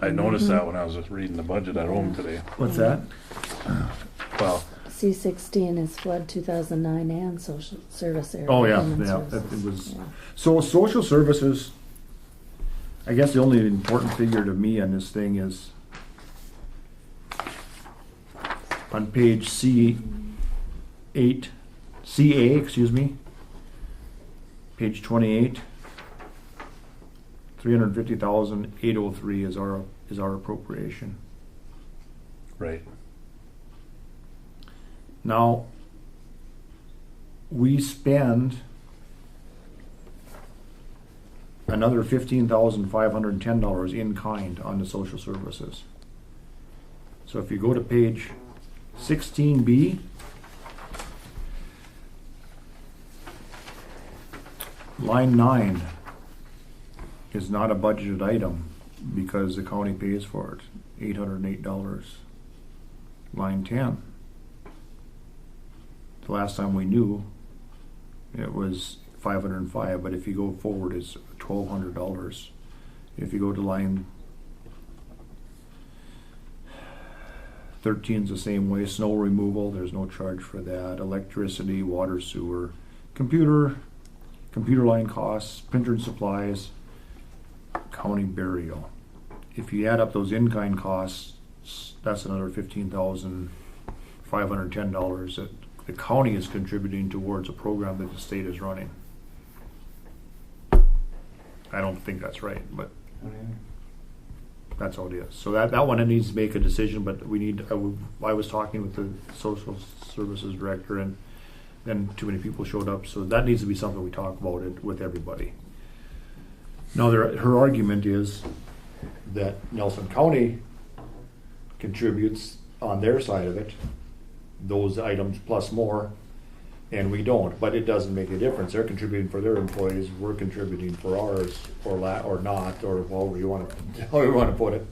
I noticed that when I was just reading the budget at home today. What's that? Well, C16 is flood 2009 and social service area. Oh yeah, human yeah. services. It was. Yeah. So social services. I guess the only important figure to me on this thing is on page CA, excuse me. Page 28. 350,803 is our appropriation. right. Now, we spend another $15,510 in kind on the social services. So if you go to page 16B, line 9 is not a budgeted item because the county pays for it, $808. Line 10. The last time we knew, it was $505, but if you go forward, it's $1,200. If you go to line 13 is the same way. Snow removal, there's no charge for that. Electricity, water, sewer, computer line costs, printer and supplies, county burial. If you add up those in-kind costs, that's another $15,510 that the county is contributing towards a program that the state is running. I don't think that's right, but that's how it is. So that one, it needs to make a decision, but we need, I was talking with the social services director, and then too many people showed up, so that needs to be something we talk about it with everybody. Now, her argument is that Nelson County contributes on their side of it, those items plus more, and we don't, but it doesn't make a difference. They're contributing for their employees, we're contributing for ours, or not, or however you want to put it.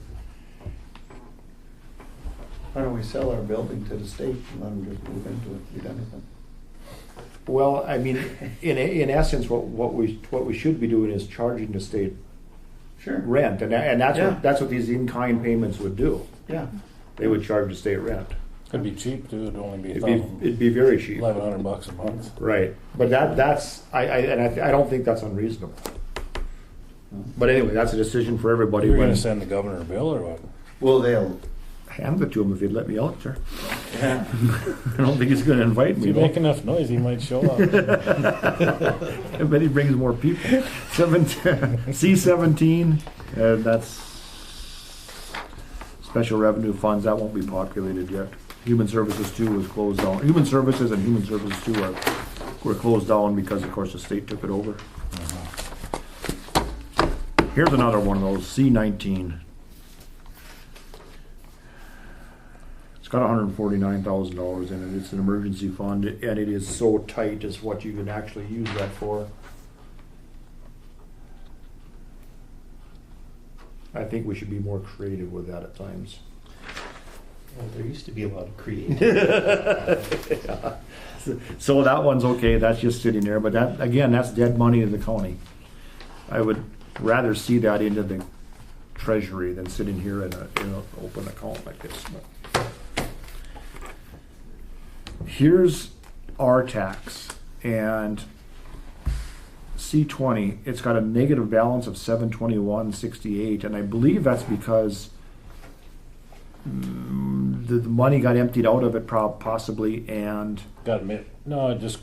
Why don't we sell our building to the state and let them just move into it, be done with it? Well, I mean, in essence, what we should be doing is charging the state Sure. rent, and that's Yeah. that's what these in-kind payments would do. Yeah. They would charge the state rent. Could be cheap too, it'd only be It'd be very cheap. $1,100 a month. Right, but that's I don't think that's unreasonable. But anyway, that's a decision for everybody. You're when- gonna send the governor a bill or what? Well, they'll, hand it to him if he'd let me out, sir. I don't think he's going to invite If me. you though. make enough noise, he might show up. I bet he brings more people. C-17, that's special revenue funds. That won't be populated yet. Human Services 2 was closed down. Human Services and Human Services 2 were closed down because, of course, the state took it over. Here's another one of those, C-19. It's got $149,000 in it. It's an emergency fund, and it is so tight as what you can actually use that for. I think we should be more creative with that at times. Well, there used to be a lot of creative. Yeah. So that one's okay. That's just sitting there. But that, again, that's dead money to the county. I would rather see that into the treasury than sitting here in an open account like this. Here's our tax, and C-20, it's got a negative balance of $721.68, and I believe that's because the money got emptied out of it possibly and No, it just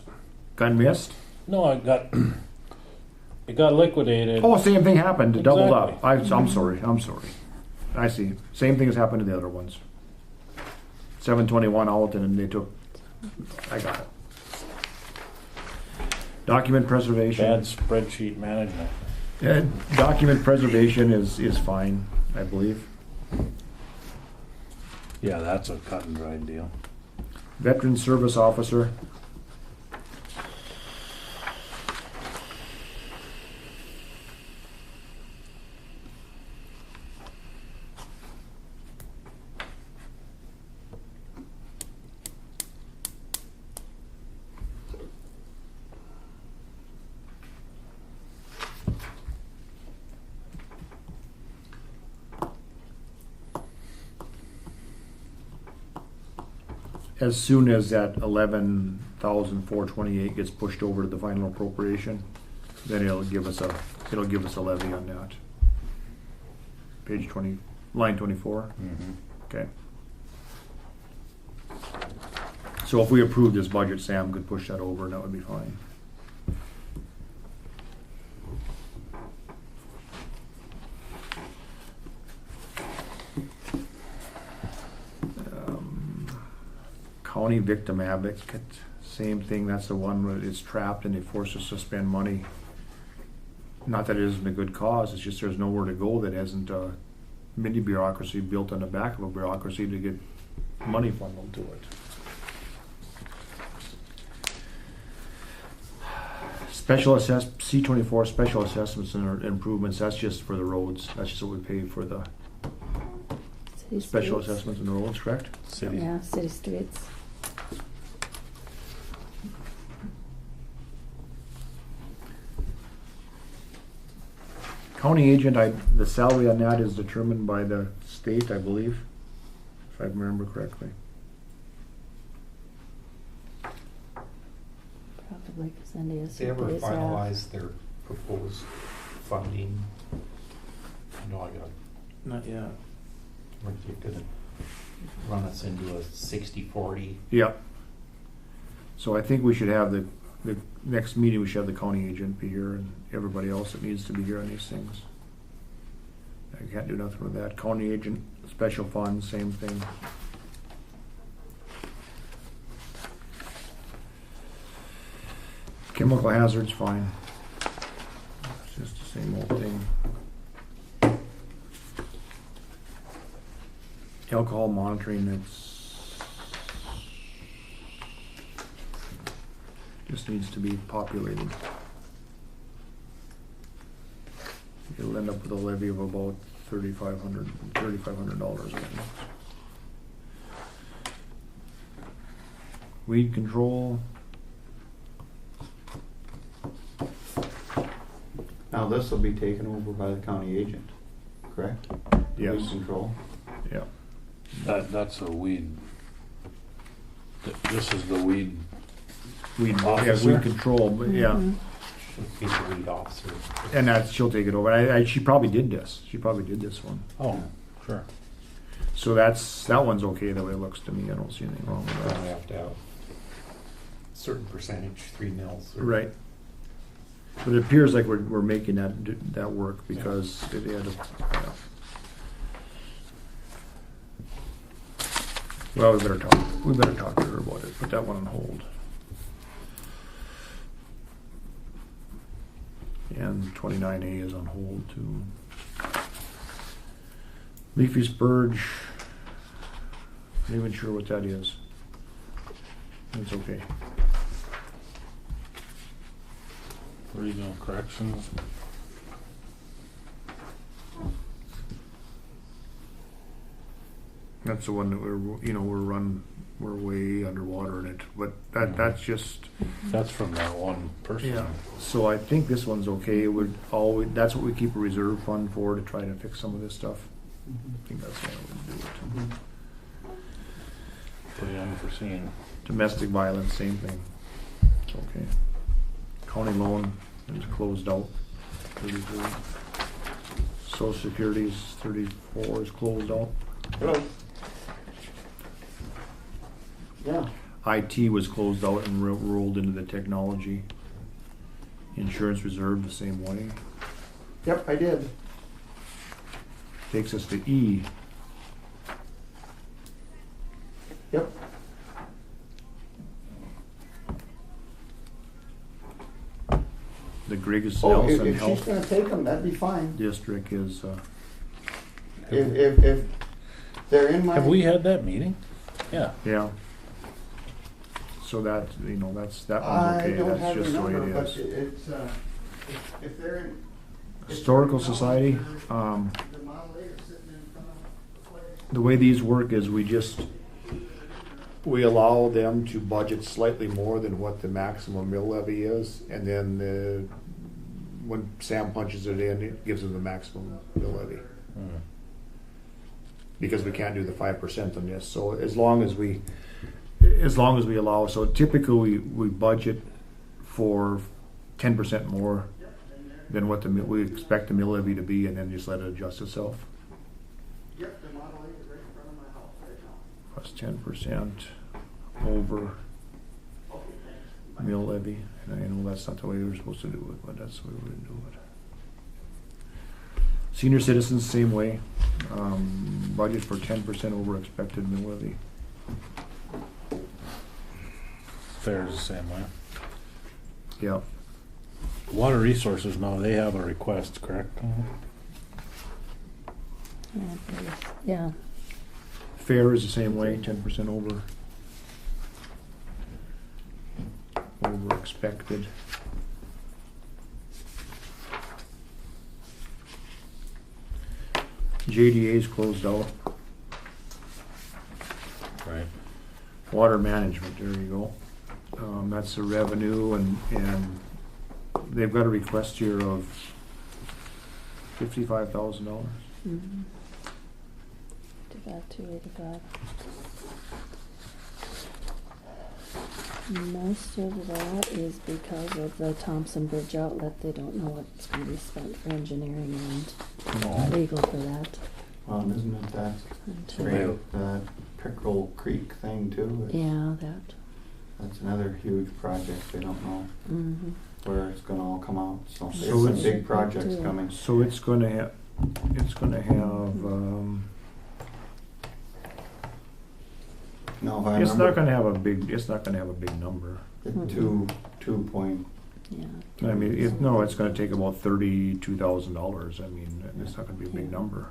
got missed. no, it got liquidated. Oh, same thing happened. It doubled up. Exactly. I'm sorry. I see. Same thing has happened to the other ones. 721 out, and then they took. I got it. Document preservation. Bad spreadsheet management. Document preservation is fine, I believe. Yeah, that's a cut and dried deal. Veteran service officer. As soon as that 11,428 gets pushed over to the final appropriation, then it'll give us a levy on that. Page 20, line 24. Okay. So if we approve this budget, Sam could push that over, and that would be fine. County victim advocate, same thing. That's the one where it's trapped and they force us to spend money. Not that it isn't a good cause, it's just there's nowhere to go that hasn't a mini bureaucracy built on the back of a bureaucracy to get money funneled to it. Special C-24 special assessments and improvements, that's just for the roads. That's just what we pay for the City special streets. assessments in the roads, correct? Yeah, city streets. County agent, the salary on that is determined by the state, I believe, if I remember correctly. Probably because NDS. They ever finalize their proposed funding? No, I got. not yet. Or you could run us into a 60-40. Yeah. So I think we should have the next meeting, we should have the county agent be here and everybody else that needs to be here on these things. I can't do nothing with that. County agent, special funds, same thing. Chemical hazards, fine. It's just the same old thing. Alcohol monitoring, it's just needs to be populated. You'll end up with a levy of about $3,500, I think. Weed control. Now, this will be taken over by the county agent, correct? Yes. Weed control. Yeah. That's a weed This is the weed. Weed Officer? control, but yeah. Should be the lead officer. And that, she'll take it over. I she probably did this. She probably did this one. Oh, sure. So that one's okay the way it looks to me. I don't see anything wrong with We that. have to have a certain percentage, 3 mils. or- Right. But it appears like we're making that work because it had a, well, we better talk to her about it. Put that one on hold. And 29A is on hold too. Leafy spurge. Not even sure what that is. It's okay. Regional corrections. That's the one that we're way underwater in it, but that's just, That's from that one person. yeah. So I think this one's okay. That's what we keep a reserve fund for, to try to fix some of this stuff. I think that's why we do it. Pretty unforeseen. Domestic violence, same thing. It's okay. County loan is closed out, 33. Social Security's 34 is closed out. Hello. Yeah. IT was closed out and rolled into the technology. Insurance reserve the same way. Yep, I did. Takes us to E. Yep. The Griggs Oh, Nelson if she's Health gonna take them, that'd be fine. District is, If they're in my. Have we had that meeting? Yeah. yeah. So that, that one's I okay. don't That's have just the the way number, it but is. it's, if they're in. Historical Society, The model A is sitting in front of the place. the way these work is we allow them to budget slightly more than what the maximum mill levy is, and then when Sam punches it in, it gives them the maximum mill levy. Because we can't do the 5% on this, so as long as we allow, so typically we budget for 10% more than what we expect the mill levy to be, and then just let it adjust itself. Yep, the model A is right in front of my house right now. Plus 10% over mill levy, and I know that's not the way we were supposed to do it, but that's the way we're gonna do it. Senior citizens, same way, budget for 10% over expected mill levy. Fair's the same way. Yeah, Water resources now, they have a request, correct? Yeah. fair is the same way, 10% over expected. JDA's closed out. Right. Water management, there you go. That's the revenue, and they've got a request here of $55,000. About 285. Most of that is because of the Thompson Bridge outlet. They don't know what's going to be spent for engineering and legal for that. Well, and isn't it that Until, Pickerel Creek thing too? yeah, that. That's another huge project. They don't know Mm-hmm. where it's gonna all come out, so there's So some it's- big projects too. coming. So it's gonna have, No, if I it's not remember, gonna have a big number. two point, Yeah. I mean, it's gonna take about $32,000. I mean, it's not gonna be a big number.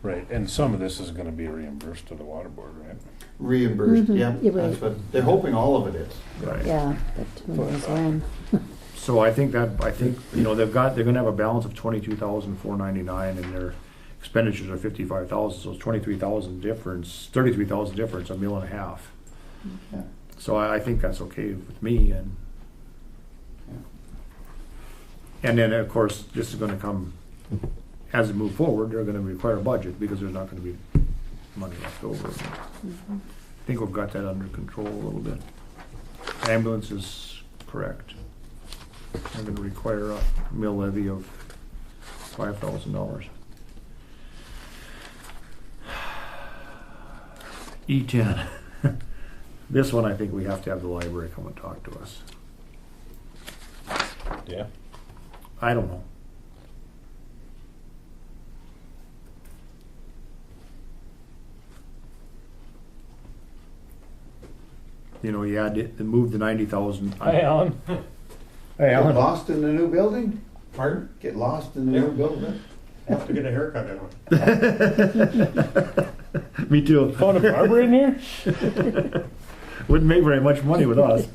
Right, and some of this is gonna be reimbursed to the water board, right? reimbursed, Mhm, yeah, you're that's right. what, they're hoping all of it is. Right. Yeah, but who knows when. So I think they're gonna have a balance of $22,499, and their expenditures are $55,000, so it's $23,000 difference, $33,000 difference, $1.5 million. Yeah. So I think that's okay with me, and then, of course, this is gonna come, as we move forward, they're gonna require a budget, because there's not gonna be money left over. Mhm. think we've got that under control a little bit. Ambulance is correct. They're gonna require a mill levy of $5,000. E10. This one, I think we have to have the library come and talk to us. Yeah. I don't know. You know, you had to move the 90,000. Hi, Alan. Hey, Get Alan. lost in the new building? Pardon? Get lost in the new building? Have to get a haircut in. Me too. Found a barber in here? Wouldn't make very much money with us.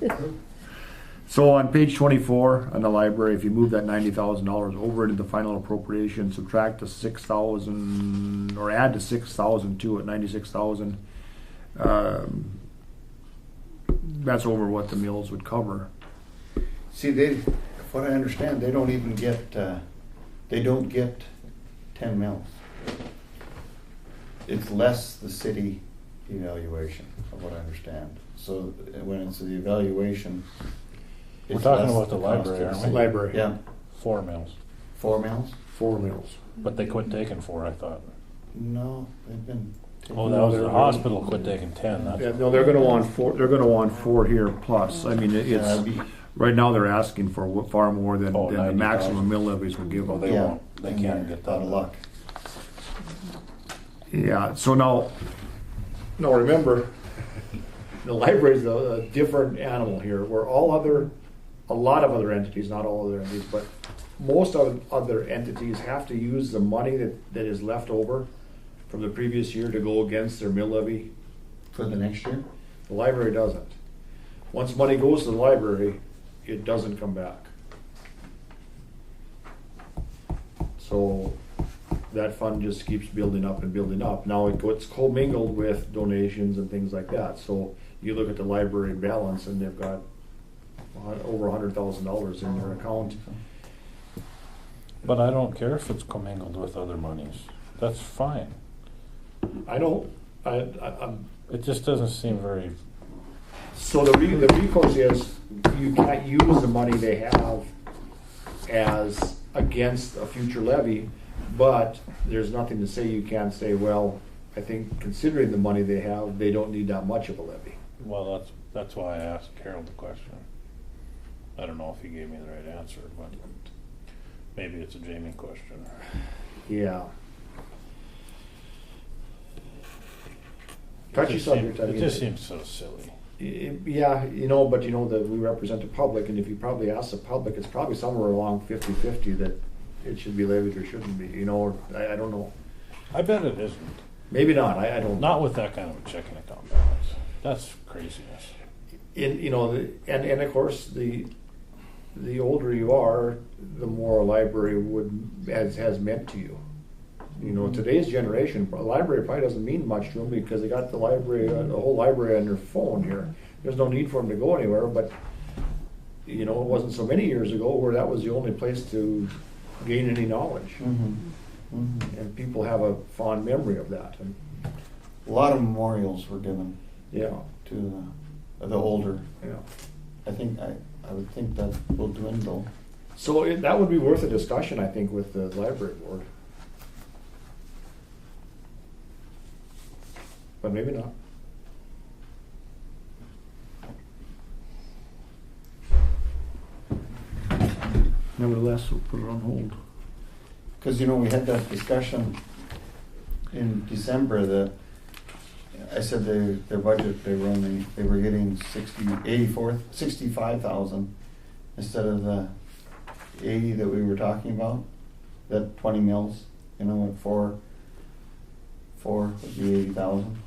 So on page 24 on the library, if you move that $90,000 over into the final appropriation, subtract the 6,000 or add the 6,000 to it, 96,000. That's over what the mills would cover. See, if what I understand, they don't even get, they don't get 10 mils. It's less the city evaluation, of what I understand. So when it's the evaluation, We're it's talking less about the cost library, to aren't we? city. Library. Yeah, 4 mils. 4 mils? 4 mills. But they quit taking 4, I thought. No, they've been. Oh, that was the hospital quit taking 10. That's Yeah, no, they're gonna want 4. They're gonna want 4 here plus. I mean, Yeah, that'd it's be- right now they're asking for far more than the 90,000. maximum mill levies would give Oh, them. they yeah, won't. They and can't they're get that. out of luck. Yeah, so now remember, the library is a different animal here, where a lot of other entities, not all other entities, but most of other entities have to use the money that is left over from the previous year to go against their mill levy. For the next year? The library doesn't. Once money goes to the library, it doesn't come back. So that fund just keeps building up and building up. Now it gets commingled with donations and things like that. So you look at the library balance and they've got over $100,000 in their account. But I don't care if it's commingled with other monies. That's fine. I don't, I'm, It just doesn't seem very. so the recourse is you can't use the money they have as against a future levy, but there's nothing to say you can't say, well, I think considering the money they have, they don't need that much of a levy. Well, that's why I asked Harold the question. I don't know if he gave me the right answer, but maybe it's a Jamie question. Yeah. Touchy subject. It just seems so silly. Yeah, but that we represent the public, and if you probably ask the public, it's probably somewhere along 50-50 that it should be levied or shouldn't be, or I don't know. I bet it isn't. Maybe not, I don't know. Not with that kind of a checking account balance. That's craziness. And of course, the older you are, the more a library has meant to you. Today's generation, a library probably doesn't mean much to them because they got the whole library on their phone here. There's no need for them to go anywhere, but it wasn't so many years ago where that was the only place to gain any knowledge. Mm-hmm. Mm-hmm. And people have a fond memory of that. And, A lot of memorials were given yeah, to the older. yeah. I would think that will dwindle. So that would be worth a discussion, I think, with the library board. But maybe not. Nevertheless, we'll put it on hold. Because, we had that discussion in December that I said their budget, they were getting 65,000 instead of the 80 that we were talking about, that 20 mils, at four would be 80,000,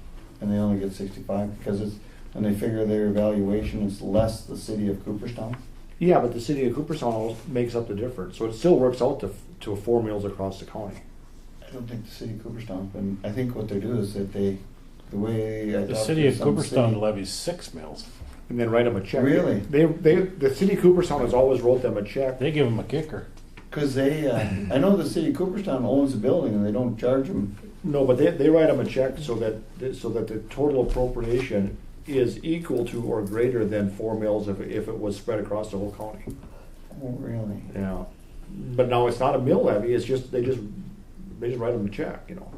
and they only get 65 because when they figure their evaluation, it's less the city of Cooperstown. Yeah, but the city of Cooperstown makes up the difference, so it still works out to 4 mills across the county. I don't think the city of Cooperstown, but I think what they do is that the way I The talked city to of some Cooperstown city- levies 6 mils. And then write them a check. Really? The city of Cooperstown has always wrote them a check. They give them a kicker. Because I know the city of Cooperstown owns the building and they don't charge them No, but they write them a check so that the total appropriation is equal to or greater than 4 mills if it was spread across the whole county. Oh, really? Yeah. But now it's not a mill levy, it's just, they just write them a check, you know.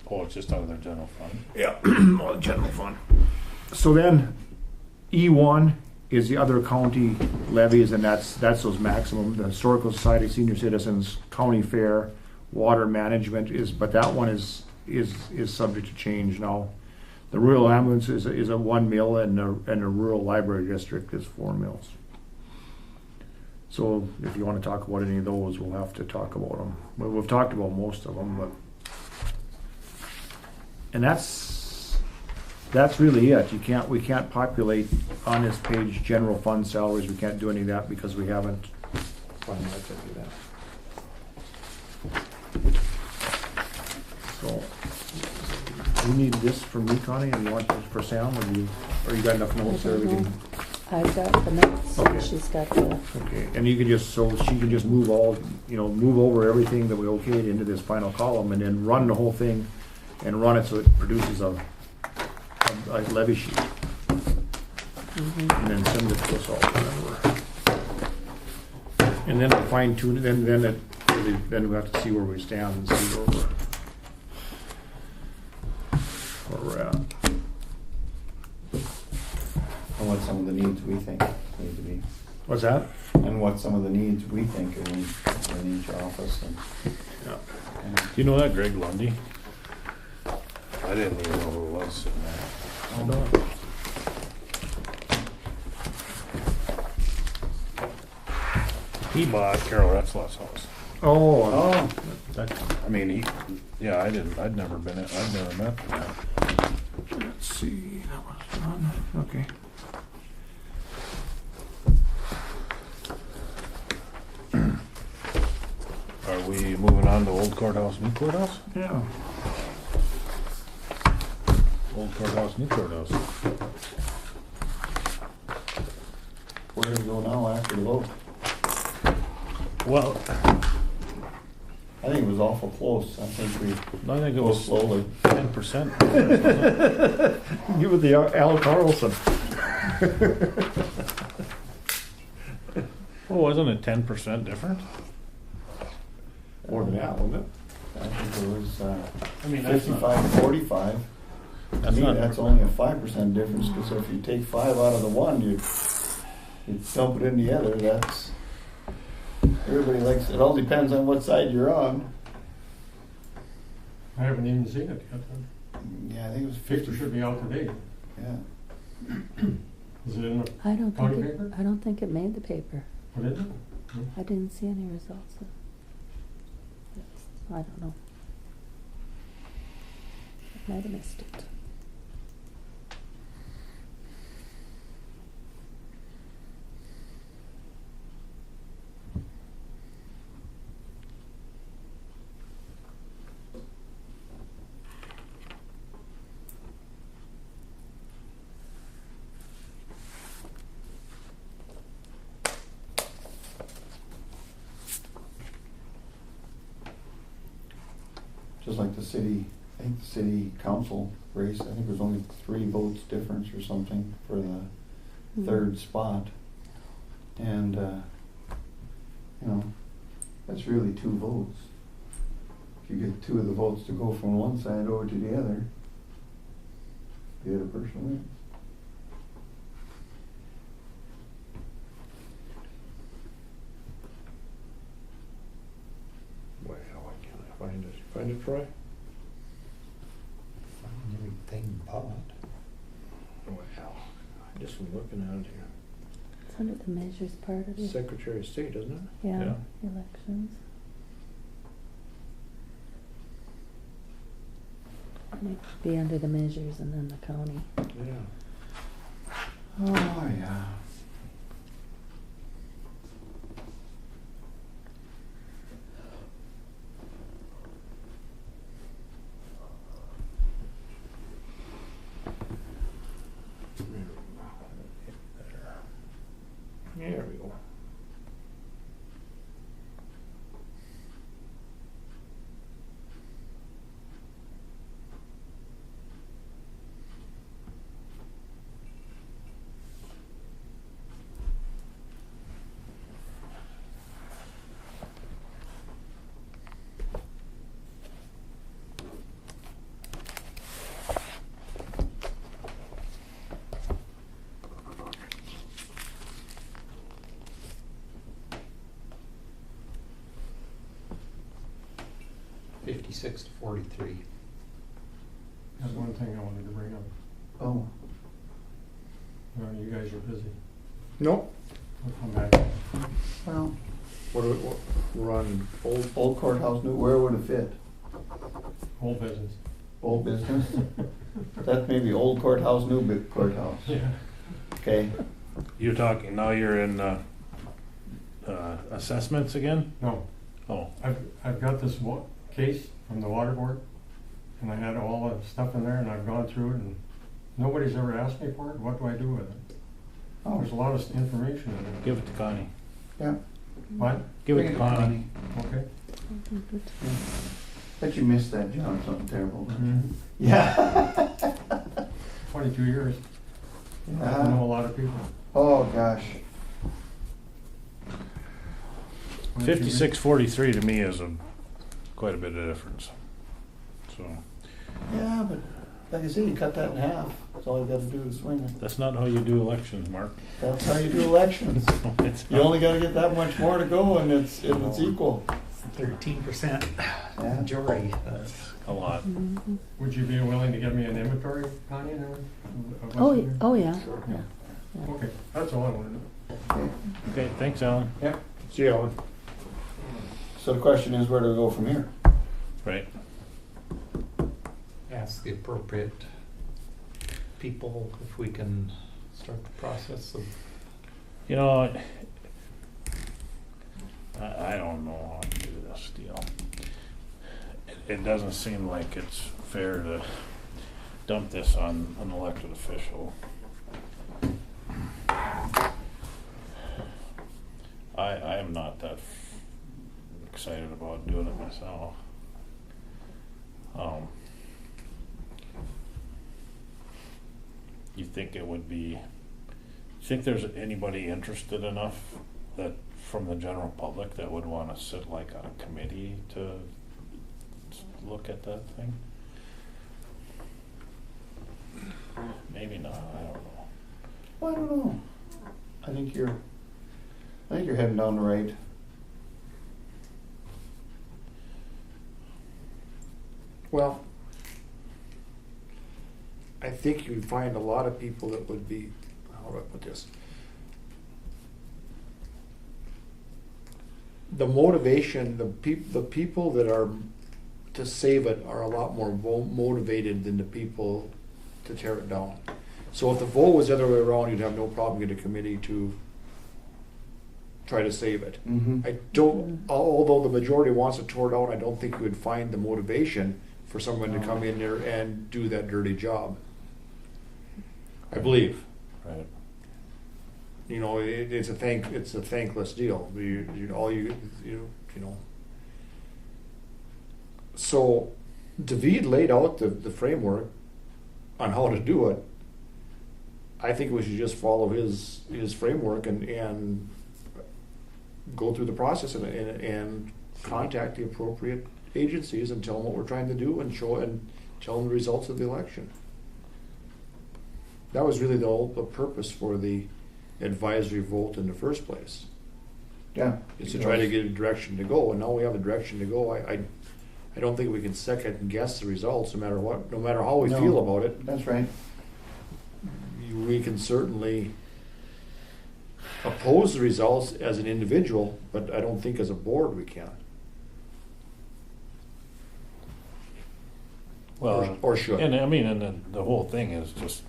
Oh, it's just out of their general fund? Yeah, well, the general fund. So then, E1 is the other county levies, and that's those maximum, the Historical Society, Senior Citizens, County Fair, Water Management but that one is subject to change now. The rural ambulance is a 1 mill, and the rural library district is 4 mills. So if you want to talk about any of those, we'll have to talk about them. Well, we've talked about most of them, but and that's really it. We can't populate on this page general fund salaries. We can't do any of that because we haven't. Fine, I'll tell you that. So, do you need this from me, Connie, and you want this for Sam, or you got enough notes there? We can. I've got the notes, Okay. she's got the, Okay, and you can just, so she can just move over everything that we okayed into this final column, and then run the whole thing, and run it so it produces a levy sheet, and then send it to us all. And then we fine tune it, then we have to see where we stand and see where we're at. And what some of the needs we think need to be. What's that? And what some of the needs we think are in each office. And, Do you know that Greg Lundy? I didn't even know who it was sitting there. I know. He bought Carol Retzlaff's house. Oh. I mean, I'd never met the guy. Let's see, that was done, okay. Are we moving on to Old Courthouse, New Courthouse? Yeah. Old Courthouse, New Courthouse. Where do we go now after the vote? Well, I think it was awful close. I think we I think it go was slowly. 10%. Give it the Al Carlson. Oh, wasn't it 10% different? More than that, wasn't it? I think it was I mean, that's not- 55-45. To That's me, not- that's only a 5% difference, because if you take 5 out of the one, you dump it in the other. That's, everybody likes, it all depends on what side you're on. I haven't even seen it yet. Then. Yeah, I think it was 50 50. should be out today. Yeah. Is it in the I don't county think it, paper? I don't think it made the paper. What is it? I didn't see any results. I don't know. I might have missed it. Just like the city, I think the city council race, I think there was only 3 votes difference or something for the third spot. And, that's really 2 votes. If you get 2 of the votes to go from one side over to the other, the other person wins. Well, I can't find it. Find it, Troy? Everything bought. Well, I just was looking at it here. It's under the measures part of it. Secretary of State, isn't it? Yeah, elections. It'd be under the measures and then the county. Yeah. Oh, yeah. There we go. 56 to 43. That's one thing I wanted to bring up. Oh, You guys are busy. Nope. We'll come back. well, We're on old courthouse, new, where would it fit? Whole business. Old business? That's maybe old courthouse, new courthouse. Yeah. Okay, You're talking, now you're in, assessments again? No, Oh, I've got this case from the water board, and I had all the stuff in there, and I've gone through it, and nobody's ever asked me for it. What do I do with it? oh, There's a lot of information in there. give it to Connie. yeah. What? Give it to Connie. Okay. Bet you missed that, John, something terrible. Mm-hmm. Yeah. 22 years. I know Yeah. a lot of people. Oh, gosh. 56-43 to me is quite a bit of difference. So, Yeah, but like I said, you cut that in half. That's all you gotta do is swing it. that's not how you do elections, Mark. That's how you do elections. It's You only gotta get that much more to go and it's equal. 13% Yeah. majority. That's a lot. Would you be willing to give me an inventory, Connie? Of what's Oh, in there? oh, yeah. Okay, that's all I wanted to know. Okay, thanks, Alan. See you, Alan. So the question is, where do we go from here? Right. ask the appropriate people if we can start the process of. You know, I don't know how to do this deal. It doesn't seem like it's fair to dump this on an elected official. I am not that excited about doing it myself. You think it would be, think there's anybody interested enough that from the general public that would want to sit like on a committee to look at that thing? Maybe not, I don't know. Well, I don't know. I think you're heading down the right. Well, I think you'd find a lot of people that would be, how do I put this? The motivation, the people that are to save it are a lot more motivated than the people to tear it down. So if the vote was the other way around, you'd have no problem getting a committee to try to save it. Mm-hmm. I don't, although the majority wants it tore down, I don't think you would find the motivation for someone to come in there and do that dirty job. I believe. Right. You know, it's a thankless deal. You know. So, David laid out the framework on how to do it. I think we should just follow his framework and go through the process and contact the appropriate agencies and tell them what we're trying to do and tell them the results of the election. That was really the purpose for the advisory vote in the first place. Yeah. Is to try to get a direction to go, and now we have a direction to go. I don't think we can second guess the results, no matter what, no matter how we feel about it. That's right. We can certainly oppose the results as an individual, but I don't think as a board we can. Well, or should. And I mean, and the whole thing is just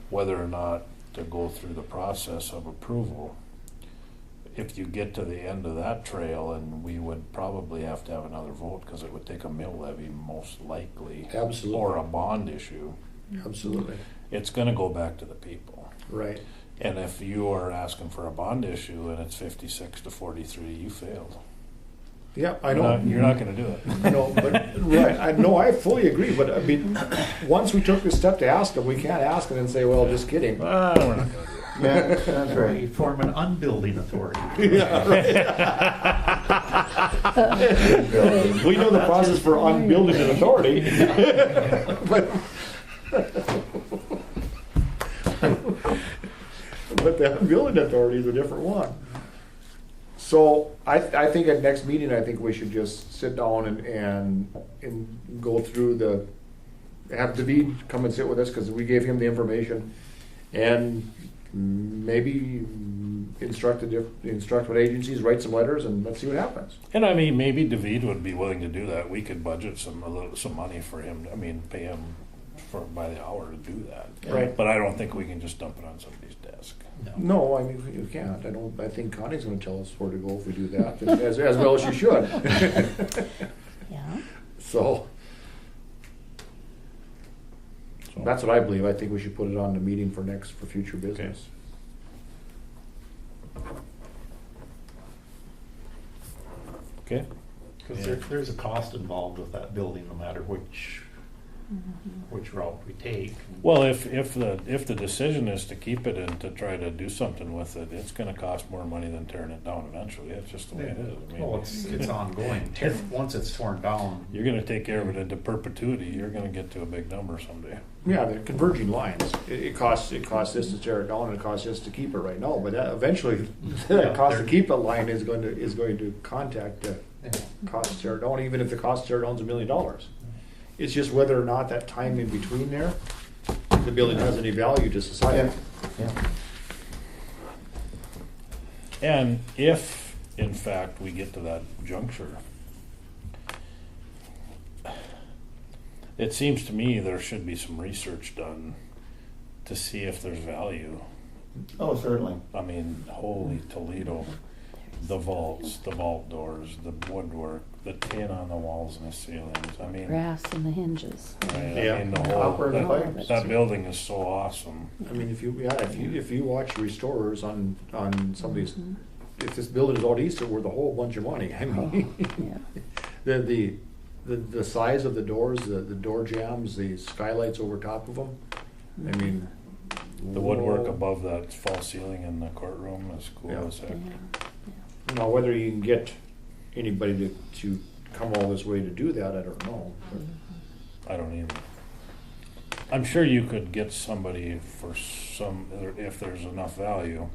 whether or not to go through the process of approval. If you get to the end of that trail, and we would probably have to have another vote because it would take a mill levy most likely. Absolutely. Or a bond issue. Absolutely. It's gonna go back to the people. Right. And if you are asking for a bond issue and it's 56 to 43, you failed. Yeah, I know. You're not gonna do it. No, but right. I fully agree. But I mean, once we took the step to ask them, we can't ask them and say, "Well, just kidding." We're not gonna do it. Yeah, that's We right. form an unbuilding authority. Yeah, right. We know the process for unbuilding an authority, but the unbuilding authority is a different one. So I think at next meeting, I think we should just sit down and go through have David come and sit with us, because we gave him the information, and maybe instruct what agencies, write some letters, and let's see what happens. And I mean, maybe David would be willing to do that. We could budget some money for him. I mean, pay him by the hour to do that. Right. But I don't think we can just dump it on somebody's desk. No, I mean, you can't. I think Connie's gonna tell us where to go if we do that, as well as she should. Yeah. So, that's what I believe. I think we should put it on the meeting for future business. Okay. Because there's a cost involved with that building, no matter which route we take. Well, if the decision is to keep it and to try to do something with it, it's gonna cost more money than tearing it down eventually. That's just the way it is. I mean, Well, it's ongoing. Once it's torn down. you're gonna take care of it into perpetuity. You're gonna get to a big number someday. Yeah, they're converging lines. It costs this to tear it down, and it costs this to keep it right now. But eventually, the cost to keep it line is going to contact the cost to tear it down, even if the cost to tear it down is $1 million. It's just whether or not that time in between there, the building has any value to society. And if, in fact, we get to that juncture, it seems to me there should be some research done to see if there's value. Oh, certainly. I mean, holy Toledo, the vaults, the vault doors, the woodwork, the tin on the walls and the ceilings. I mean, Brass and the hinges. I Yeah. mean, the whole, Operating pipes. that building is so awesome. I mean, if you watch restorers on some of these, if this building is out east, it's worth a whole bunch of money. I mean, Yeah. the size of the doors, the door jambs, the skylights over top of them. I mean, The woodwork above that false ceiling in the courtroom is cool Yeah. as heck. Now, whether you can get anybody to come all this way to do that, I don't know. I don't either. I'm sure you could get somebody for some, if there's enough value.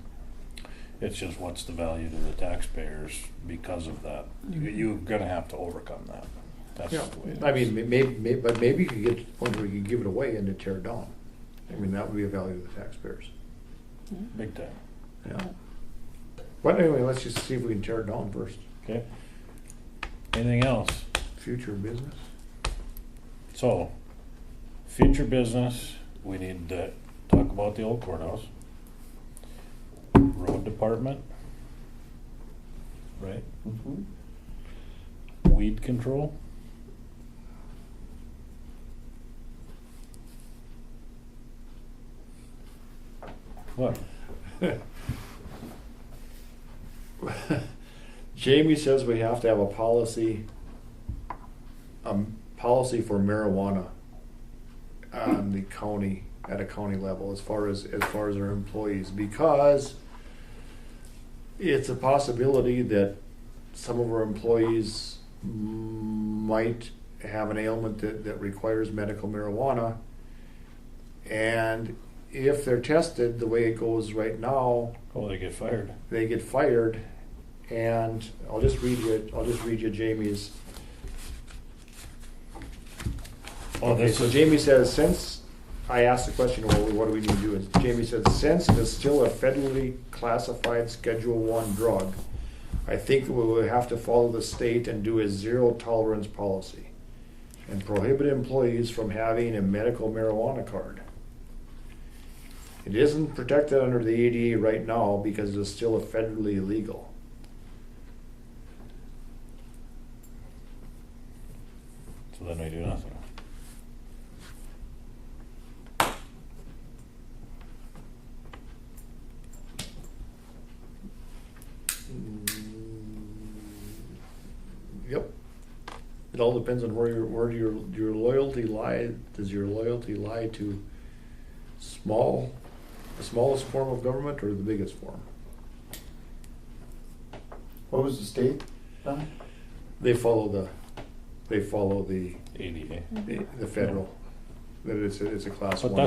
It's just what's the value to the taxpayers because of that. You're gonna have to overcome that. That's Yeah, the way it I is. mean, maybe you could get to the point where you could give it away and to tear it down. I mean, that would be a value to the taxpayers. Big time. Yeah. But anyway, let's just see if we can tear it down first. Okay. Anything else? Future business. So, future business, we need to talk about the old courthouse. Road department. Right? Weed control. What? Jamie says we have to have a policy for marijuana on the county, at a county level, as far as our employees, because it's a possibility that some of our employees might have an ailment that requires medical marijuana, and if they're tested the way it goes right now, they get fired. They get fired, and I'll just read you Jamie's. Okay, so Jamie says, since I asked the question, well, what do we need to do? And Jamie said, since it is still a federally classified Schedule I drug, I think we will have to follow the state and do a zero tolerance policy and prohibit employees from having a medical marijuana card. It isn't protected under the ADA right now because it is still federally illegal. So then we do nothing. Yep. It all depends on where your loyalty lie. Does your loyalty lie to the smallest form of government or the biggest form? What was the state, Don? They follow the ADA. the federal. That it's a class But one.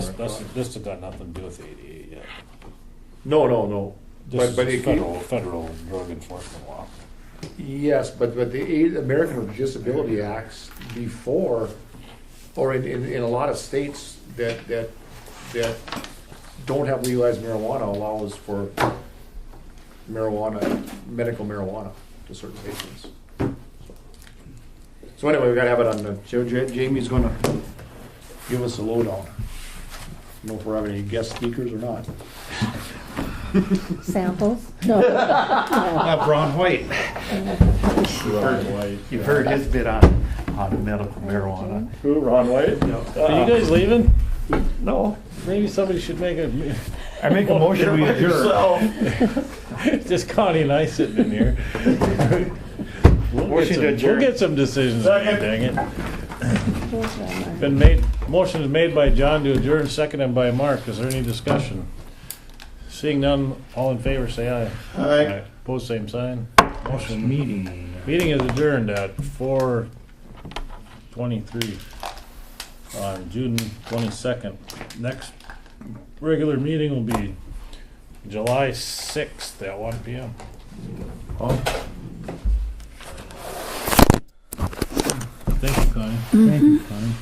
this has got nothing to do with ADA yet. No. This But is it- federal drug enforcement law. Yes, but the American with Disability Acts before, or in a lot of states that don't have legalized marijuana allows for medical marijuana to certain patients. So anyway, we gotta have it on the, Jamie's gonna give us a lowdown. I don't know if we're having any guest speakers or not. Samples? No. No. Ron White. You've heard his bit on medical marijuana. Who, Ron White? Are you guys leaving? No. Maybe somebody should make a, I make a motion we adjourn. just Connie and I sitting in here. Motion to adjourn. We'll get some decisions, Second. dang it. Where's that? Been made, motion is made by John to adjourn, seconded by Mark. Is there any discussion? Seeing none, all in favor, say aye. Aye. Opposed, same sign. Motion meeting is adjourned at 4:23 on June 22nd. Next regular meeting will be July 6th at 1 p.m. Thank you, Connie. Thank you, Connie.